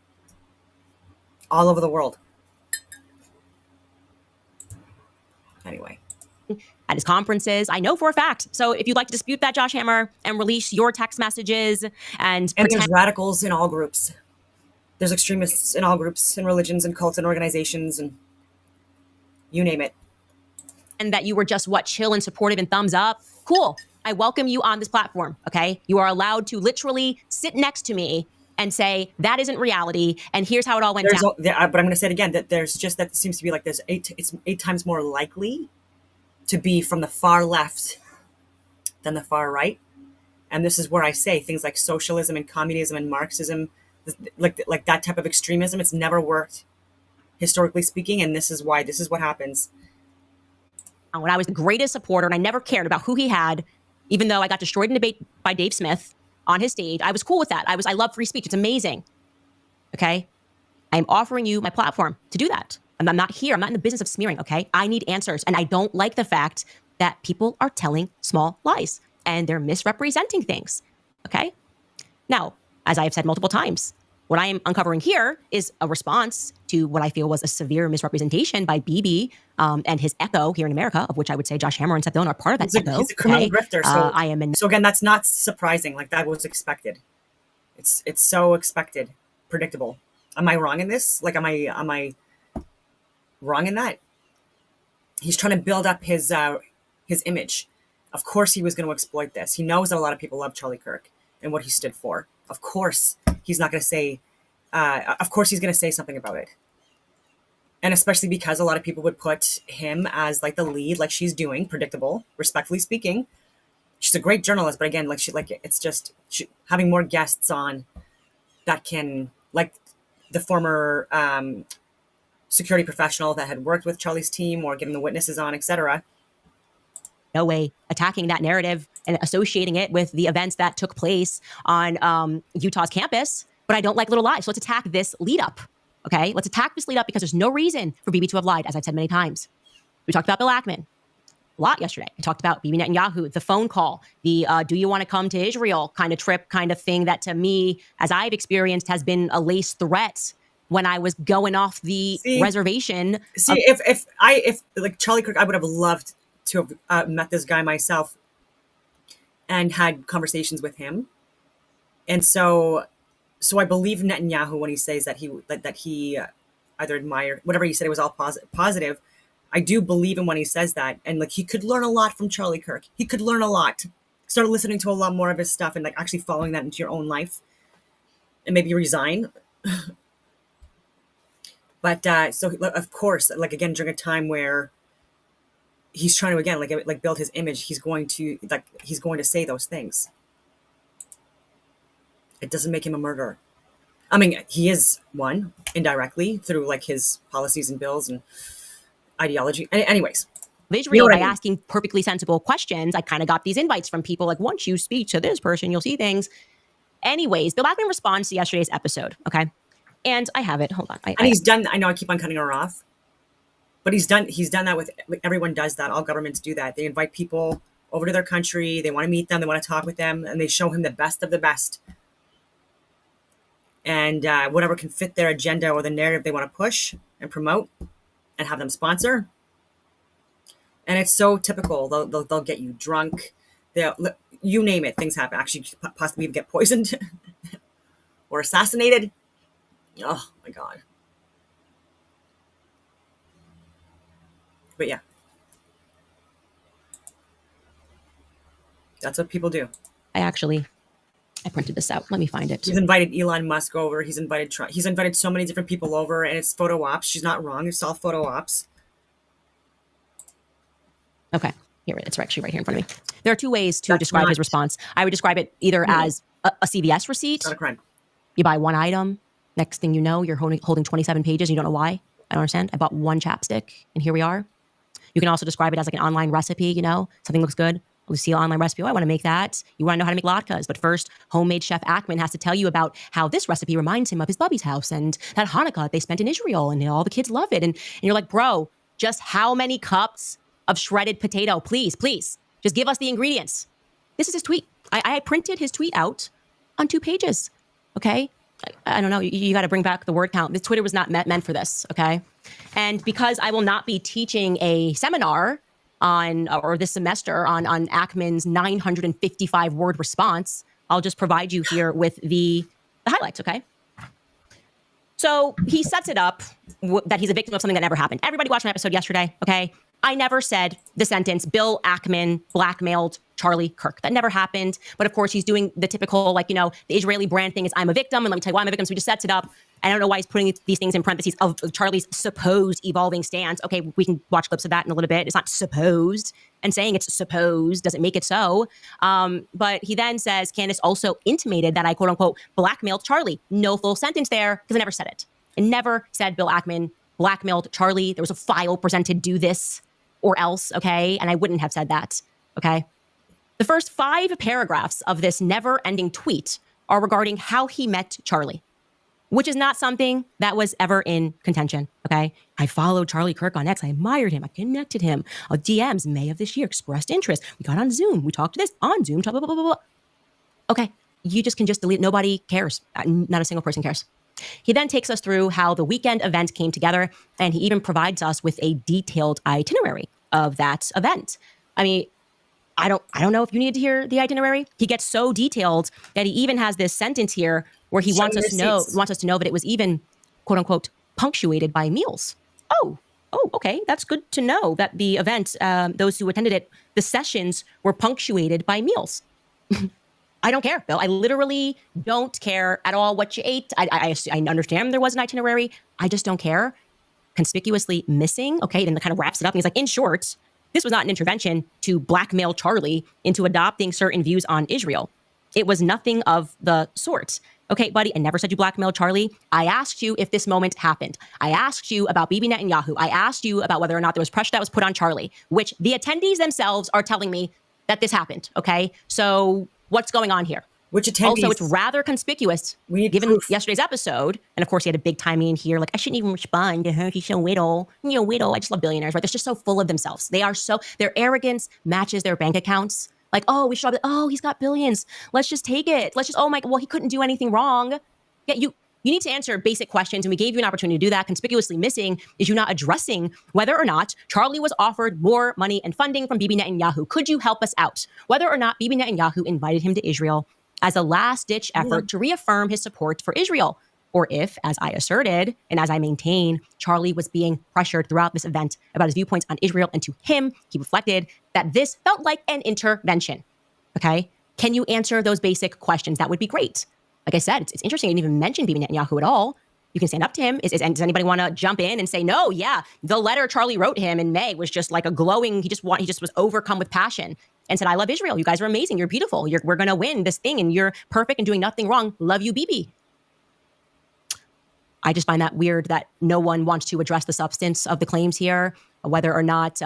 [SPEAKER 1] All over the world. Anyway.
[SPEAKER 5] At his conferences, I know for a fact. So if you'd like to dispute that, Josh Hammer, and release your text messages and
[SPEAKER 1] there's radicals in all groups. There's extremists in all groups and religions and cults and organizations and you name it.
[SPEAKER 5] And that you were just chill and supportive and thumbs up. Cool. I welcome you on this platform. Okay. You are allowed to literally sit next to me and say, that isn't reality. And here's how it all went down.
[SPEAKER 1] But I'm going to say it again, that there's just, that seems to be like, it's 8 times more likely to be from the far left than the far right. And this is where I say things like socialism and communism and Marxism, like that type of extremism, it's never worked historically speaking. And this is why, this is what happens.
[SPEAKER 5] When I was the greatest supporter and I never cared about who he had, even though I got destroyed in debate by Dave Smith on his stage, I was cool with that. I love free speech. It's amazing. Okay. I'm offering you my platform to do that. I'm not here. I'm not in the business of smearing. Okay. I need answers. And I don't like the fact that people are telling small lies and they're misrepresenting things. Okay. Now, as I have said multiple times, what I am uncovering here is a response to what I feel was a severe misrepresentation by Bibi and his echo here in America, of which I would say Josh Hammer and Seth Dillon are part of that echo.
[SPEAKER 1] He's a criminal grifter. So again, that's not surprising. Like that was expected. It's so expected, predictable. Am I wrong in this? Like, am I wrong in that? He's trying to build up his image. Of course, he was going to exploit this. He knows that a lot of people love Charlie Kirk and what he stood for. Of course, he's not going to say. Of course, he's going to say something about it. And especially because a lot of people would put him as like the lead, like she's doing, predictable, respectfully speaking. She's a great journalist, but again, it's just having more guests on that can, like the former security professional that had worked with Charlie's team or getting the witnesses on, etc.
[SPEAKER 5] No way attacking that narrative and associating it with the events that took place on Utah's campus but I don't like little lies. So let's attack this lead up. Okay, let's attack this lead up because there's no reason for Bibi to have lied, as I've said many times. We talked about Bill Ackman a lot yesterday. I talked about Bibi Netanyahu, the phone call, the do you want to come to Israel kind of trip kind of thing that to me, as I've experienced, has been a laced threat when I was going off the reservation.
[SPEAKER 1] If like Charlie Kirk, I would have loved to have met this guy myself and had conversations with him. And so I believe Netanyahu when he says that he either admired whatever he said, it was all positive. I do believe him when he says that, and like he could learn a lot from Charlie Kirk. He could learn a lot. Start listening to a lot more of his stuff and like actually following that into your own life, and maybe resign. But so of course, like again, during a time where he's trying to again like build his image, he's going to say those things. It doesn't make him a murderer. I mean, he is one indirectly through like his policies and bills and ideology. Anyways,
[SPEAKER 5] Israel, by asking perfectly sensible questions, I kind of got these invites from people like, once you speak to this person, you'll see things. Anyways, Bill Ackman responds to yesterday's episode. Okay. And I have it. Hold on.
[SPEAKER 1] He's done. I know I keep on cutting her off, but he's done that with everyone does that. All governments do that. They invite people over to their country. They want to meet them. They want to talk with them, and they show him the best of the best. And whatever can fit their agenda or the narrative they want to push and promote and have them sponsor. And it's so typical. They'll get you drunk. You name it. Things happen. Actually, possibly even get poisoned or assassinated. Oh my God. But yeah. That's what people do.
[SPEAKER 5] I printed this out. Let me find it.
[SPEAKER 1] He's invited Elon Musk over. He's invited Trump. He's invited so many different people over, and it's photo ops. She's not wrong. It's all photo ops.
[SPEAKER 5] Okay. Here, it's actually right here in front of me. There are two ways to describe his response. I would describe it either as a CVS receipt.
[SPEAKER 1] Not a crime.
[SPEAKER 5] You buy one item. Next thing you know, you're holding 27 pages. And you don't know why. I don't understand. I bought one chapstick, and here we are. You can also describe it as like an online recipe. You know, something looks good. You see an online recipe. Oh, I want to make that. You want to know how to make latkes. But first, homemade chef Ackman has to tell you about how this recipe reminds him of his Bubby's house and that Hanukkah they spent in Israel, and all the kids love it. And you're like, bro, just how many cups of shredded potato? Please, just give us the ingredients. This is his tweet. I printed his tweet out on 2 pages. Okay. I don't know. You got to bring back the word count. This Twitter was not meant for this. Okay. And because I will not be teaching a seminar or this semester on Ackman's 955 word response, I'll just provide you here with the highlights. Okay. So he sets it up that he's a victim of something that never happened. Everybody watched my episode yesterday. Okay. I never said the sentence, Bill Ackman blackmailed Charlie Kirk. That never happened. But of course, he's doing the typical, like, the Israeli brand thing is I'm a victim. And let me tell you why I'm a victim. So he just sets it up. I don't know why he's putting these things in parentheses of Charlie's supposed evolving stance. Okay, we can watch clips of that in a little bit. It's not supposed. And saying it's supposed doesn't make it so. But he then says, Candace also intimated that I, quote unquote, blackmailed Charlie. No full sentence there because I never said it. I never said Bill Ackman blackmailed Charlie. There was a file presented, do this or else, okay? And I wouldn't have said that, okay? The first 5 paragraphs of this never-ending tweet are regarding how he met Charlie, which is not something that was ever in contention, okay? I followed Charlie Kirk on X. I admired him. I connected him. DMs, May of this year, expressed interest. We got on Zoom. We talked to this on Zoom, blah, blah, blah, blah, blah. Okay, you can just delete. Nobody cares. Not a single person cares. He then takes us through how the weekend event came together, and he even provides us with a detailed itinerary of that event. I mean, I don't know if you needed to hear the itinerary. He gets so detailed that he even has this sentence here where he wants us to know that it was even, quote unquote, punctuated by meals. Oh, okay. That's good to know that the event, those who attended it, the sessions were punctuated by meals. I don't care, Bill. I literally don't care at all what you ate. I understand there was an itinerary. I just don't care. Conspicuously missing. Okay, then kind of wraps it up. And he's like, in short, this was not an intervention to blackmail Charlie into adopting certain views on Israel. It was nothing of the sort. Okay, buddy, I never said you blackmailed Charlie. I asked you if this moment happened. I asked you about Bibi Netanyahu. I asked you about whether or not there was pressure that was put on Charlie, which the attendees themselves are telling me that this happened. Okay, so what's going on here?
[SPEAKER 1] Which attendees?
[SPEAKER 5] Also, it's rather conspicuous given
[SPEAKER 1] proof.
[SPEAKER 5] yesterday's episode. And of course, he had a big timing here. Like, I shouldn't even respond to her. She's so widow. Widow. I just love billionaires, right? They're just so full of themselves. Their arrogance matches their bank accounts. Like, oh, we should, he's got billions. Let's just take it. Well, he couldn't do anything wrong. Yeah, you need to answer basic questions, and we gave you an opportunity to do that. Conspicuously missing is you not addressing whether or not Charlie was offered more money and funding from Bibi Netanyahu. Could you help us out? Whether or not Bibi Netanyahu invited him to Israel as a last-ditch effort to reaffirm his support for Israel. Or if, as I asserted, and as I maintain, Charlie was being pressured throughout this event about his viewpoints on Israel, and to him, he reflected that this felt like an intervention. Okay? Can you answer those basic questions? That would be great. Like I said, it's interesting you didn't even mention Bibi Netanyahu at all. You can stand up to him. And does anybody want to jump in and say, no, yeah, the letter Charlie wrote him in May was just like a glowing, he just was overcome with passion and said, I love Israel. You guys are amazing. You're beautiful. We're going to win this thing and you're perfect and doing nothing wrong. Love you, Bibi. I just find that weird that no one wants to address the substance of the claims here, whether or not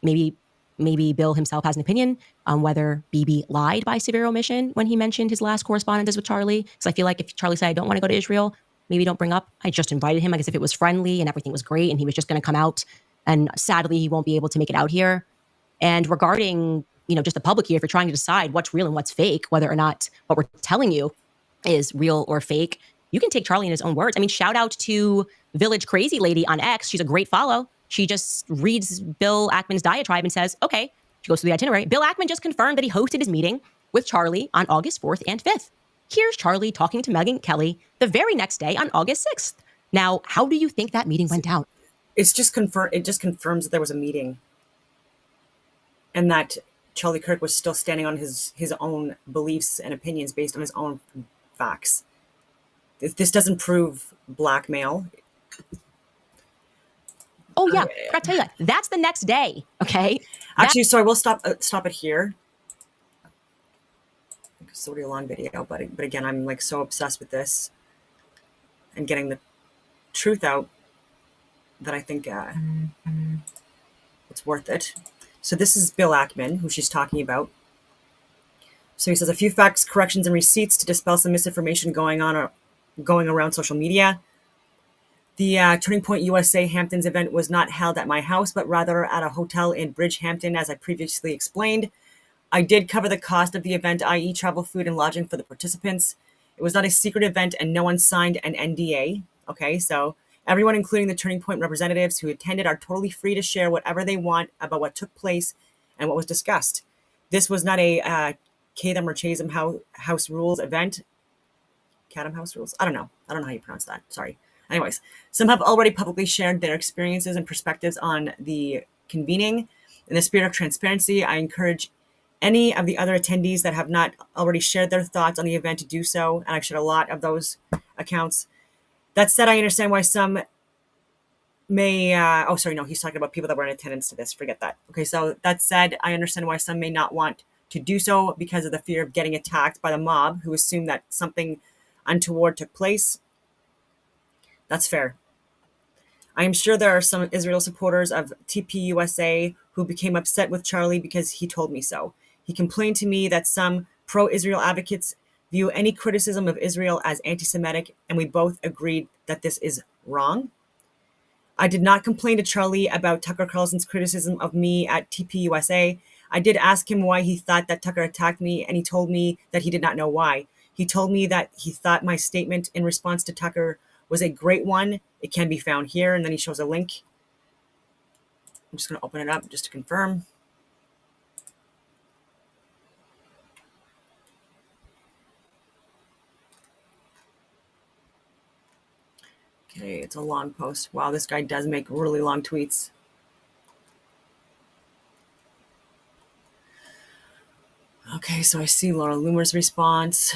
[SPEAKER 5] maybe Bill himself has an opinion on whether Bibi lied by severe omission when he mentioned his last correspondences with Charlie. Because I feel like if Charlie said, I don't want to go to Israel, maybe don't bring up, I just invited him. I guess if it was friendly and everything was great and he was just going to come out, and sadly, he won't be able to make it out here. And regarding, just the public here, if you're trying to decide what's real and what's fake, whether or not what we're telling you is real or fake, you can take Charlie in his own words. I mean, shout out to Village Crazy Lady on X. She's a great follow. She just reads Bill Ackman's diatribe and says, okay, she goes through the itinerary. Bill Ackman just confirmed that he hosted his meeting with Charlie on August 4th and 5th. Here's Charlie talking to Megyn Kelly the very next day on August 6th. Now, how do you think that meeting went down?
[SPEAKER 1] It just confirms that there was a meeting and that Charlie Kirk was still standing on his own beliefs and opinions based on his own facts. This doesn't prove blackmail.
[SPEAKER 5] Oh yeah, I forgot to tell you that. That's the next day. Okay.
[SPEAKER 1] Actually, so I will stop it here. It's a really long video, but again, I'm like so obsessed with this and getting the truth out that I think it's worth it. So this is Bill Ackman, who she's talking about. So he says a few facts, corrections, and receipts to dispel some misinformation going around social media. The Turning Point USA Hamptons event was not held at my house, but rather at a hotel in Bridgehampton, as I previously explained. I did cover the cost of the event, i.e. travel, food, and lodging for the participants. It was not a secret event and no one signed an NDA. Okay, so everyone, including the Turning Point representatives who attended, are totally free to share whatever they want about what took place and what was discussed. This was not a Chatham or Chatham House Rules event. Chatham House Rules? I don't know how you pronounce that. Sorry. Anyways, some have already publicly shared their experiences and perspectives on the convening. In the spirit of transparency, I encourage any of the other attendees that have not already shared their thoughts on the event to do so, and I've shared a lot of those accounts. That said, I understand why some may, he's talking about people that were in attendance to this. Forget that. Okay, so that said, I understand why some may not want to do so because of the fear of getting attacked by the mob who assume that something untoward took place. That's fair. I am sure there are some Israel supporters of TPUSA who became upset with Charlie because he told me so. He complained to me that some pro-Israel advocates view any criticism of Israel as anti-Semitic, and we both agreed that this is wrong. I did not complain to Charlie about Tucker Carlson's criticism of me at TPUSA. I did ask him why he thought that Tucker attacked me, and he told me that he did not know why. He told me that he thought my statement in response to Tucker was a great one. It can be found here, and then he shows a link. I'm just going to open it up just to confirm. Okay, it's a long post. Wow, this guy does make really long tweets. Okay, so I see Laura Loomer's response.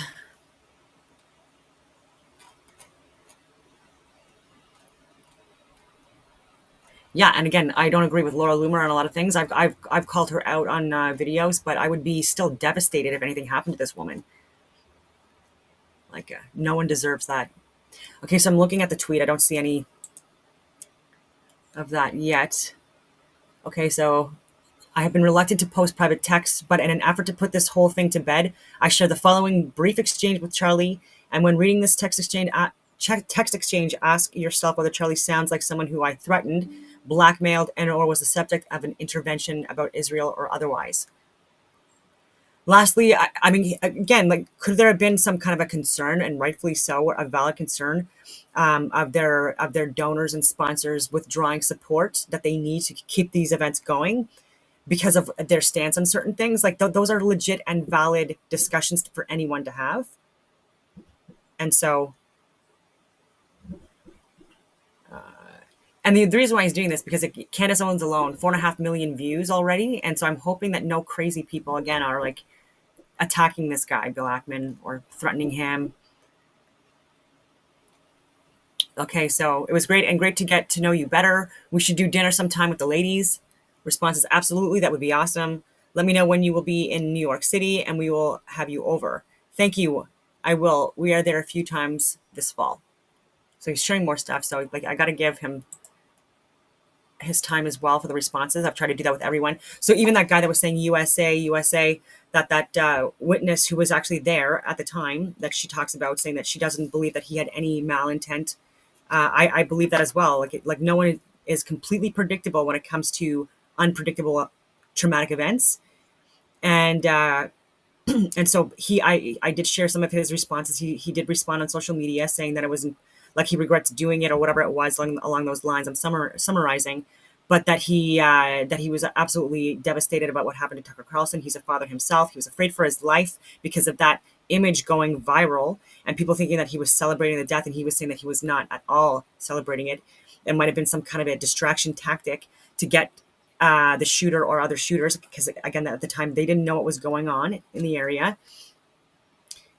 [SPEAKER 1] Yeah, and again, I don't agree with Laura Loomer on a lot of things. I've called her out on videos, but I would be still devastated if anything happened to this woman. Like, no one deserves that. Okay, so I'm looking at the tweet. I don't see any of that yet. Okay, so I have been reluctant to post private texts, but in an effort to put this whole thing to bed, I share the following brief exchange with Charlie. And when reading this text exchange, ask yourself whether Charlie sounds like someone who I threatened, blackmailed, and or was the subject of an intervention about Israel or otherwise. Lastly, I mean, again, like, could there have been some kind of a concern, and rightfully so, a valid concern, of their donors and sponsors withdrawing support that they need to keep these events going because of their stance on certain things? Like, those are legit and valid discussions for anyone to have. And so, and the reason why he's doing this, because Candace Owens alone, 4.5 million views already. And so I'm hoping that no crazy people, again, are like attacking this guy, Bill Ackman, or threatening him. Okay, so it was great to get to know you better. We should do dinner sometime with the ladies. Response is absolutely, that would be awesome. Let me know when you will be in New York City and we will have you over. Thank you. I will. We are there a few times this fall. So he's sharing more stuff. So like, I got to give him his time as well for the responses. I've tried to do that with everyone. So even that guy that was saying USA, that witness who was actually there at the time that she talks about, saying that she doesn't believe that he had any malintent. I believe that as well. Like no one is completely predictable when it comes to unpredictable traumatic events. And and so I did share some of his responses. He did respond on social media saying that it wasn't like he regrets doing it or whatever it was along those lines. I'm summarizing, but that he was absolutely devastated about what happened to Tucker Carlson. He's a father himself. He was afraid for his life because of that image going viral and people thinking that he was celebrating the death, and he was saying that he was not at all celebrating it. It might have been some kind of a distraction tactic to get the shooter or other shooters, because again, at the time they didn't know what was going on in the area.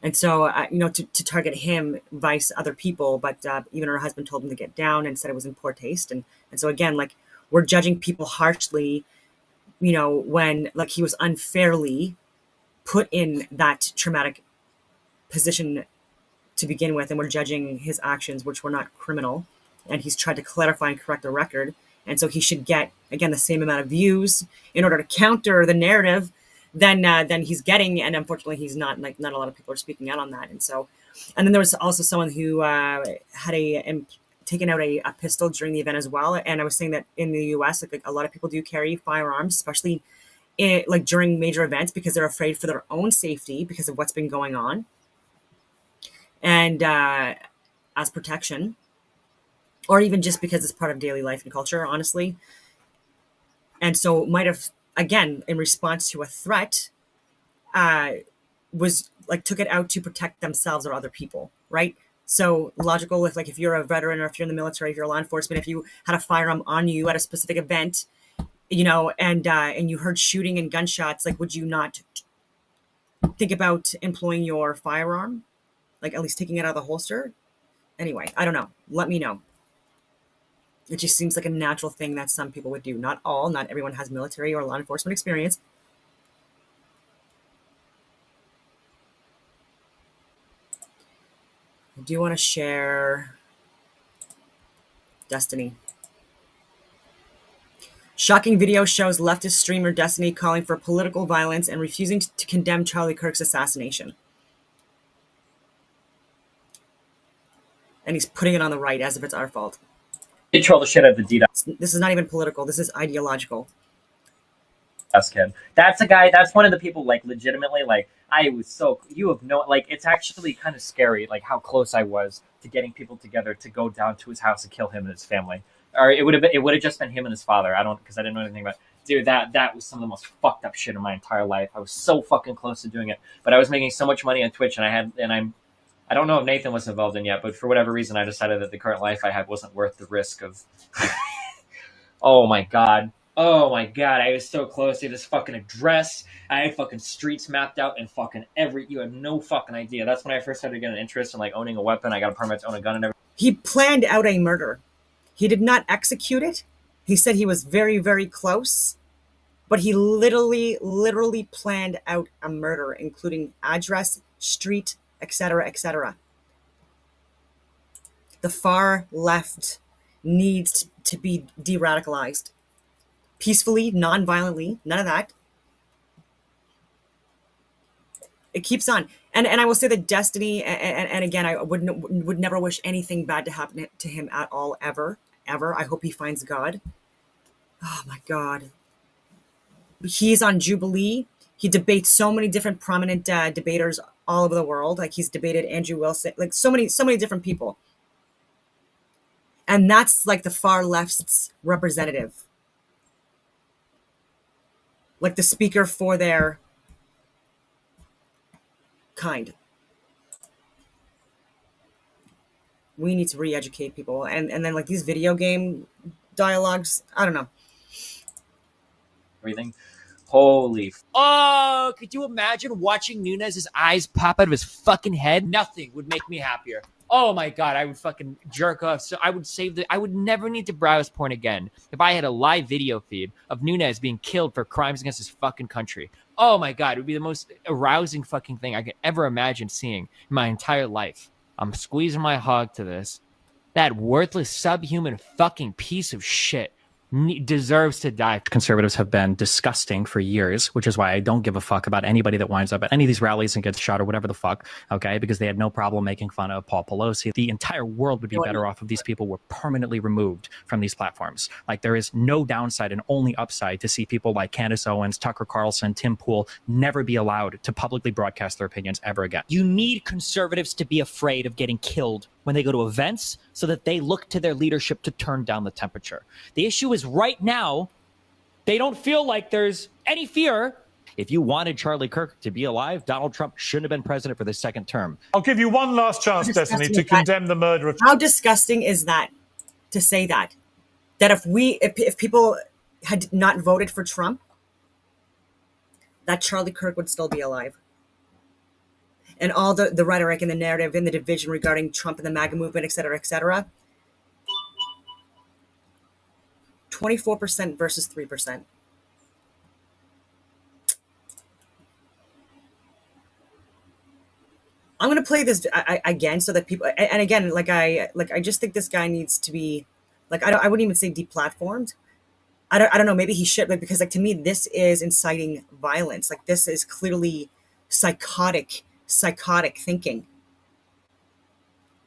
[SPEAKER 1] And so, to target him, vice other people, but even her husband told him to get down and said it was in poor taste. And so again, like, we're judging people harshly, when like he was unfairly put in that traumatic position to begin with, and we're judging his actions, which were not criminal. And he's tried to clarify and correct the record. And so he should get, again, the same amount of views in order to counter the narrative than he's getting. And unfortunately, he's not. Like, not a lot of people are speaking out on that. And so, and then there was also someone who had taken out a pistol during the event as well. And I was saying that in the U.S., like a lot of people do carry firearms, especially like during major events, because they're afraid for their own safety because of what's been going on, and as protection, or even just because it's part of daily life and culture, honestly. And so might have, again, in response to a threat, was like, took it out to protect themselves or other people, right? So logical, if you're a veteran, or if you're in the military, if you're law enforcement, if you had a firearm on you at a specific event, and you heard shooting and gunshots, like, would you not think about employing your firearm? Like, at least taking it out of the holster? Anyway, I don't know. Let me know. It just seems like a natural thing that some people would do. Not everyone has military or law enforcement experience. I do want to share Destiny. Shocking video shows leftist streamer Destiny calling for political violence and refusing to condemn Charlie Kirk's assassination. And he's putting it on the right as if it's our fault.
[SPEAKER 9] They troll the shit out of the DDoS.
[SPEAKER 1] This is not even political. This is ideological.
[SPEAKER 9] Kid. That's a guy. That's one of the people. Like, legitimately, like, I was so. You have no. Like, it's actually kind of scary. Like, how close I was to getting people together to go down to his house and kill him and his family. Or it would have just been him and his father. Because I didn't know anything about. Dude, that was some of the most fucked up shit in my entire life. I was so fucking close to doing it, but I was making so much money on Twitch, and I don't know if Nathan was involved in yet, but for whatever reason, I decided that the current life I had wasn't worth the risk of. Oh my god. I was so close to this fucking address. I had fucking streets mapped out and fucking you have no fucking idea. That's when I first started getting an interest in like owning a weapon. I got a permit to own a gun and everything.
[SPEAKER 1] He planned out a murder. He did not execute it. He said he was very, very close, but he literally planned out a murder, including address, street, etc., etc. The far left needs to be de-radicalized. peacefully, non-violently, none of that. It keeps on. And I will say that Destiny, and again, I would never wish anything bad to happen to him at all, ever. I hope he finds God. Oh my God. He's on Jubilee. He debates so many different prominent debaters all over the world. Like he's debated Andrew Wilson, like so many different people. And that's like the far left's representative. Like the speaker for their kind. We need to re-educate people. And then like these video game dialogues, I don't know.
[SPEAKER 9] Everything. Holy.
[SPEAKER 12] Oh, could you imagine watching Nunez's eyes pop out of his fucking head? Nothing would make me happier. Oh my God, I would fucking jerk off. So I would never need to browse porn again if I had a live video feed of Nunez being killed for crimes against his fucking country. Oh my God, it would be the most arousing fucking thing I could ever imagine seeing in my entire life. I'm squeezing my hog to this. That worthless, subhuman fucking piece of shit deserves to die.
[SPEAKER 14] Conservatives have been disgusting for years, which is why I don't give a fuck about anybody that winds up at any of these rallies and gets shot or whatever the fuck, okay? Because they had no problem making fun of Paul Pelosi. The entire world would be better off if these people were permanently removed from these platforms. Like, there is no downside and only upside to see people like Candace Owens, Tucker Carlson, Tim Pool never be allowed to publicly broadcast their opinions ever again.
[SPEAKER 12] You need conservatives to be afraid of getting killed when they go to events so that they look to their leadership to turn down the temperature. The issue is right now, they don't feel like there's any fear.
[SPEAKER 14] If you wanted Charlie Kirk to be alive, Donald Trump shouldn't have been president for the second term.
[SPEAKER 21] I'll give you one last chance, Destiny, to condemn the murder of...
[SPEAKER 1] How disgusting is that to say that? That if people had not voted for Trump, that Charlie Kirk would still be alive. And all the rhetoric and the narrative and the division regarding Trump and the MAGA movement, et cetera, 24% versus 3%. I'm gonna play this again so that people, and again, like I just think this guy needs to be, like, I wouldn't even say deplatformed. I don't know. Maybe he should, like, because like to me this is inciting violence. Like this is clearly psychotic thinking.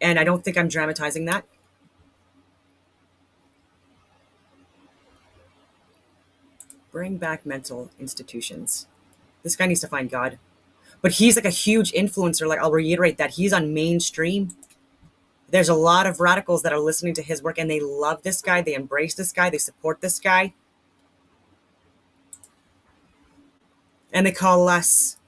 [SPEAKER 1] And I don't think I'm dramatizing that. Bring back mental institutions. This guy needs to find God. But he's like a huge influencer. Like, I'll reiterate that. He's on mainstream. There's a lot of radicals that are listening to his work and they love this guy. They embrace this guy. They support this guy. And they call us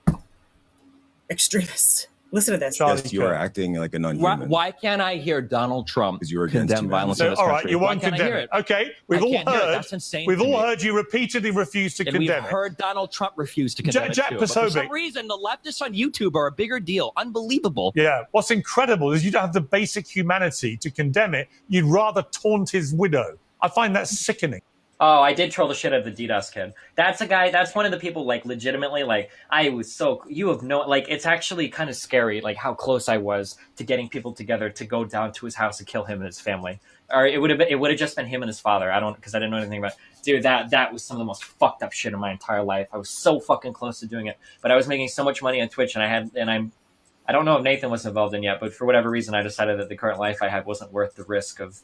[SPEAKER 1] extremists. Listen to this.
[SPEAKER 22] Yes, you are acting like a non-human.
[SPEAKER 17] Why can't I hear Donald Trump condemn violence in this
[SPEAKER 21] all
[SPEAKER 17] country?
[SPEAKER 21] right, you won't condemn it. Okay, we've all heard.
[SPEAKER 17] That's insane.
[SPEAKER 21] We've all heard you repeatedly refuse to condemn it.
[SPEAKER 17] We've heard Donald Trump refuse to condemn it too. But for some reason, the leftists on YouTube are a bigger deal. Unbelievable.
[SPEAKER 21] Yeah. What's incredible is you don't have the basic humanity to condemn it. You'd rather taunt his widow. I find that sickening.
[SPEAKER 9] Oh, I did troll the shit out of the DDoS kid. That's a guy, that's one of the people, like, legitimately, like, you have no, like, it's actually kind of scary, like, how close I was to getting people together to go down to his house and kill him and his family. Or it would have just been him and his father. Because I didn't know anything about it. Dude, that was some of the most fucked up shit in my entire life. I was so fucking close to doing it. But I was making so much money on Twitch, and I don't know if Nathan was involved in yet, but for whatever reason, I decided that the current life I had wasn't worth the risk of...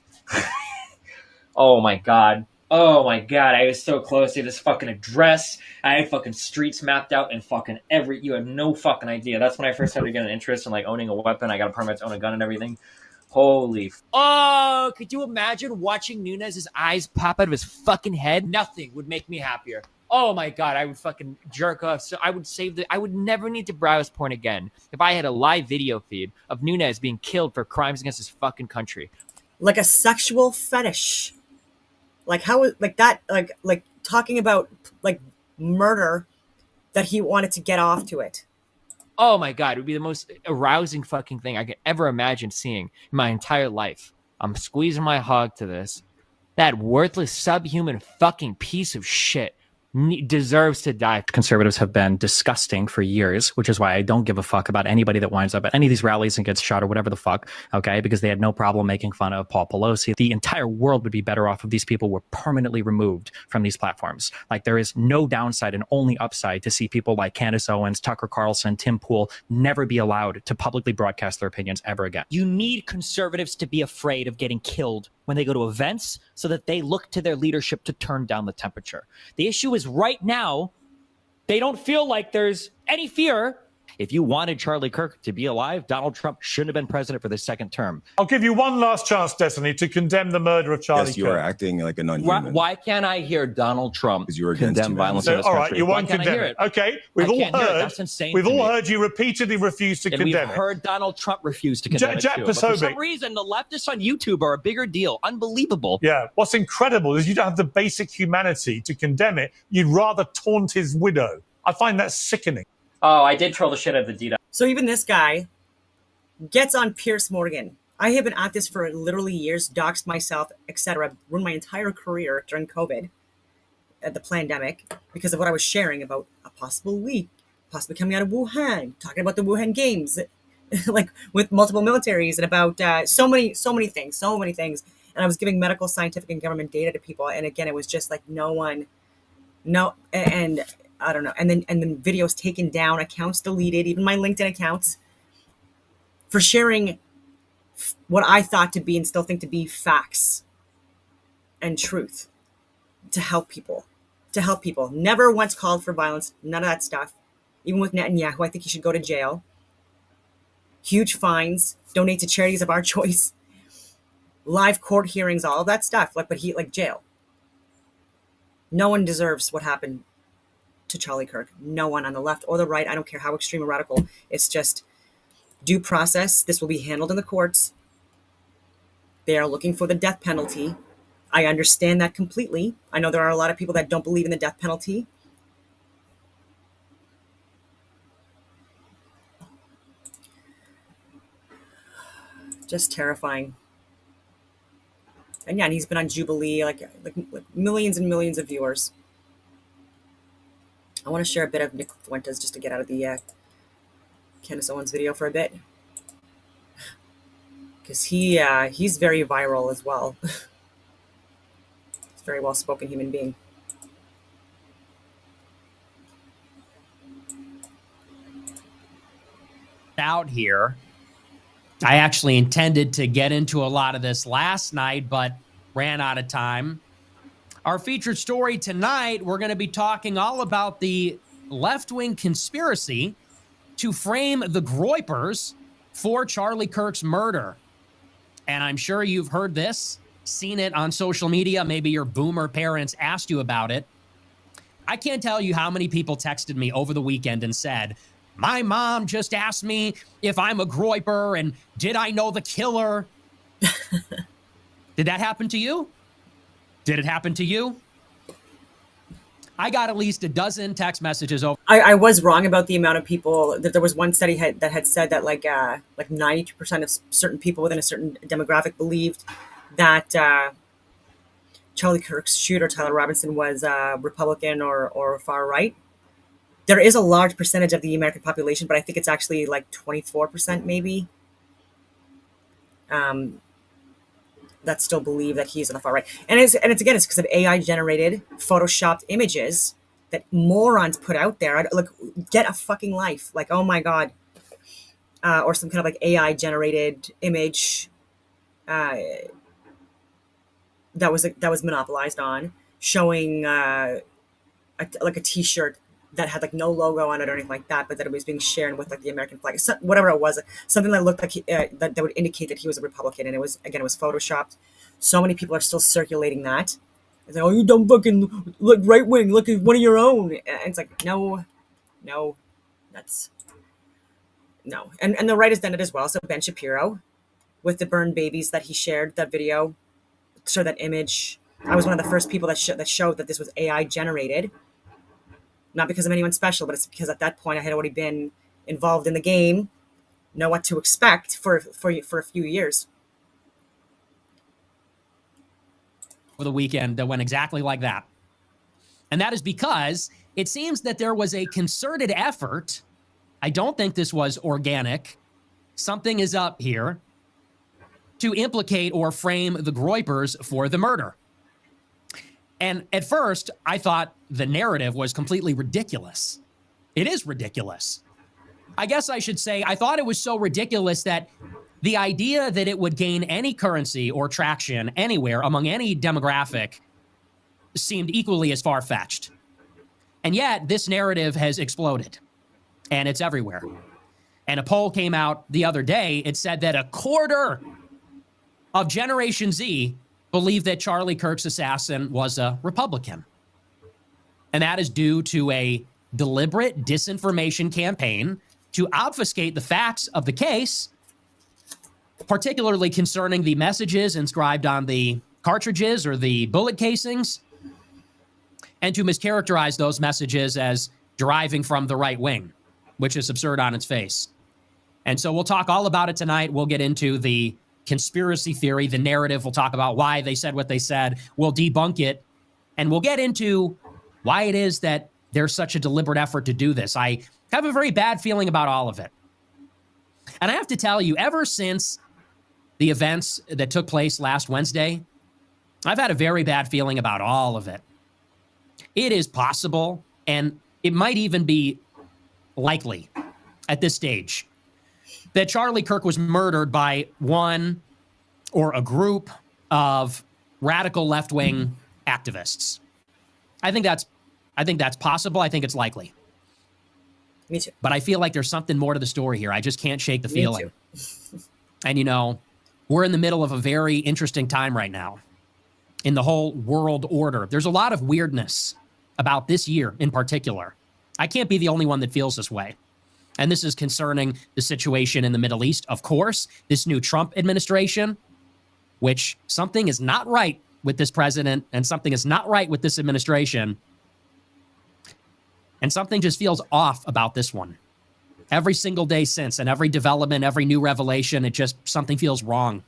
[SPEAKER 9] Oh my God. Oh my God, I was so close to this fucking address. I had fucking streets mapped out and fucking you had no fucking idea. That's when I first started getting an interest in like owning a weapon. I got a permit to own a gun and everything. Holy.
[SPEAKER 12] Oh, could you imagine watching Nunez's eyes pop out of his fucking head? Nothing would make me happier. Oh my God, I would fucking jerk off. So I would never need to browse porn again if I had a live video feed of Nunez being killed for crimes against his fucking country.
[SPEAKER 1] Like a sexual fetish. Like how, like that, like talking about like murder, that he wanted to get off to it.
[SPEAKER 12] Oh my God, it would be the most arousing fucking thing I could ever imagine seeing in my entire life. I'm squeezing my hog to this. That worthless, subhuman fucking piece of shit deserves to die.
[SPEAKER 14] Conservatives have been disgusting for years, which is why I don't give a fuck about anybody that winds up at any of these rallies and gets shot or whatever the fuck, okay? Because they had no problem making fun of Paul Pelosi. The entire world would be better off if these people were permanently removed from these platforms. Like, there is no downside and only upside to see people like Candace Owens, Tucker Carlson, Tim Pool never be allowed to publicly broadcast their opinions ever again.
[SPEAKER 11] You need conservatives to be afraid of getting killed when they go to events so that they look to their leadership to turn down the temperature. The issue is right now, they don't feel like there's any fear. If you wanted Charlie Kirk to be alive, Donald Trump shouldn't have been president for the second term.
[SPEAKER 21] I'll give you one last chance, Destiny, to condemn the murder of Charlie
[SPEAKER 22] Yes, you
[SPEAKER 21] Kirk.
[SPEAKER 22] are acting like a non-human.
[SPEAKER 17] Why can't I hear Donald Trump condemn violence in
[SPEAKER 21] So,
[SPEAKER 17] this
[SPEAKER 21] all
[SPEAKER 17] country?
[SPEAKER 21] right, you won't
[SPEAKER 17] Why can't I
[SPEAKER 21] condemn
[SPEAKER 17] hear
[SPEAKER 21] it. Okay, we've
[SPEAKER 17] I
[SPEAKER 21] all
[SPEAKER 17] can't hear it.
[SPEAKER 21] heard.
[SPEAKER 17] That's insane
[SPEAKER 21] We've
[SPEAKER 17] to
[SPEAKER 21] all
[SPEAKER 17] me.
[SPEAKER 21] heard you repeatedly refuse to
[SPEAKER 17] And
[SPEAKER 21] condemn
[SPEAKER 17] we've
[SPEAKER 21] it.
[SPEAKER 17] heard Donald Trump refuse to condemn
[SPEAKER 21] Jack
[SPEAKER 17] it too. But for some
[SPEAKER 21] Posobiec.
[SPEAKER 17] reason, the leftists on YouTube are a bigger deal. Unbelievable.
[SPEAKER 21] Yeah, what's incredible is you don't have the basic humanity to condemn it. You'd rather taunt his widow. I find that sickening.
[SPEAKER 9] Oh, I did troll the shit out of the DDoS.
[SPEAKER 1] So even this guy gets on Piers Morgan. I have been at this for literally years, doxed myself, etc. Ruined my entire career during COVID, at the pandemic, because of what I was sharing about a possible leak, possibly coming out of Wuhan, talking about the Wuhan games, like with multiple militaries, and about so many things. And I was giving medical, scientific, and government data to people. And again, it was just like and I don't know. And then videos taken down, accounts deleted, even my LinkedIn accounts, for sharing what I thought to be and still think to be facts and truth to help people. Never once called for violence, none of that stuff. Even with Netanyahu, I think he should go to jail. Huge fines, donate to charities of our choice, live court hearings, all of that stuff. But jail. No one deserves what happened to Charlie Kirk. No one on the left or the right. I don't care how extreme or radical. It's just due process. This will be handled in the courts. They are looking for the death penalty. I understand that completely. I know there are a lot of people that don't believe in the death penalty. Just terrifying. And yeah, and he's been on Jubilee, like millions and millions of viewers. I want to share a bit of Nick Fuentes just to get out of the Candace Owens video for a bit, because he's very viral as well. He's a very well-spoken human being.
[SPEAKER 16] Out here, I actually intended to get into a lot of this last night, but ran out of time. Our featured story tonight, we're going to be talking all about the left-wing conspiracy to frame the Groypers for Charlie Kirk's murder. And I'm sure you've heard this, seen it on social media. Maybe your boomer parents asked you about it. I can't tell you how many people texted me over the weekend and said, my mom just asked me if I'm a Groyper and did I know the killer? Did that happen to you? Did it happen to you? I got at least a dozen text messages over.
[SPEAKER 1] I was wrong about the amount of people. That there was one study that had said that like 92% of certain people within a certain demographic believed that Charlie Kirk's shooter, Tyler Robinson, was Republican or far right. There is a large percentage of the American population, but I think it's actually like 24% maybe. That still believe that he's on the far right, and it's because of AI generated photoshopped images that morons put out there. Like, get a fucking life! Like, oh my god, or some kind of like AI generated image that was monopolized on, showing like a T-shirt that had like no logo on it or anything like that, but that it was being shared with like the American flag, so, whatever it was, something that looked like that would indicate that he was a Republican, and it was photoshopped. So many people are still circulating that. It's like, oh, you dumb fucking look right wing, look at one of your own. And it's like, no, that's no. And the right has done it as well. So Ben Shapiro, with the burned babies that he shared, that video, showed that image. I was one of the first people that showed that this was AI generated. Not because of anyone special, but it's because at that point I had already been involved in the game, know what to expect for a few years.
[SPEAKER 16] For the weekend that went exactly like that. And that is because it seems that there was a concerted effort. I don't think this was organic. Something is up here to implicate or frame the Groypers for the murder. And at first, I thought the narrative was completely ridiculous. It is ridiculous. I guess I should say I thought it was so ridiculous that the idea that it would gain any currency or traction anywhere among any demographic seemed equally as far-fetched. And yet, this narrative has exploded, and it's everywhere. And a poll came out the other day. It said that a quarter of Generation Z believed that Charlie Kirk's assassin was a Republican. And that is due to a deliberate disinformation campaign to obfuscate the facts of the case, particularly concerning the messages inscribed on the cartridges or the bullet casings, and to mischaracterize those messages as deriving from the right wing, which is absurd on its face. And so we'll talk all about it tonight. We'll get into the conspiracy theory, the narrative. We'll talk about why they said what they said. We'll debunk it. And we'll get into why it is that there's such a deliberate effort to do this. I have a very bad feeling about all of it. And I have to tell you, ever since the events that took place last Wednesday, I've had a very bad feeling about all of it. It is possible, and it might even be likely at this stage, that Charlie Kirk was murdered by one or a group of radical left-wing activists. I think that's possible. I think it's likely.
[SPEAKER 1] Me too.
[SPEAKER 16] But I feel like there's something more to the story here. I just can't shake the feeling.
[SPEAKER 1] Me too.
[SPEAKER 16] And you know, we're in the middle of a very interesting time right now in the whole world order. There's a lot of weirdness about this year in particular. I can't be the only one that feels this way. And this is concerning the situation in the Middle East, of course, this new Trump administration, which something is not right with this president and something is not right with this administration. And something just feels off about this one. Every single day since, and every development, every new revelation, it just, something feels wrong.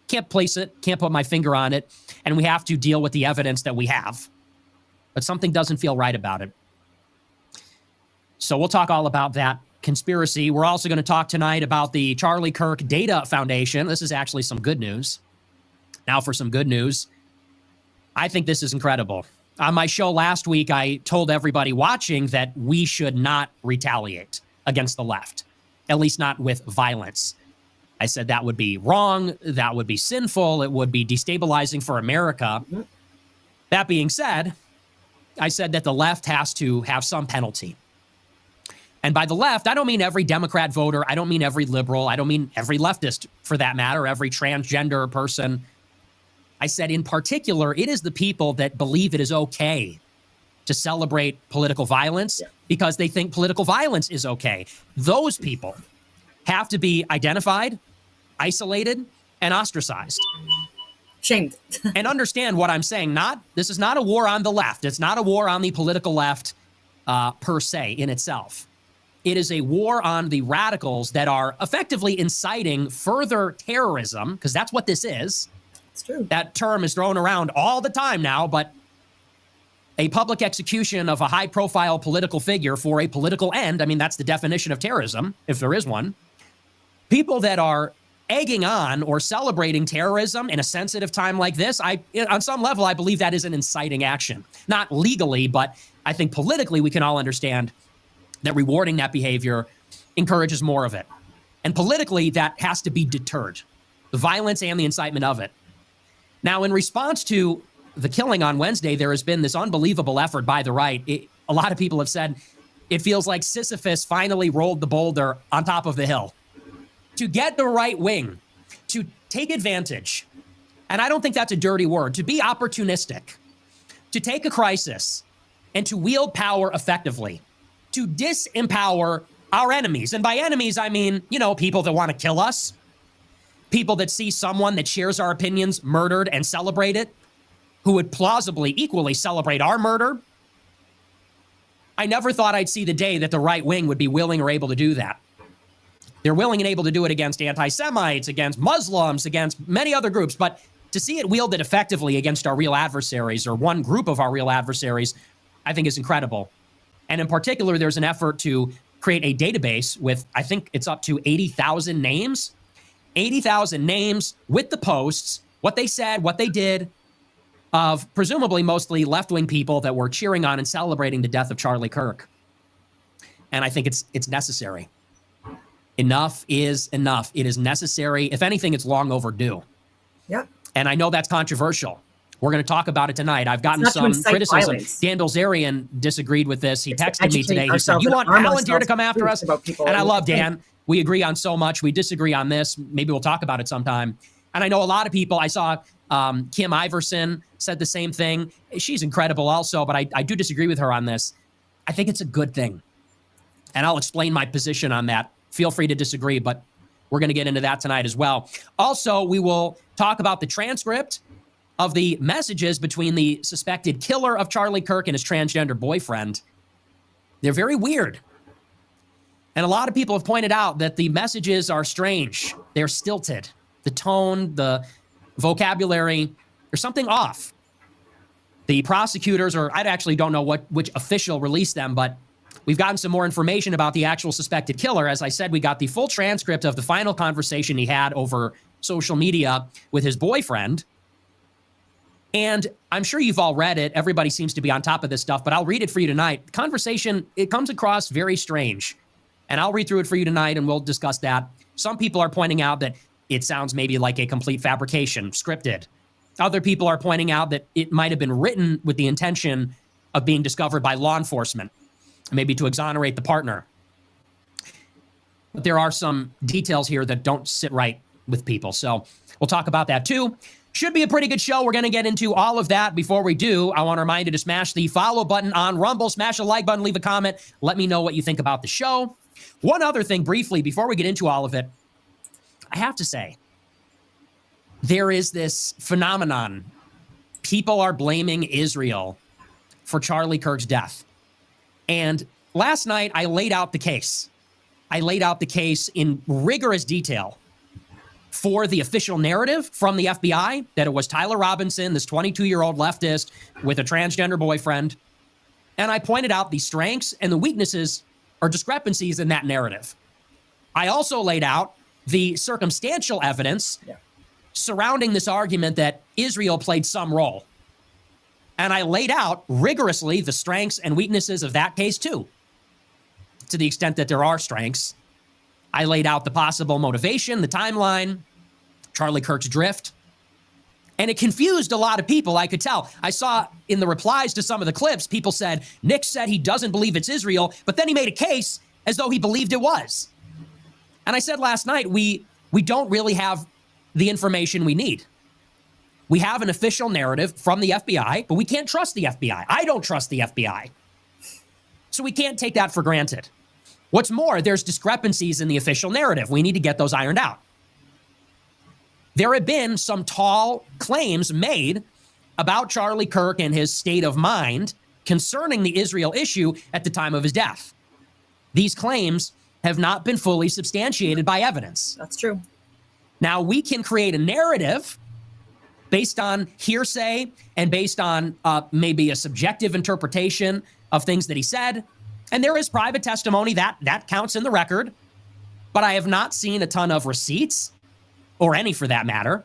[SPEAKER 16] Can't place it, can't put my finger on it, and we have to deal with the evidence that we have. But something doesn't feel right about it. So we'll talk all about that conspiracy. We're also going to talk tonight about the Charlie Kirk Data Foundation. This is actually some good news. Now for some good news. I think this is incredible. On my show last week, I told everybody watching that we should not retaliate against the left, at least not with violence. I said that would be wrong, that would be sinful, it would be destabilizing for America. That being said, I said that the left has to have some penalty. And by the left, I don't mean every Democrat voter, I don't mean every liberal, I don't mean every leftist for that matter, every transgender person. I said in particular, it is the people that believe it is okay to celebrate political violence because they think political violence is okay. Those people have to be identified, isolated, and ostracized.
[SPEAKER 1] Shamed.
[SPEAKER 16] And understand what I'm saying. This is not a war on the left. It's not a war on the political left per se in itself. It is a war on the radicals that are effectively inciting further terrorism, because that's what this is.
[SPEAKER 1] It's true.
[SPEAKER 16] That term is thrown around all the time now, but a public execution of a high-profile political figure for a political end, I mean, that's the definition of terrorism, if there is one. People that are egging on or celebrating terrorism in a sensitive time like this, on some level, I believe that is an inciting action. Not legally, but I think politically we can all understand that rewarding that behavior encourages more of it. And politically, that has to be deterred, the violence and the incitement of it. Now, in response to the killing on Wednesday, there has been this unbelievable effort by the right. A lot of people have said it feels like Sisyphus finally rolled the boulder on top of the hill. To get the right wing to take advantage, and I don't think that's a dirty word, to be opportunistic, to take a crisis and to wield power effectively, to disempower our enemies. And by enemies, I mean, you know, people that want to kill us, people that see someone that shares our opinions murdered and celebrate it, who would plausibly equally celebrate our murder. I never thought I'd see the day that the right wing would be willing or able to do that. They're willing and able to do it against anti-Semites, against Muslims, against many other groups, but to see it wielded effectively against our real adversaries or one group of our real adversaries, I think is incredible. And in particular, there's an effort to create a database with, I think it's up to 80,000 names. 80,000 names with the posts, what they said, what they did, of presumably mostly left-wing people that were cheering on and celebrating the death of Charlie Kirk. And I think it's necessary. Enough is enough. It is necessary. If anything, it's long overdue.
[SPEAKER 1] Yep.
[SPEAKER 16] And I know that's controversial. We're going to talk about it tonight. I've gotten some criticism.
[SPEAKER 1] Violence.
[SPEAKER 16] Dan Bilzerian disagreed with this. He texted me today. He said,
[SPEAKER 1] ourselves
[SPEAKER 16] you
[SPEAKER 1] and
[SPEAKER 16] want
[SPEAKER 1] arm
[SPEAKER 16] Palantir to come
[SPEAKER 1] ourselves
[SPEAKER 16] after us?
[SPEAKER 1] about people.
[SPEAKER 16] And I love Dan. We agree on so much. We disagree on this. Maybe we'll talk about it sometime. And I know a lot of people, I saw Kim Iverson said the same thing. She's incredible also, but I do disagree with her on this. I think it's a good thing. And I'll explain my position on that. Feel free to disagree, but we're going to get into that tonight as well. Also, we will talk about the transcript of the messages between the suspected killer of Charlie Kirk and his transgender boyfriend. They're very weird. And a lot of people have pointed out that the messages are strange. They're stilted. The tone, the vocabulary, there's something off. The prosecutors, or I actually don't know which official released them, but we've gotten some more information about the actual suspected killer. As I said, we got the full transcript of the final conversation he had over social media with his boyfriend. And I'm sure you've all read it. Everybody seems to be on top of this stuff, but I'll read it for you tonight. The conversation, it comes across very strange. And I'll read through it for you tonight, and we'll discuss that. Some people are pointing out that it sounds maybe like a complete fabrication, scripted. Other people are pointing out that it might have been written with the intention of being discovered by law enforcement, maybe to exonerate the partner. But there are some details here that don't sit right with people. So we'll talk about that too. Should be a pretty good show. We're going to get into all of that. Before we do, I want to remind you to smash the follow button on Rumble, smash a like button, leave a comment. Let me know what you think about the show. One other thing briefly, before we get into all of it, I have to say, there is this phenomenon. People are blaming Israel for Charlie Kirk's death. And last night, I laid out the case. I laid out the case in rigorous detail for the official narrative from the FBI that it was Tyler Robinson, this 22-year-old leftist with a transgender boyfriend. And I pointed out the strengths and the weaknesses or discrepancies in that narrative. I also laid out the circumstantial evidence surrounding this argument that Israel played some role. And I laid out rigorously the strengths and weaknesses of that case too, to the extent that there are strengths. I laid out the possible motivation, the timeline, Charlie Kirk's drift. And it confused a lot of people, I could tell. I saw in the replies to some of the clips, people said, Nick said he doesn't believe it's Israel, but then he made a case as though he believed it was. And I said last night, we don't really have the information we need. We have an official narrative from the FBI, but we can't trust the FBI. I don't trust the FBI. So we can't take that for granted. What's more, there's discrepancies in the official narrative. We need to get those ironed out. There have been some tall claims made about Charlie Kirk and his state of mind concerning the Israel issue at the time of his death. These claims have not been fully substantiated by evidence.
[SPEAKER 1] That's true.
[SPEAKER 16] Now, we can create a narrative based on hearsay and based on maybe a subjective interpretation of things that he said. And there is private testimony that counts in the record. But I have not seen a ton of receipts, or any for that matter.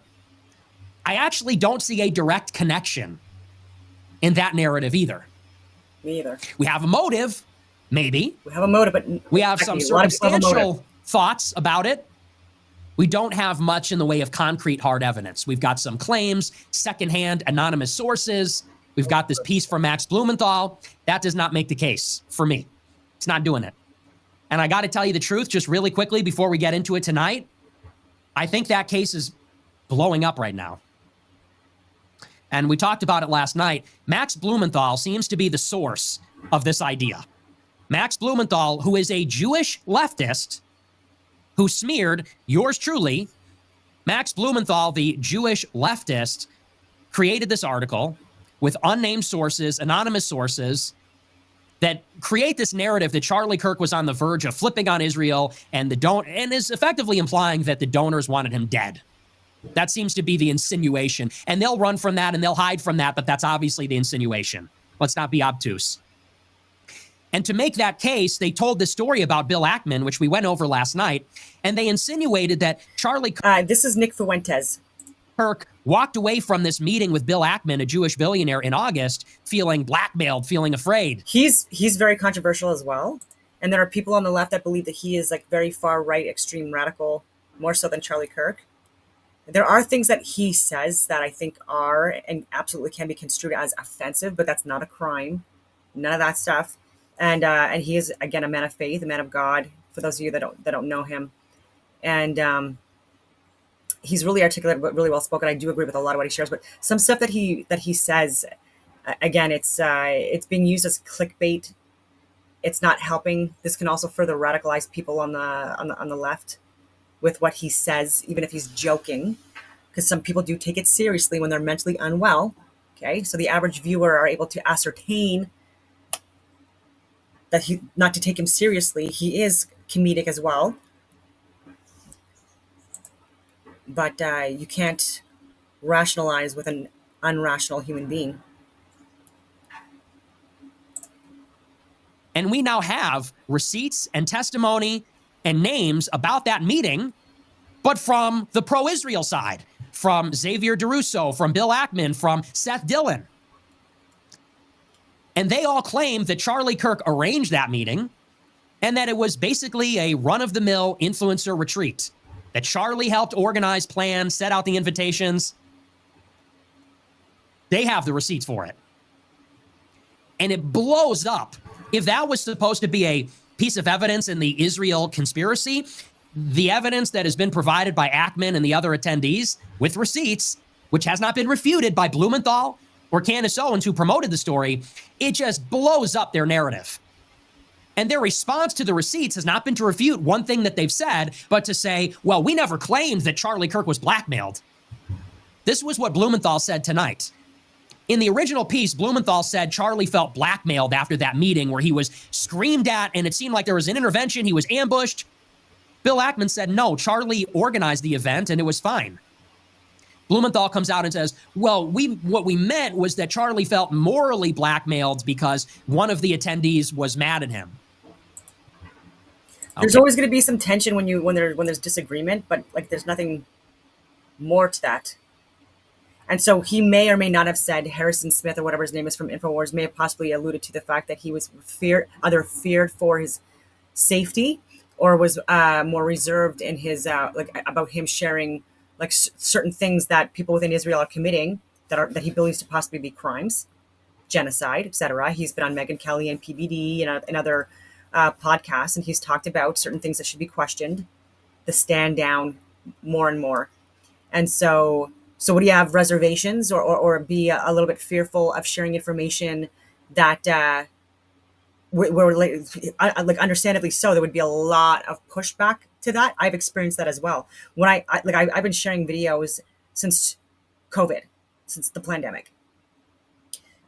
[SPEAKER 16] I actually don't see a direct connection in that narrative either.
[SPEAKER 1] Me either.
[SPEAKER 16] We have a motive, maybe.
[SPEAKER 1] We have a motive, but
[SPEAKER 16] we have some circumstantial thoughts about it. We don't have much in the way of concrete hard evidence. We've got some claims, secondhand anonymous sources. We've got this piece from Max Blumenthal. That does not make the case for me. It's not doing it. And I got to tell you the truth just really quickly before we get into it tonight. I think that case is blowing up right now. And we talked about it last night. Max Blumenthal seems to be the source of this idea. Max Blumenthal, who is a Jewish leftist who smeared yours truly, Max Blumenthal, the Jewish leftist, created this article with unnamed sources, anonymous sources, that create this narrative that Charlie Kirk was on the verge of flipping on Israel and is effectively implying that the donors wanted him dead. That seems to be the insinuation. And they'll run from that and they'll hide from that, but that's obviously the insinuation. Let's not be obtuse. And to make that case, they told the story about Bill Ackman, which we went over last night, and they insinuated that Charlie
[SPEAKER 1] this is Nick Fuentes.
[SPEAKER 16] Kirk walked away from this meeting with Bill Ackman, a Jewish billionaire, in August, feeling blackmailed, feeling afraid.
[SPEAKER 1] He's very controversial as well. And there are people on the left that believe that he is like very far right, extreme radical, more so than Charlie Kirk. There are things that he says that I think are and absolutely can be construed as offensive, but that's not a crime. None of that stuff. And he is, again, a man of faith, a man of God, for those of you that don't know him. And he's really articulate, but really well spoken. I do agree with a lot of what he shares, but some stuff that he says, again, it's being used as clickbait. It's not helping. This can also further radicalize people on the left with what he says, even if he's joking, because some people do take it seriously when they're mentally unwell. Okay, so the average viewer are able to ascertain that not to take him seriously. He is comedic as well, but you can't rationalize with an unrational human being.
[SPEAKER 16] And we now have receipts and testimony and names about that meeting, but from the pro-Israel side, from Xavier DeRusso, from Bill Ackman, from Seth Dillon. And they all claimed that Charlie Kirk arranged that meeting and that it was basically a run-of-the-mill influencer retreat, that Charlie helped organize, plan, set out the invitations. They have the receipts for it. And it blows up. If that was supposed to be a piece of evidence in the Israel conspiracy, the evidence that has been provided by Ackman and the other attendees with receipts, which has not been refuted by Blumenthal or Candace Owens, who promoted the story, it just blows up their narrative. And their response to the receipts has not been to refute one thing that they've said, but to say, well, we never claimed that Charlie Kirk was blackmailed. This was what Blumenthal said tonight. In the original piece, Blumenthal said Charlie felt blackmailed after that meeting where he was screamed at and it seemed like there was an intervention. He was ambushed. Bill Ackman said, no, Charlie organized the event and it was fine. Blumenthal comes out and says, well, what we meant was that Charlie felt morally blackmailed because one of the attendees was mad at him.
[SPEAKER 1] There's always going to be some tension when there's disagreement, but like there's nothing more to that. And so he may or may not have said, Harrison Smith or whatever his name is from InfoWars may have possibly alluded to the fact that he was either feared for his safety or was more reserved in his about him sharing like certain things that people within Israel are committing that he believes to possibly be crimes, genocide, etc. He's been on Megyn Kelly and PBD and other podcasts, and he's talked about certain things that should be questioned, the stand down more and more. And so would you have reservations or be a little bit fearful of sharing information that were like understandably so? There would be a lot of pushback to that. I've experienced that as well. When I've been sharing videos since COVID, since the pandemic,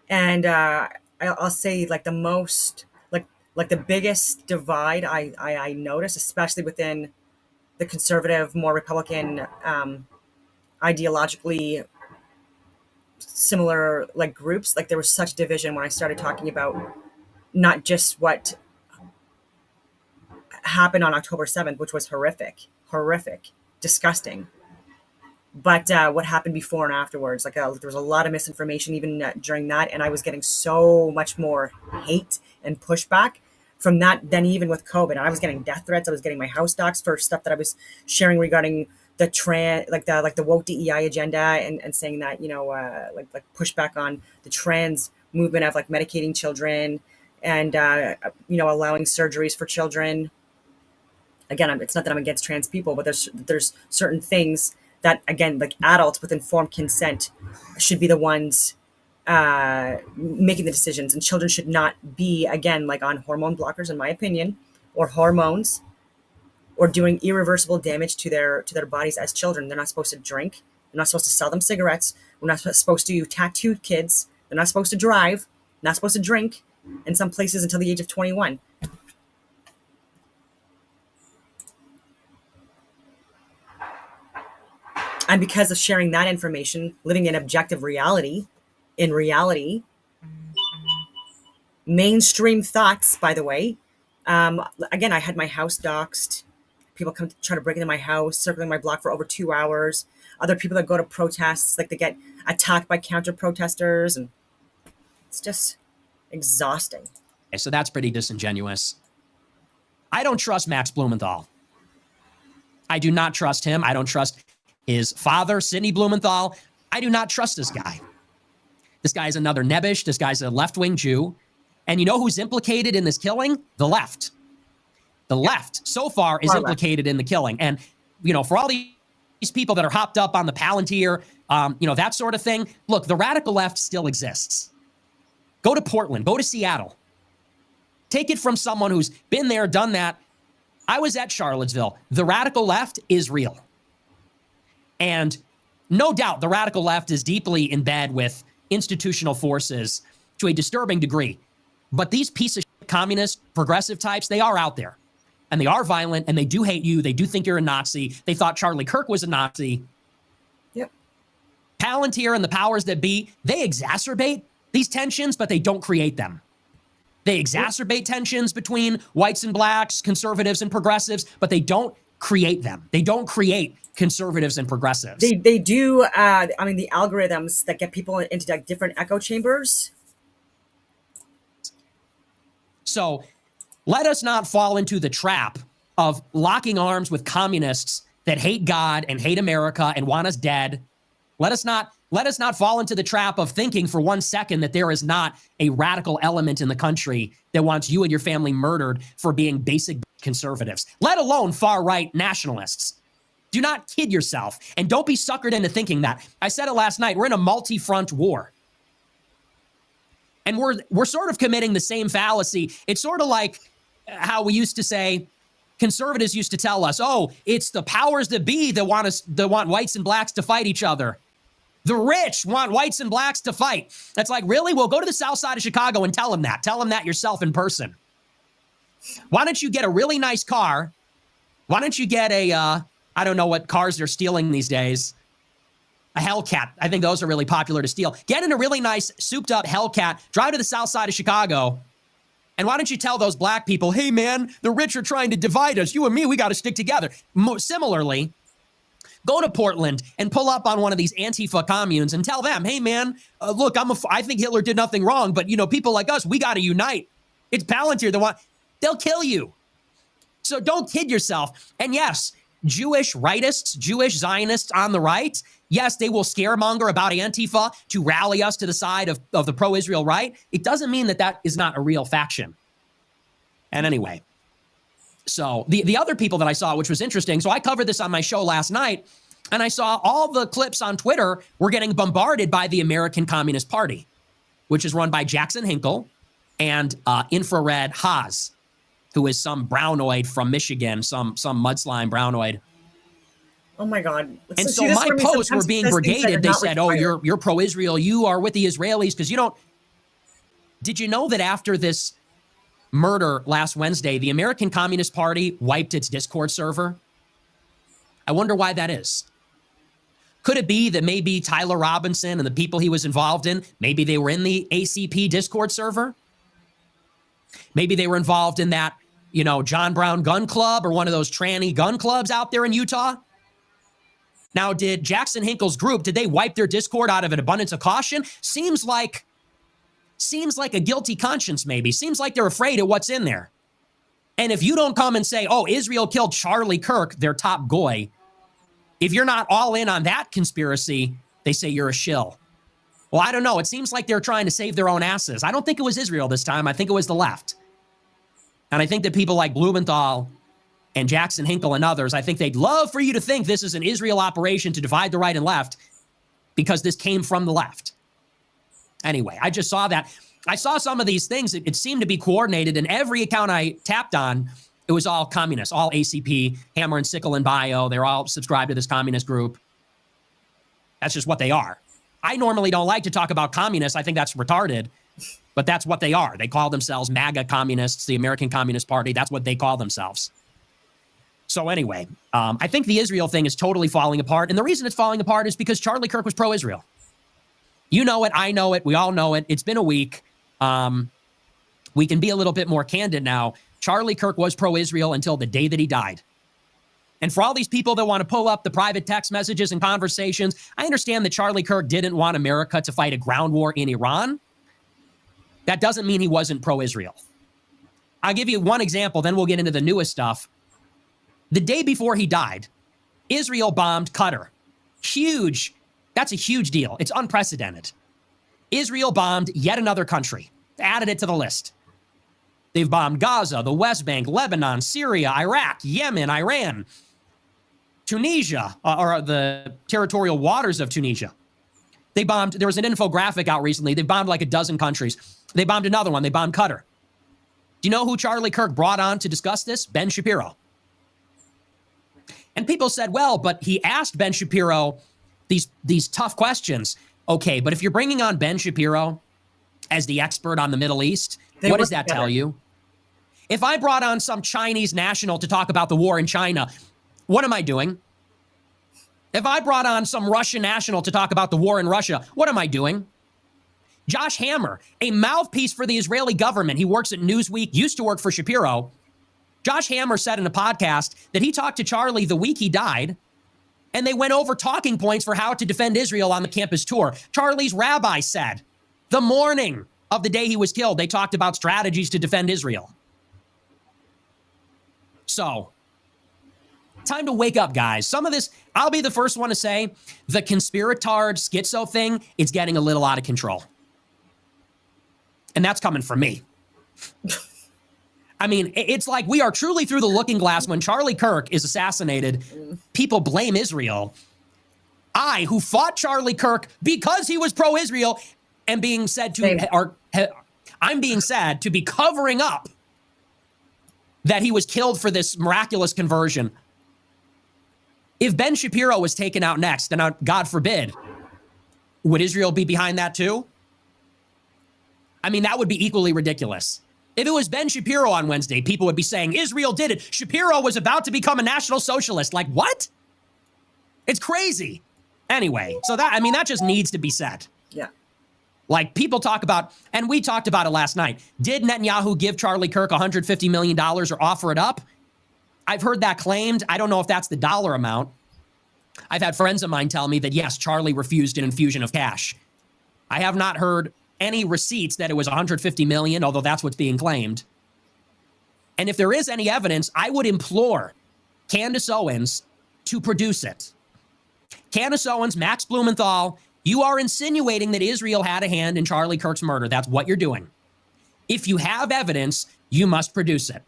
[SPEAKER 1] and I'll say like the most like the biggest divide I noticed, especially within the conservative, more Republican, ideologically similar like groups, like there was such division when I started talking about not just what happened on October 7th, which was horrific, disgusting, but what happened before and afterwards. Like there was a lot of misinformation even during that, and I was getting so much more hate and pushback from that than even with COVID. And I was getting death threats. I was getting my house doxxed for stuff that I was sharing regarding the the woke DEI agenda and saying that, like pushback on the trans movement of like medicating children and, allowing surgeries for children. Again, it's not that I'm against trans people, but there's certain things that, again, like adults with informed consent should be the ones making the decisions, and children should not be, again, like on hormone blockers, in my opinion, or hormones, or doing irreversible damage to their bodies as children. They're not supposed to drink. They're not supposed to sell them cigarettes. We're not supposed to tattoo kids. They're not supposed to drive. Not supposed to drink in some places until the age of 21. And because of sharing that information, living in objective reality, mainstream thoughts, by the way. Again, I had my house doxxed. People come to try to break into my house, circling my block for over 2 hours. Other people that go to protests, like they get attacked by counter protesters, and it's just exhausting.
[SPEAKER 16] So that's pretty disingenuous. I don't trust Max Blumenthal. I do not trust him. I don't trust his father, Sidney Blumenthal. I do not trust this guy. This guy is another Nebish. This guy's a left-wing Jew. And you know who's implicated in this killing? The left. The left, so far, is implicated in the killing. And, you know, for all these people that are hopped up on the Palantir, you know, that sort of thing, look, the radical left still exists. Go to Portland. Go to Seattle. Take it from someone who's been there, done that. I was at Charlottesville. The radical left is real. And no doubt the radical left is deeply in bed with institutional forces to a disturbing degree. But these piece of shit communist, progressive types, they are out there. And they are violent, and they do hate you. They do think you're a Nazi. They thought Charlie Kirk was a Nazi.
[SPEAKER 1] Yep.
[SPEAKER 16] Palantir and the powers that be, they exacerbate these tensions, but they don't create them. They exacerbate tensions between whites and blacks, conservatives and progressives, but they don't create them. They don't create conservatives and progressives.
[SPEAKER 1] They do, I mean, the algorithms that get people into like different echo chambers.
[SPEAKER 16] So let us not fall into the trap of locking arms with communists that hate God and hate America and want us dead. Let us not fall into the trap of thinking for 1 second that there is not a radical element in the country that wants you and your family murdered for being basic conservatives, let alone far-right nationalists. Do not kid yourself, and don't be suckered into thinking that. I said it last night, we're in a multi-front war. And we're sort of committing the same fallacy. It's sort of like how we used to say, conservatives used to tell us, oh, it's the powers that be that want whites and blacks to fight each other. The rich want whites and blacks to fight. That's like, really? Well, go to the south side of Chicago and tell them that. Tell them that yourself in person. Why don't you get a really nice car? Why don't you get a, I don't know what cars they're stealing these days. A Hellcat. I think those are really popular to steal. Get in a really nice souped up Hellcat, drive to the south side of Chicago. And why don't you tell those black people, hey man, the rich are trying to divide us. You and me, we got to stick together. Similarly, go to Portland and pull up on one of these Antifa communes and tell them, hey man, look, I think Hitler did nothing wrong, but you know, people like us, we got to unite. It's Palantir that want, they'll kill you. So don't kid yourself. And yes, Jewish rightists, Jewish Zionists on the right, yes, they will scaremonger about Antifa to rally us to the side of the pro-Israel right. It doesn't mean that that is not a real faction. And anyway, so the other people that I saw, which was interesting, so I covered this on my show last night, and I saw all the clips on Twitter were getting bombarded by the American Communist Party, which is run by Jackson Hinkle and Infrared Haas, who is some brownoid from Michigan, some mudslime brownoid.
[SPEAKER 1] Oh my God.
[SPEAKER 16] And so my posts were being brigaded. They said, oh, you're pro-Israel. You are with the Israelis because you don't. Did you know that after this murder last Wednesday, the American Communist Party wiped its Discord server? I wonder why that is. Could it be that maybe Tyler Robinson and the people he was involved in, maybe they were in the ACP Discord server? Maybe they were involved in that, you know, John Brown gun club or one of those tranny gun clubs out there in Utah? Now, did Jackson Hinkle's group, did they wipe their Discord out of an abundance of caution? Seems like a guilty conscience, maybe. Seems like they're afraid of what's in there. And if you don't come and say, oh, Israel killed Charlie Kirk, their top goy, if you're not all in on that conspiracy, they say you're a shill. Well, I don't know. It seems like they're trying to save their own asses. I don't think it was Israel this time. I think it was the left. And I think that people like Blumenthal and Jackson Hinkle and others, I think they'd love for you to think this is an Israel operation to divide the right and left because this came from the left. Anyway, I just saw that. I saw some of these things. It seemed to be coordinated, and every account I tapped on, it was all communists, all ACP, Hammer and Sickle and Bio. They're all subscribed to this communist group. That's just what they are. I normally don't like to talk about communists. I think that's retarded, but that's what they are. They call themselves MAGA communists, the American Communist Party. That's what they call themselves. So anyway, I think the Israel thing is totally falling apart. And the reason it's falling apart is because Charlie Kirk was pro-Israel. You know it. I know it. We all know it. It's been a week. we can be a little bit more candid now. Charlie Kirk was pro-Israel until the day that he died. And for all these people that want to pull up the private text messages and conversations, I understand that Charlie Kirk didn't want America to fight a ground war in Iran. That doesn't mean he wasn't pro-Israel. I'll give you one example, then we'll get into the newest stuff. The day before he died, Israel bombed Qatar. Huge. That's a huge deal. It's unprecedented. Israel bombed yet another country, added it to the list. They've bombed Gaza, the West Bank, Lebanon, Syria, Iraq, Yemen, Iran, Tunisia, or the territorial waters of Tunisia. They bombed, there was an infographic out recently. They bombed like a dozen countries. They bombed another one. They bombed Qatar. Do you know who Charlie Kirk brought on to discuss this? Ben Shapiro. And people said, well, but he asked Ben Shapiro these tough questions. Okay, but if you're bringing on Ben Shapiro as the expert on the Middle East, what does that tell you? If I brought on some Chinese national to talk about the war in China, what am I doing? If I brought on some Russian national to talk about the war in Russia, what am I doing? Josh Hammer, a mouthpiece for the Israeli government. He works at Newsweek, used to work for Shapiro. Josh Hammer said in a podcast that he talked to Charlie the week he died, and they went over talking points for how to defend Israel on the campus tour. Charlie's rabbi said the morning of the day he was killed, they talked about strategies to defend Israel. So, time to wake up, guys. Some of this, I'll be the first one to say, the conspiratard schizo thing is getting a little out of control. And that's coming from me. I mean, it's like we are truly through the looking glass. When Charlie Kirk is assassinated, people blame Israel. I, who fought Charlie Kirk because he was pro-Israel, am being said to, I'm being said to be covering up that he was killed for this miraculous conversion. If Ben Shapiro was taken out next, and God forbid, would Israel be behind that too? I mean, that would be equally ridiculous. If it was Ben Shapiro on Wednesday, people would be saying, Israel did it. Shapiro was about to become a National Socialist. Like, what? It's crazy. Anyway, so that, I mean, that just needs to be said.
[SPEAKER 1] Yeah.
[SPEAKER 16] Like, people talk about, and we talked about it last night. Did Netanyahu give Charlie Kirk $150 million or offer it up? I've heard that claimed. I don't know if that's the dollar amount. I've had friends of mine tell me that, yes, Charlie refused an infusion of cash. I have not heard any receipts that it was 150 million, although that's what's being claimed. And if there is any evidence, I would implore Candace Owens to produce it. Candace Owens, Max Blumenthal, you are insinuating that Israel had a hand in Charlie Kirk's murder. That's what you're doing. If you have evidence, you must produce it.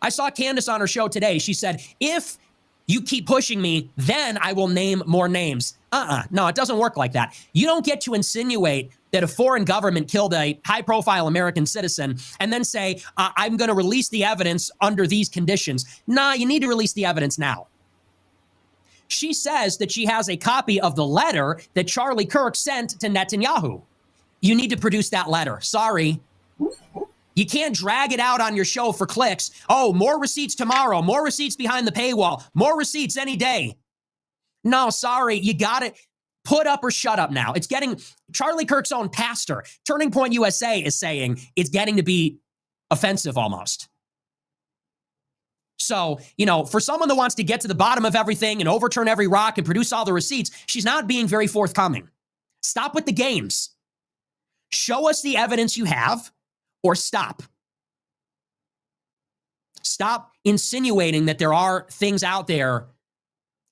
[SPEAKER 16] I saw Candace on her show today. She said, if you keep pushing me, then I will name more names. No, it doesn't work like that. You don't get to insinuate that a foreign government killed a high-profile American citizen and then say, I'm going to release the evidence under these conditions. Nah, you need to release the evidence now. She says that she has a copy of the letter that Charlie Kirk sent to Netanyahu. You need to produce that letter. Sorry. You can't drag it out on your show for clicks. Oh, more receipts tomorrow, more receipts behind the paywall, more receipts any day. No, sorry, you got it. Put up or shut up now. It's getting, Charlie Kirk's own pastor, Turning Point USA, is saying it's getting to be offensive almost. So, you know, for someone that wants to get to the bottom of everything and overturn every rock and produce all the receipts, she's not being very forthcoming. Stop with the games. Show us the evidence you have or stop. Stop insinuating that there are things out there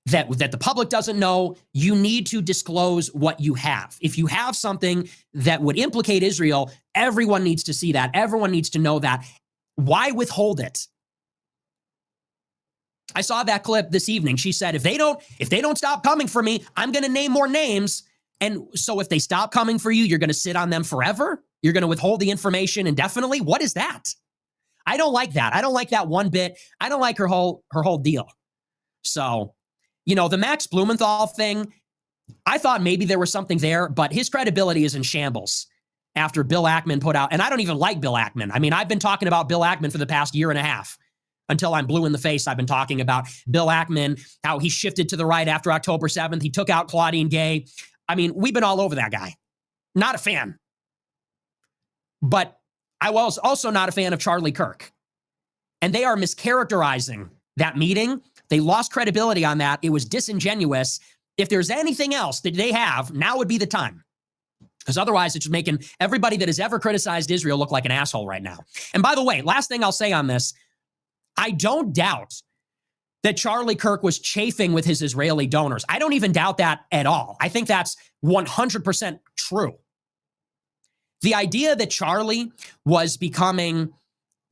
[SPEAKER 16] that the public doesn't know. You need to disclose what you have. If you have something that would implicate Israel, everyone needs to see that. Everyone needs to know that. Why withhold it? I saw that clip this evening. She said, if they don't stop coming for me, I'm going to name more names. And so if they stop coming for you, you're going to sit on them forever? You're going to withhold the information indefinitely? What is that? I don't like that. I don't like that one bit. I don't like her whole deal. So, you know, the Max Blumenthal thing, I thought maybe there was something there, but his credibility is in shambles after Bill Ackman put out, and I don't even like Bill Ackman. I mean, I've been talking about Bill Ackman for the past year and a half. Until I'm blue in the face, I've been talking about Bill Ackman, how he shifted to the right after October 7th. He took out Claudine Gay. I mean, we've been all over that guy. Not a fan. But I was also not a fan of Charlie Kirk. And they are mischaracterizing that meeting. They lost credibility on that. It was disingenuous. If there's anything else that they have, now would be the time. Because otherwise, it's just making everybody that has ever criticized Israel look like an asshole right now. And by the way, last thing I'll say on this, I don't doubt that Charlie Kirk was chafing with his Israeli donors. I don't even doubt that at all. I think that's 100% true. The idea that Charlie was becoming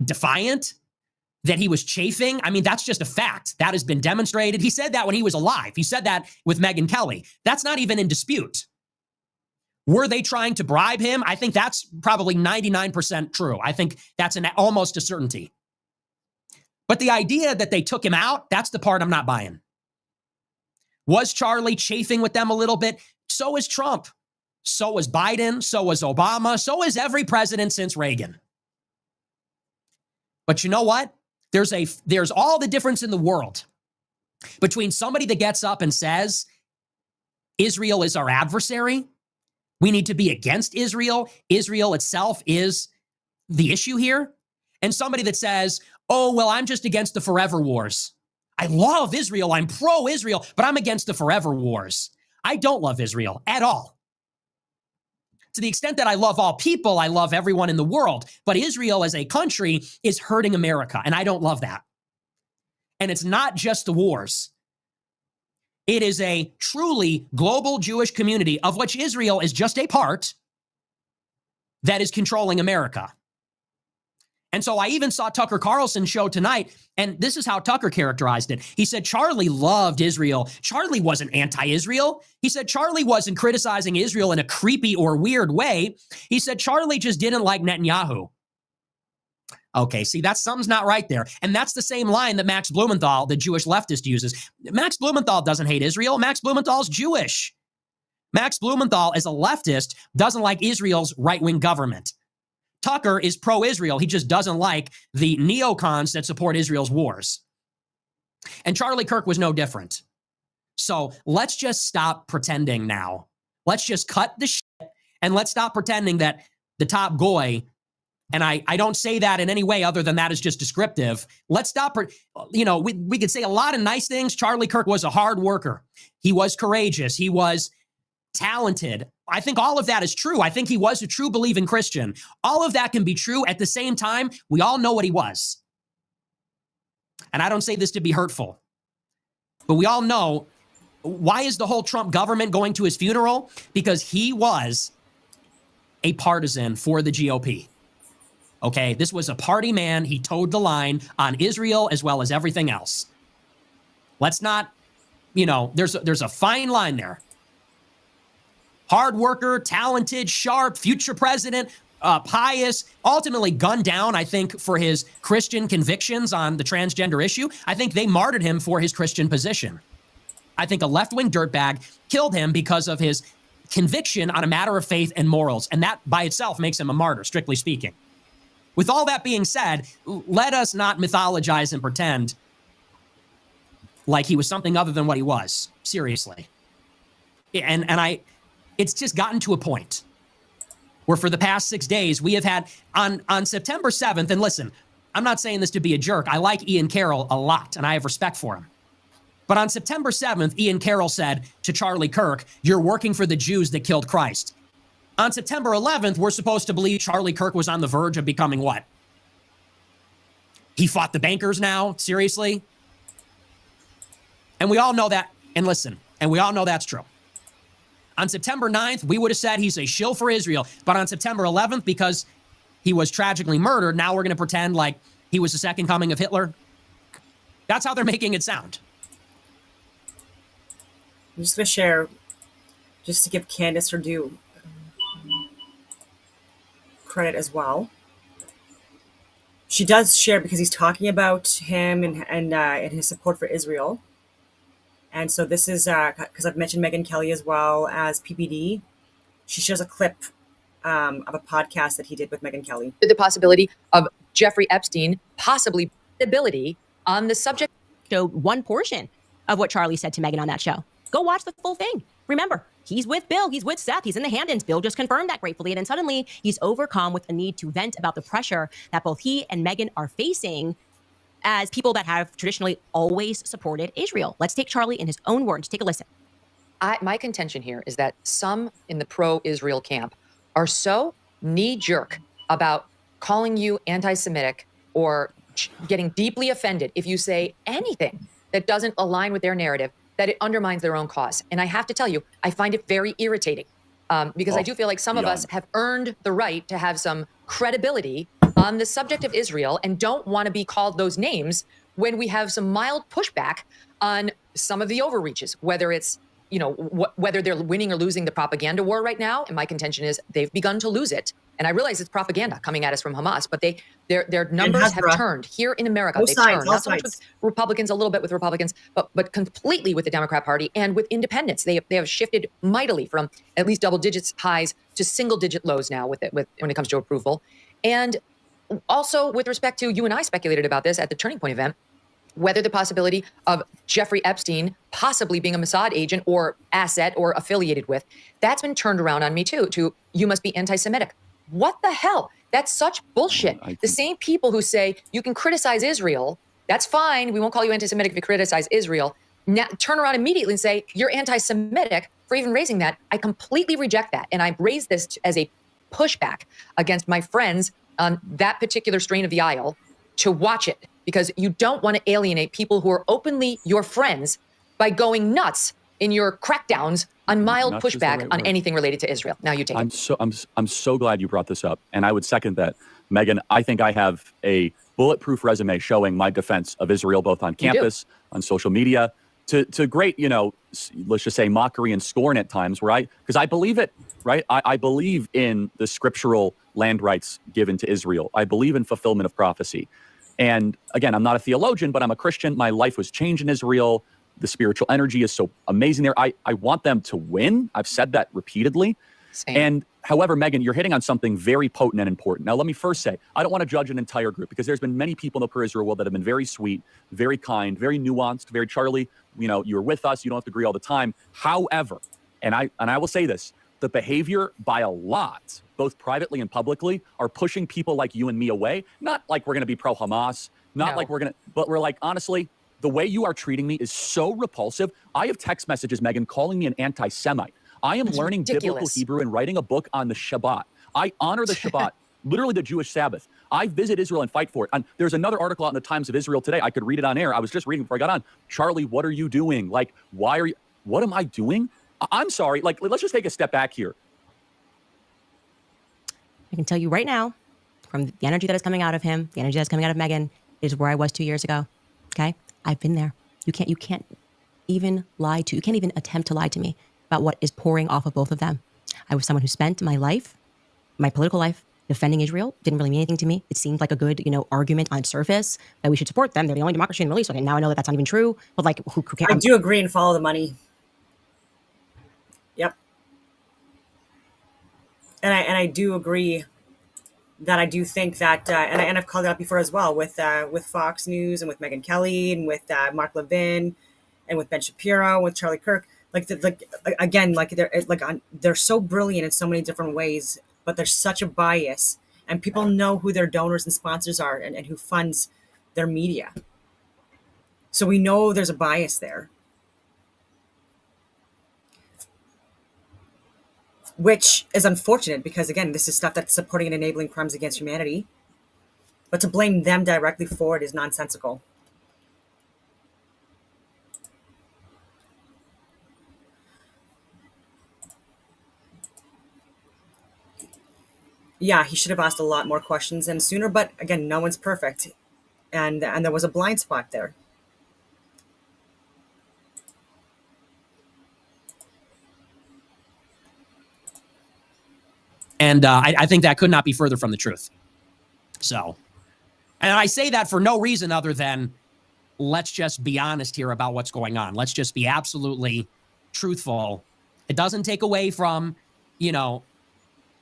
[SPEAKER 16] defiant, that he was chafing, I mean, that's just a fact. That has been demonstrated. He said that when he was alive. He said that with Megyn Kelly. That's not even in dispute. Were they trying to bribe him? I think that's probably 99% true. I think that's almost a certainty. But the idea that they took him out, that's the part I'm not buying. Was Charlie chafing with them a little bit? So is Trump. So was Biden. So was Obama. So is every president since Reagan. But you know what? There's all the difference in the world between somebody that gets up and says, Israel is our adversary. We need to be against Israel. Israel itself is the issue here. And somebody that says, oh, well, I'm just against the forever wars. I love Israel. I'm pro-Israel, but I'm against the forever wars. I don't love Israel at all. To the extent that I love all people, I love everyone in the world. But Israel as a country is hurting America, and I don't love that. And it's not just the wars. It is a truly global Jewish community, of which Israel is just a part, that is controlling America. And so I even saw Tucker Carlson's show tonight, and this is how Tucker characterized it. He said Charlie loved Israel. Charlie wasn't anti-Israel. He said Charlie wasn't criticizing Israel in a creepy or weird way. He said Charlie just didn't like Netanyahu. Okay, see, something's not right there. And that's the same line that Max Blumenthal, the Jewish leftist, uses. Max Blumenthal doesn't hate Israel. Max Blumenthal's Jewish. Max Blumenthal, as a leftist, doesn't like Israel's right-wing government. Tucker is pro-Israel. He just doesn't like the neocons that support Israel's wars. And Charlie Kirk was no different. So let's just stop pretending now. Let's just cut the shit and let's stop pretending that the top goy, and I don't say that in any way other than that is just descriptive. Let's stop. We could say a lot of nice things. Charlie Kirk was a hard worker. He was courageous. He was talented. I think all of that is true. I think he was a true believing Christian. All of that can be true. At the same time, we all know what he was. And I don't say this to be hurtful, but we all know, why is the whole Trump government going to his funeral? Because he was a partisan for the GOP. Okay, this was a party man. He towed the line on Israel as well as everything else. Let's not, there's a fine line there. Hard worker, talented, sharp, future president, pious, ultimately gunned down, I think, for his Christian convictions on the transgender issue. I think they martyred him for his Christian position. I think a left-wing dirtbag killed him because of his conviction on a matter of faith and morals. And that by itself makes him a martyr, strictly speaking. With all that being said, let us not mythologize and pretend like he was something other than what he was. Seriously. It's just gotten to a point where for the past 6 days, we have had on September 7th, and listen, I'm not saying this to be a jerk. I like Ian Carroll a lot, and I have respect for him. But on September 7th, Ian Carroll said to Charlie Kirk, you're working for the Jews that killed Christ. On September 11th, we're supposed to believe Charlie Kirk was on the verge of becoming what? He fought the bankers now? Seriously? And we all know that, and listen, and we all know that's true. On September 9th, we would have said he's a shill for Israel. But on September 11th, because he was tragically murdered, now we're going to pretend like he was the second coming of Hitler. That's how they're making it sound.
[SPEAKER 1] I'm just going to share, just to give Candace her due credit as well. She does share because he's talking about him and his support for Israel. And so this is, because I've mentioned Megyn Kelly as well as PPD. She shares a clip of a podcast that he did with Megyn Kelly.
[SPEAKER 10] The possibility of Jeffrey Epstein possibly ability on the subject.
[SPEAKER 5] Showed one portion of what Charlie said to Megyn on that show. Go watch the full thing. Remember, he's with Bill, he's with Seth, he's in the hand-ins. Bill just confirmed that gratefully. And then suddenly he's overcome with a need to vent about the pressure that both he and Meghan are facing as people that have traditionally always supported Israel. Let's take Charlie in his own words. Take a listen.
[SPEAKER 10] My contention here is that some in the pro-Israel camp are so knee-jerk about calling you anti-Semitic or getting deeply offended if you say anything that doesn't align with their narrative, that it undermines their own cause. And I have to tell you, I find it very irritating because I do feel like some of us have earned the right to have some credibility on the subject of Israel and don't want to be called those names when we have some mild pushback on some of the overreaches, whether it's, you know, whether they're winning or losing the propaganda war right now. And my contention is they've begun to lose it. And I realize it's propaganda coming at us from Hamas, but their numbers have turned here in America. They've turned not so much with Republicans, a little bit with Republicans, but completely with the Democrat Party and with independents. They have shifted mightily from at least double digits highs to single digit lows now with when it comes to approval. And also with respect to, you and I speculated about this at the Turning Point event, whether the possibility of Jeffrey Epstein possibly being a Mossad agent or asset or affiliated with, that's been turned around on me too, to you must be anti-Semitic. What the hell? That's such bullshit. The same people who say you can criticize Israel, that's fine, we won't call you anti-Semitic if you criticize Israel, now turn around immediately and say you're anti-Semitic for even raising that. I completely reject that. And I raise this as a pushback against my friends on that particular strain of the aisle to watch it, because you don't want to alienate people who are openly your friends by going nuts in your crackdowns on mild pushback on anything related to Israel. Now you take it.
[SPEAKER 15] I'm so glad you brought this up, and I would second that, Meghan. I think I have a bulletproof resume showing my defense of Israel, both on campus, on social media, to great, you know, let's just say mockery and scorn at times, right? Because I believe it, right? I believe in the scriptural land rights given to Israel. I believe in fulfillment of prophecy. And again, I'm not a theologian, but I'm a Christian. My life was changed in Israel. The spiritual energy is so amazing there. I want them to win. I've said that repeatedly.
[SPEAKER 10] Same.
[SPEAKER 15] And however, Meghan, you're hitting on something very potent and important. Now, let me first say, I don't want to judge an entire group, because there's been many people in the pro-Israel world that have been very sweet, very kind, very nuanced, very Charlie, you know, you're with us. You don't have to agree all the time. However, and I will say this, the behavior by a lot, both privately and publicly, are pushing people like you and me away. Not like we're going to be pro-Hamas, not like we're going to, but we're like, honestly, the way you are treating me is so repulsive. I have text messages, Meghan, calling me an anti-Semite. I am learning biblical Hebrew and writing a book on the Shabbat. I honor the Shabbat, literally the Jewish Sabbath. I visit Israel and fight for it. And there's another article out in the Times of Israel today. I could read it on air. I was just reading before I got on. Charlie, what are you doing? Like, why are you, what am I doing? I'm sorry. Like, let's just take a step back here.
[SPEAKER 5] I can tell you right now, from the energy that is coming out of him, the energy that's coming out of Meghan, is where I was 2 years ago. Okay? I've been there. You can't even lie to, you can't even attempt to lie to me about what is pouring off of both of them. I was someone who spent my life, my political life, defending Israel. Didn't really mean anything to me. It seemed like a good, argument on surface that we should support them. They're the only democracy in the Middle East. Okay, now I know that that's not even true. But like, who cares?
[SPEAKER 1] I do agree and follow the money. Yep. And I do agree that I do think that, and I've called it out before as well with Fox News and with Megyn Kelly and with Mark Levin and with Ben Shapiro, with Charlie Kirk. They're so brilliant in so many different ways, but there's such a bias, and people know who their donors and sponsors are and who funds their media. So we know there's a bias there, which is unfortunate because, again, this is stuff that's supporting and enabling crimes against humanity. But to blame them directly for it is nonsensical. Yeah, he should have asked a lot more questions and sooner, but again, no one's perfect. And there was a blind spot there.
[SPEAKER 16] And I think that could not be further from the truth. So, and I say that for no reason other than let's just be honest here about what's going on. Let's just be absolutely truthful. It doesn't take away from,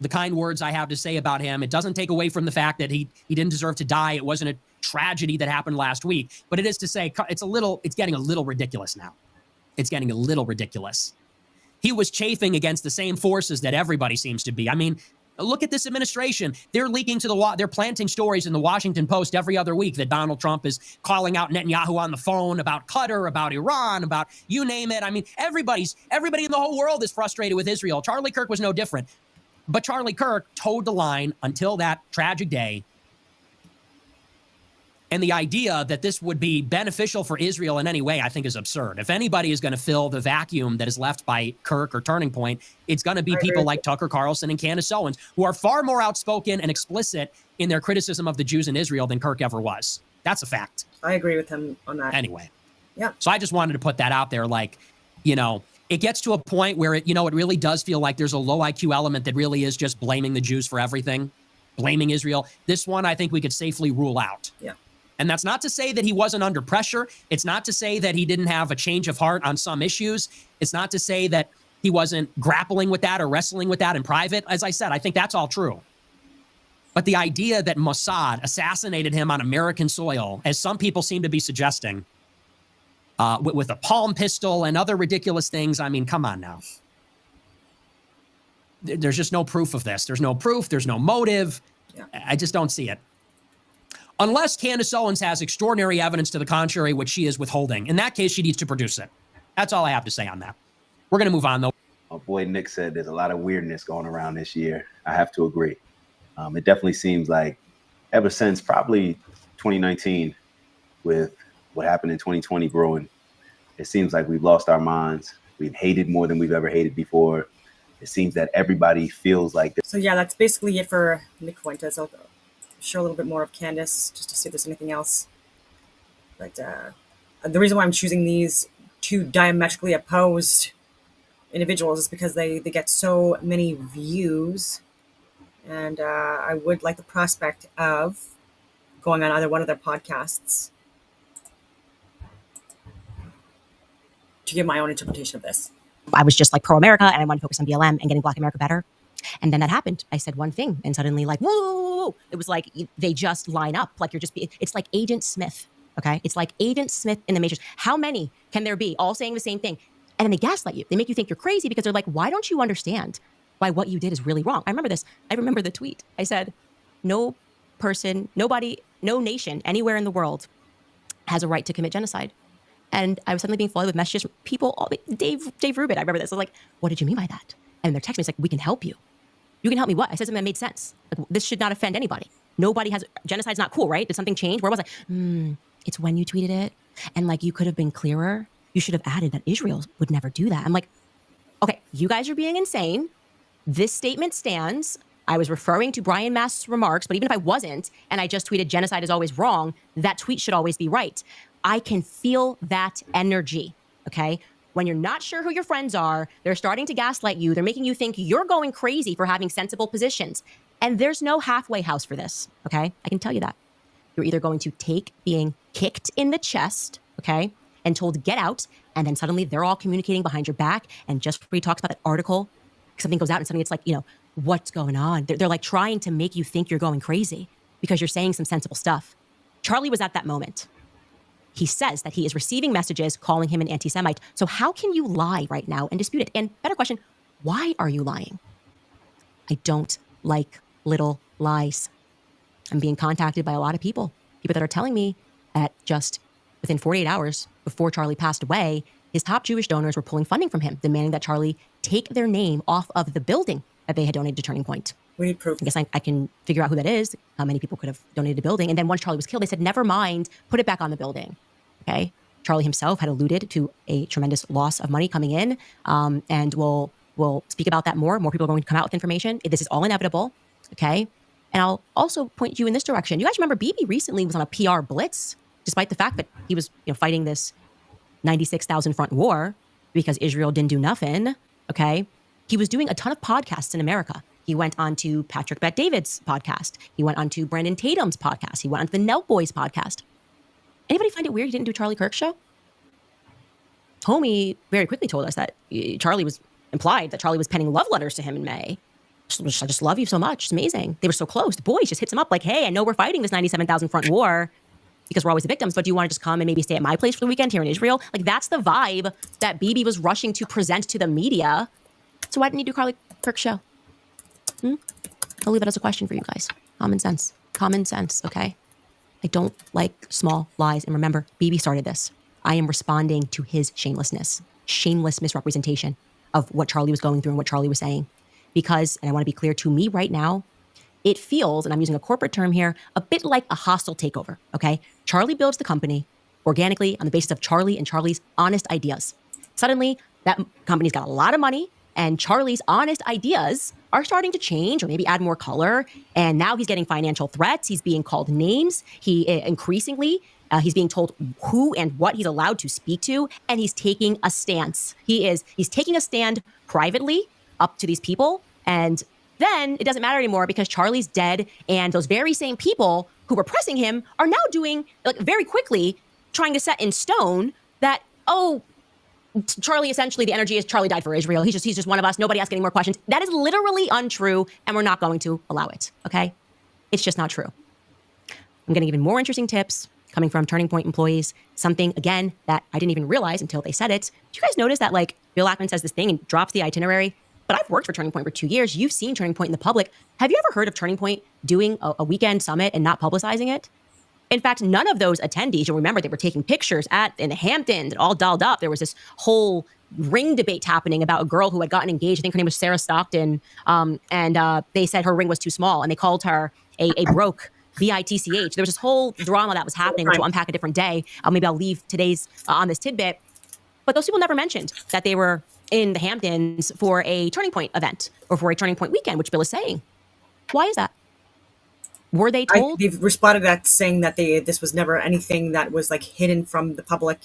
[SPEAKER 16] the kind words I have to say about him. It doesn't take away from the fact that he didn't deserve to die. It wasn't a tragedy that happened last week. But it is to say it's getting a little ridiculous now. It's getting a little ridiculous. He was chafing against the same forces that everybody seems to be. I mean, look at this administration. They're leaking to they're planting stories in the Washington Post every other week that Donald Trump is calling out Netanyahu on the phone about Qatar, about Iran, about you name it. I mean, everybody in the whole world is frustrated with Israel. Charlie Kirk was no different. But Charlie Kirk towed the line until that tragic day. And the idea that this would be beneficial for Israel in any way, I think, is absurd. If anybody is going to fill the vacuum that is left by Kirk or Turning Point, it's going to be people like Tucker Carlson and Candace Owens, who are far more outspoken and explicit in their criticism of the Jews in Israel than Kirk ever was. That's a fact.
[SPEAKER 1] I agree with him on that.
[SPEAKER 16] Anyway.
[SPEAKER 1] Yeah.
[SPEAKER 16] So I just wanted to put that out there. Like, you know, it gets to a point where it really does feel like there's a low IQ element that really is just blaming the Jews for everything, blaming Israel. This one, I think we could safely rule out.
[SPEAKER 1] Yeah.
[SPEAKER 16] And that's not to say that he wasn't under pressure. It's not to say that he didn't have a change of heart on some issues. It's not to say that he wasn't grappling with that or wrestling with that in private. As I said, I think that's all true. But the idea that Mossad assassinated him on American soil, as some people seem to be suggesting, with a palm pistol and other ridiculous things, I mean, come on now. There's just no proof of this. There's no proof. There's no motive.
[SPEAKER 1] Yeah.
[SPEAKER 16] I just don't see it. Unless Candace Owens has extraordinary evidence to the contrary, which she is withholding. In that case, she needs to produce it. That's all I have to say on that. We're going to move on, though.
[SPEAKER 13] My boy Nick said there's a lot of weirdness going around this year. I have to agree. It definitely seems like ever since probably 2019 with what happened in 2020 brewing, it seems like we've lost our minds. We've hated more than we've ever hated before. It seems that everybody feels like this.
[SPEAKER 1] So yeah, that's basically it for Nick Fuentes. I'll show a little bit more of Candace just to see if there's anything else. But the reason why I'm choosing these two diametrically opposed individuals is because they get so many views. And I would like the prospect of going on either one of their podcasts to give my own interpretation of this.
[SPEAKER 5] I was just like pro-America and I wanted to focus on BLM and getting Black America better. And then that happened. I said one thing and suddenly like, whoa, it was like they just line up. Like it's like Agent Smith, okay? It's like Agent Smith in the Matrix. How many can there be all saying the same thing? And then they gaslight you. They make you think you're crazy because they're like, why don't you understand why what you did is really wrong? I remember this. I remember the tweet. I said, no person, nobody, no nation anywhere in the world has a right to commit genocide. And I was suddenly being flooded with messages from people, Dave Rubin, I remember this. I was like, what did you mean by that? And they're texting me, it's like, we can help you. You can help me what? I said something that made sense. Like, this should not offend anybody. Nobody has, genocide's not cool, right? Did something change? Where was I? It's when you tweeted it. And like, you could have been clearer. You should have added that Israel would never do that. I'm like, okay, you guys are being insane. This statement stands. I was referring to Brian Mast's remarks, but even if I wasn't, and I just tweeted genocide is always wrong, that tweet should always be right. I can feel that energy, okay? When you're not sure who your friends are, they're starting to gaslight you. They're making you think you're going crazy for having sensible positions. And there's no halfway house for this, okay? I can tell you that. You're either going to take being kicked in the chest, okay, and told to get out, and then suddenly they're all communicating behind your back, and just before he talks about that article, something goes out and suddenly it's like, you know, what's going on? They're like trying to make you think you're going crazy because you're saying some sensible stuff. Charlie was at that moment. He says that he is receiving messages calling him an anti-Semite. So how can you lie right now and dispute it? And better question, why are you lying? I don't like little lies. I'm being contacted by a lot of people that are telling me that just within 48 hours before Charlie passed away, his top Jewish donors were pulling funding from him, demanding that Charlie take their name off of the building that they had donated to Turning Point.
[SPEAKER 1] We need proof.
[SPEAKER 5] I guess I can figure out who that is, how many people could have donated the building. And then once Charlie was killed, they said, never mind, put it back on the building. Okay. Charlie himself had alluded to a tremendous loss of money coming in, and we'll speak about that more. More people are going to come out with information. This is all inevitable. Okay. And I'll also point you in this direction. You guys remember Bibi recently was on a PR blitz, despite the fact that he was fighting this 96,000 front war because Israel didn't do nothing. Okay. He was doing a ton of podcasts in America. He went on to Patrick Bet-David's podcast. He went on to Brandon Tatum's podcast. He went on to the Nelk Boys podcast. Anybody find it weird he didn't do Charlie Kirk's show? Homie very quickly told us that Charlie was penning love letters to him in May. I just love you so much. It's amazing. They were so close. The boys just hits him up like, hey, I know we're fighting this 97,000 front war. because we're always the victims, but do you want to just come and maybe stay at my place for the weekend here in Israel? Like, that's the vibe that Bibi was rushing to present to the media. So why didn't you do Carly Kirk's show? I'll leave it as a question for you guys. Common sense. Common sense, okay? I don't like small lies. And remember, Bibi started this. I am responding to his shamelessness, shameless misrepresentation of what Charlie was going through and what Charlie was saying. Because, and I want to be clear, to me right now, it feels, and I'm using a corporate term here, a bit like a hostile takeover, okay? Charlie builds the company organically on the basis of Charlie and Charlie's honest ideas. Suddenly, that company's got a lot of money, and Charlie's honest ideas are starting to change or maybe add more color. And now he's getting financial threats. He's being called names. He increasingly, he's being told who and what he's allowed to speak to, and he's taking a stance. He's taking a stand privately up to these people, and then it doesn't matter anymore because Charlie's dead, and those very same people who were pressing him are now doing, like, very quickly, trying to set in stone that, oh, Charlie, essentially, the energy is Charlie died for Israel. He's just one of us. Nobody ask any more questions. That is literally untrue, and we're not going to allow it, okay? It's just not true. I'm getting even more interesting tips coming from Turning Point employees, something, again, that I didn't even realize until they said it. Do you guys notice that, like, Bill Ackman says this thing and drops the itinerary? But I've worked for Turning Point for 2 years. You've seen Turning Point in the public. Have you ever heard of Turning Point doing a weekend summit and not publicizing it? In fact, none of those attendees, you'll remember they were taking pictures in the Hamptons, all dolled up. There was this whole ring debate happening about a girl who had gotten engaged. I think her name was Sarah Stockton. And they said her ring was too small, and they called her a broke, B-I-T-C-H. There was this whole drama that was happening, which we'll unpack a different day. Maybe I'll leave today's on this tidbit. But those people never mentioned that they were in the Hamptons for a Turning Point event or for a Turning Point weekend, which Bill is saying. Why is that? Were they told?
[SPEAKER 1] They've responded that saying that this was never anything that was like hidden from the public.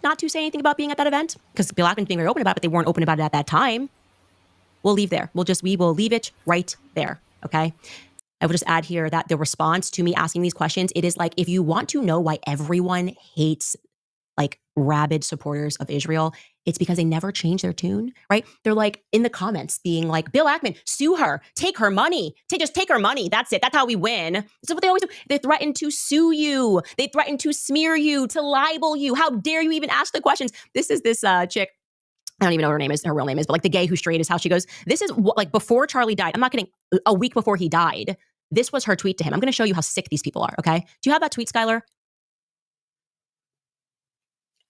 [SPEAKER 5] Not to say anything about being at that event, because Bill Ackman's being very open about it, but they weren't open about it at that time. We'll leave there. We will leave it right there, okay? I will just add here that the response to me asking these questions, it is like, if you want to know why everyone hates, like, rabid supporters of Israel, it's because they never change their tune, right? They're like in the comments being like, Bill Ackman, sue her, take her money, just take her money. That's it. That's how we win. This is what they always do. They threaten to sue you. They threaten to smear you, to libel you. How dare you even ask the questions? This is this chick. I don't even know what her real name is, but like the gay who straight is how she goes. This is like before Charlie died. I'm not kidding. A week before he died, this was her tweet to him. I'm going to show you how sick these people are. Okay. Do you have that tweet, Skylar?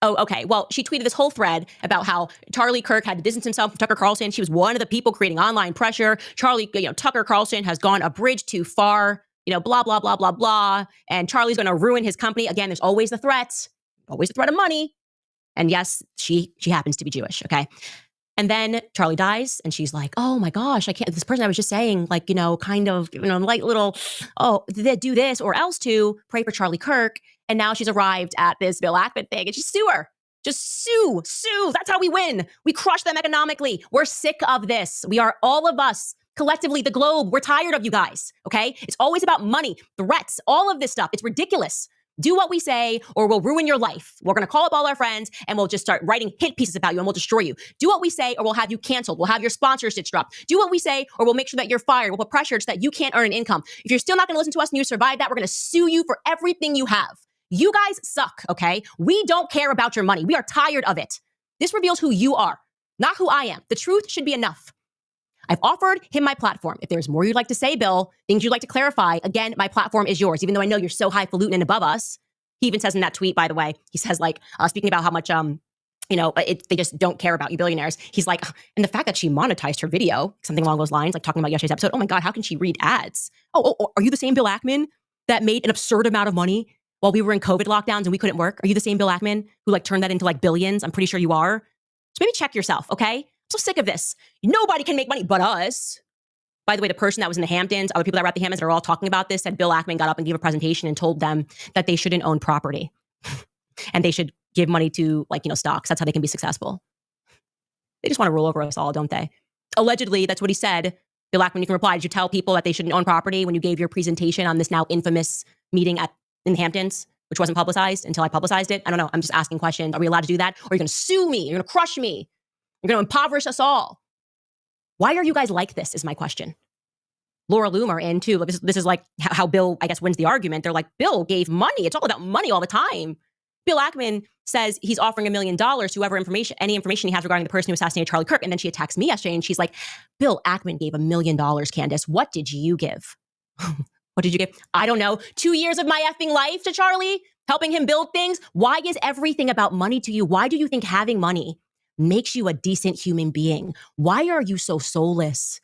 [SPEAKER 5] Oh, okay. Well, she tweeted this whole thread about how Charlie Kirk had to distance himself from Tucker Carlson. She was one of the people creating online pressure. Tucker Carlson has gone a bridge too far, blah, blah, blah, blah, blah. And Charlie's going to ruin his company. Again, there's always the threat of money. And yes, she happens to be Jewish. Okay. And then Charlie dies and she's like, oh my gosh, I can't, this person I was just saying, like, light little, oh, they do this or else to pray for Charlie Kirk. And now she's arrived at this Bill Ackman thing and just sue her. Just sue. That's how we win. We crush them economically. We're sick of this. We are, all of us, collectively, the globe. We're tired of you guys, okay? It's always about money, threats, all of this stuff. It's ridiculous. Do what we say or we'll ruin your life. We're going to call up all our friends and we'll just start writing hit pieces about you and we'll destroy you. Do what we say or we'll have you canceled. We'll have your sponsorships dropped. Do what we say or we'll make sure that you're fired. We'll put pressure so that you can't earn an income. If you're still not going to listen to us and you survive that, we're going to sue you for everything you have. You guys suck, okay? We don't care about your money. We are tired of it. This reveals who you are, not who I am. The truth should be enough. I've offered him my platform. If there's more you'd like to say, Bill, things you'd like to clarify, again, my platform is yours, even though I know you're so highfalutin and above us. He even says in that tweet, by the way, he says, like, speaking about how much, they just don't care about you billionaires. He's like, and the fact that she monetized her video, something along those lines, like talking about yesterday's episode, oh my God, how can she read ads? Oh, are you the same Bill Ackman that made an absurd amount of money while we were in COVID lockdowns and we couldn't work? Are you the same Bill Ackman who like turned that into like billions? I'm pretty sure you are. So maybe check yourself, okay? I'm so sick of this. Nobody can make money but us. By the way, the person that was in the Hamptons, other people that were at the Hamptons that are all talking about this, said Bill Ackman got up and gave a presentation and told them that they shouldn't own property and they should give money to stocks. That's how they can be successful. They just want to rule over us all, don't they? Allegedly, that's what he said. Bill Ackman, you can reply. Did you tell people that they shouldn't own property when you gave your presentation on this now infamous meeting in the Hamptons, which wasn't publicized until I publicized it? I don't know. I'm just asking questions. Are we allowed to do that? Or are you going to sue me? You're going to crush me? You're going to impoverish us all? Why are you guys like this is my question. Laura Loom are in too. This is like how Bill, I guess, wins the argument. They're like, Bill gave money. It's all about money all the time. Bill Ackman says he's offering $1 million to whoever any information he has regarding the person who assassinated Charlie Kirk. And then she attacks me yesterday and she's like, Bill Ackman gave $1 million, Candace. What did you give? What did you give? I don't know. 2 years of my effing life to Charlie, helping him build things. Why is everything about money to you? Why do you think having money makes you a decent human being? Why are you so soulless?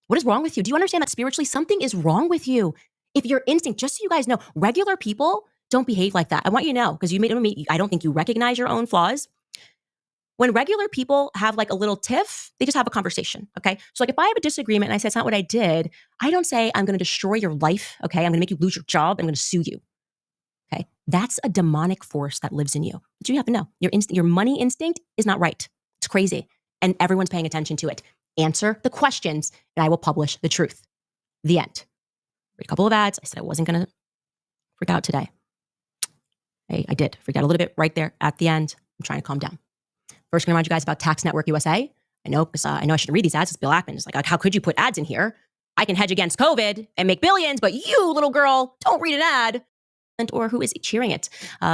[SPEAKER 5] What is wrong with you? Do you understand that spiritually something is wrong with you? If your instinct, just so you guys know, regular people don't behave like that. I want you to know, because I don't think you recognize your own flaws. When regular people have like a little tiff, they just have a conversation, okay? So like if I have a disagreement and I say, it's not what I did, I don't say, I'm going to destroy your life, okay? I'm going to make you lose your job. I'm going to sue you, okay? That's a demonic force that lives in you. But you have to know, your money instinct is not right. It's crazy. And everyone's paying attention to it. Answer the questions and I will publish the truth. The end. Read a couple of ads. I said I wasn't going to freak out today. I did freak out a little bit right there at the end. I'm trying to calm down. First, I'm going to remind you guys about Tax Network USA. I know, because I know I shouldn't read these ads. It's Bill Ackman. It's like, how could you put ads in here? I can hedge against COVID and make billions, but you, little girl, don't read an ad. Or who is cheering it.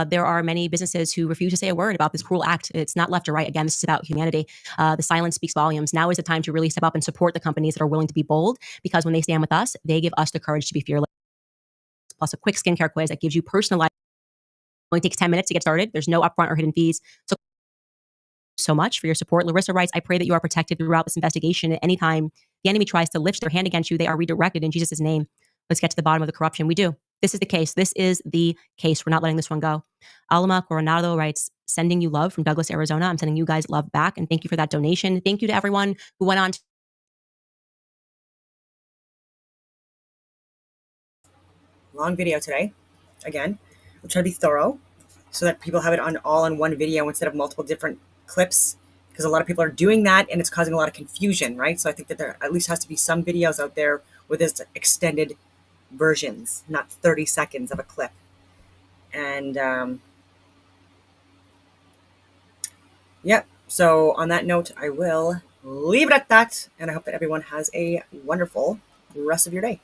[SPEAKER 5] There are many businesses who refuse to say a word about this cruel act. It's not left or right. Again, this is about humanity. The silence speaks volumes. Now is the time to really step up and support the companies that are willing to be bold, because when they stand with us, they give us the courage to be fearless. Plus a quick skincare quiz that gives you personalized. It only takes 10 minutes to get started. There's no upfront or hidden fees. So much for your support. Larissa writes, I pray that you are protected throughout this investigation. At any time the enemy tries to lift their hand against you, they are redirected in Jesus' name. Let's get to the bottom of the corruption. We do. This is the case. This is the case. We're not letting this one go. Alma Coronado writes, sending you love from Douglas, Arizona. I'm sending you guys love back. And thank you for that donation. Thank you to everyone who went on.
[SPEAKER 1] Long video today. Again, we'll try to be thorough so that people have it all in one video instead of multiple different clips, because a lot of people are doing that and it's causing a lot of confusion, right? So I think that there at least has to be some videos out there with this extended versions, not 30 seconds of a clip. And yeah, so on that note, I will leave it at that, and I hope that everyone has a wonderful rest of your day.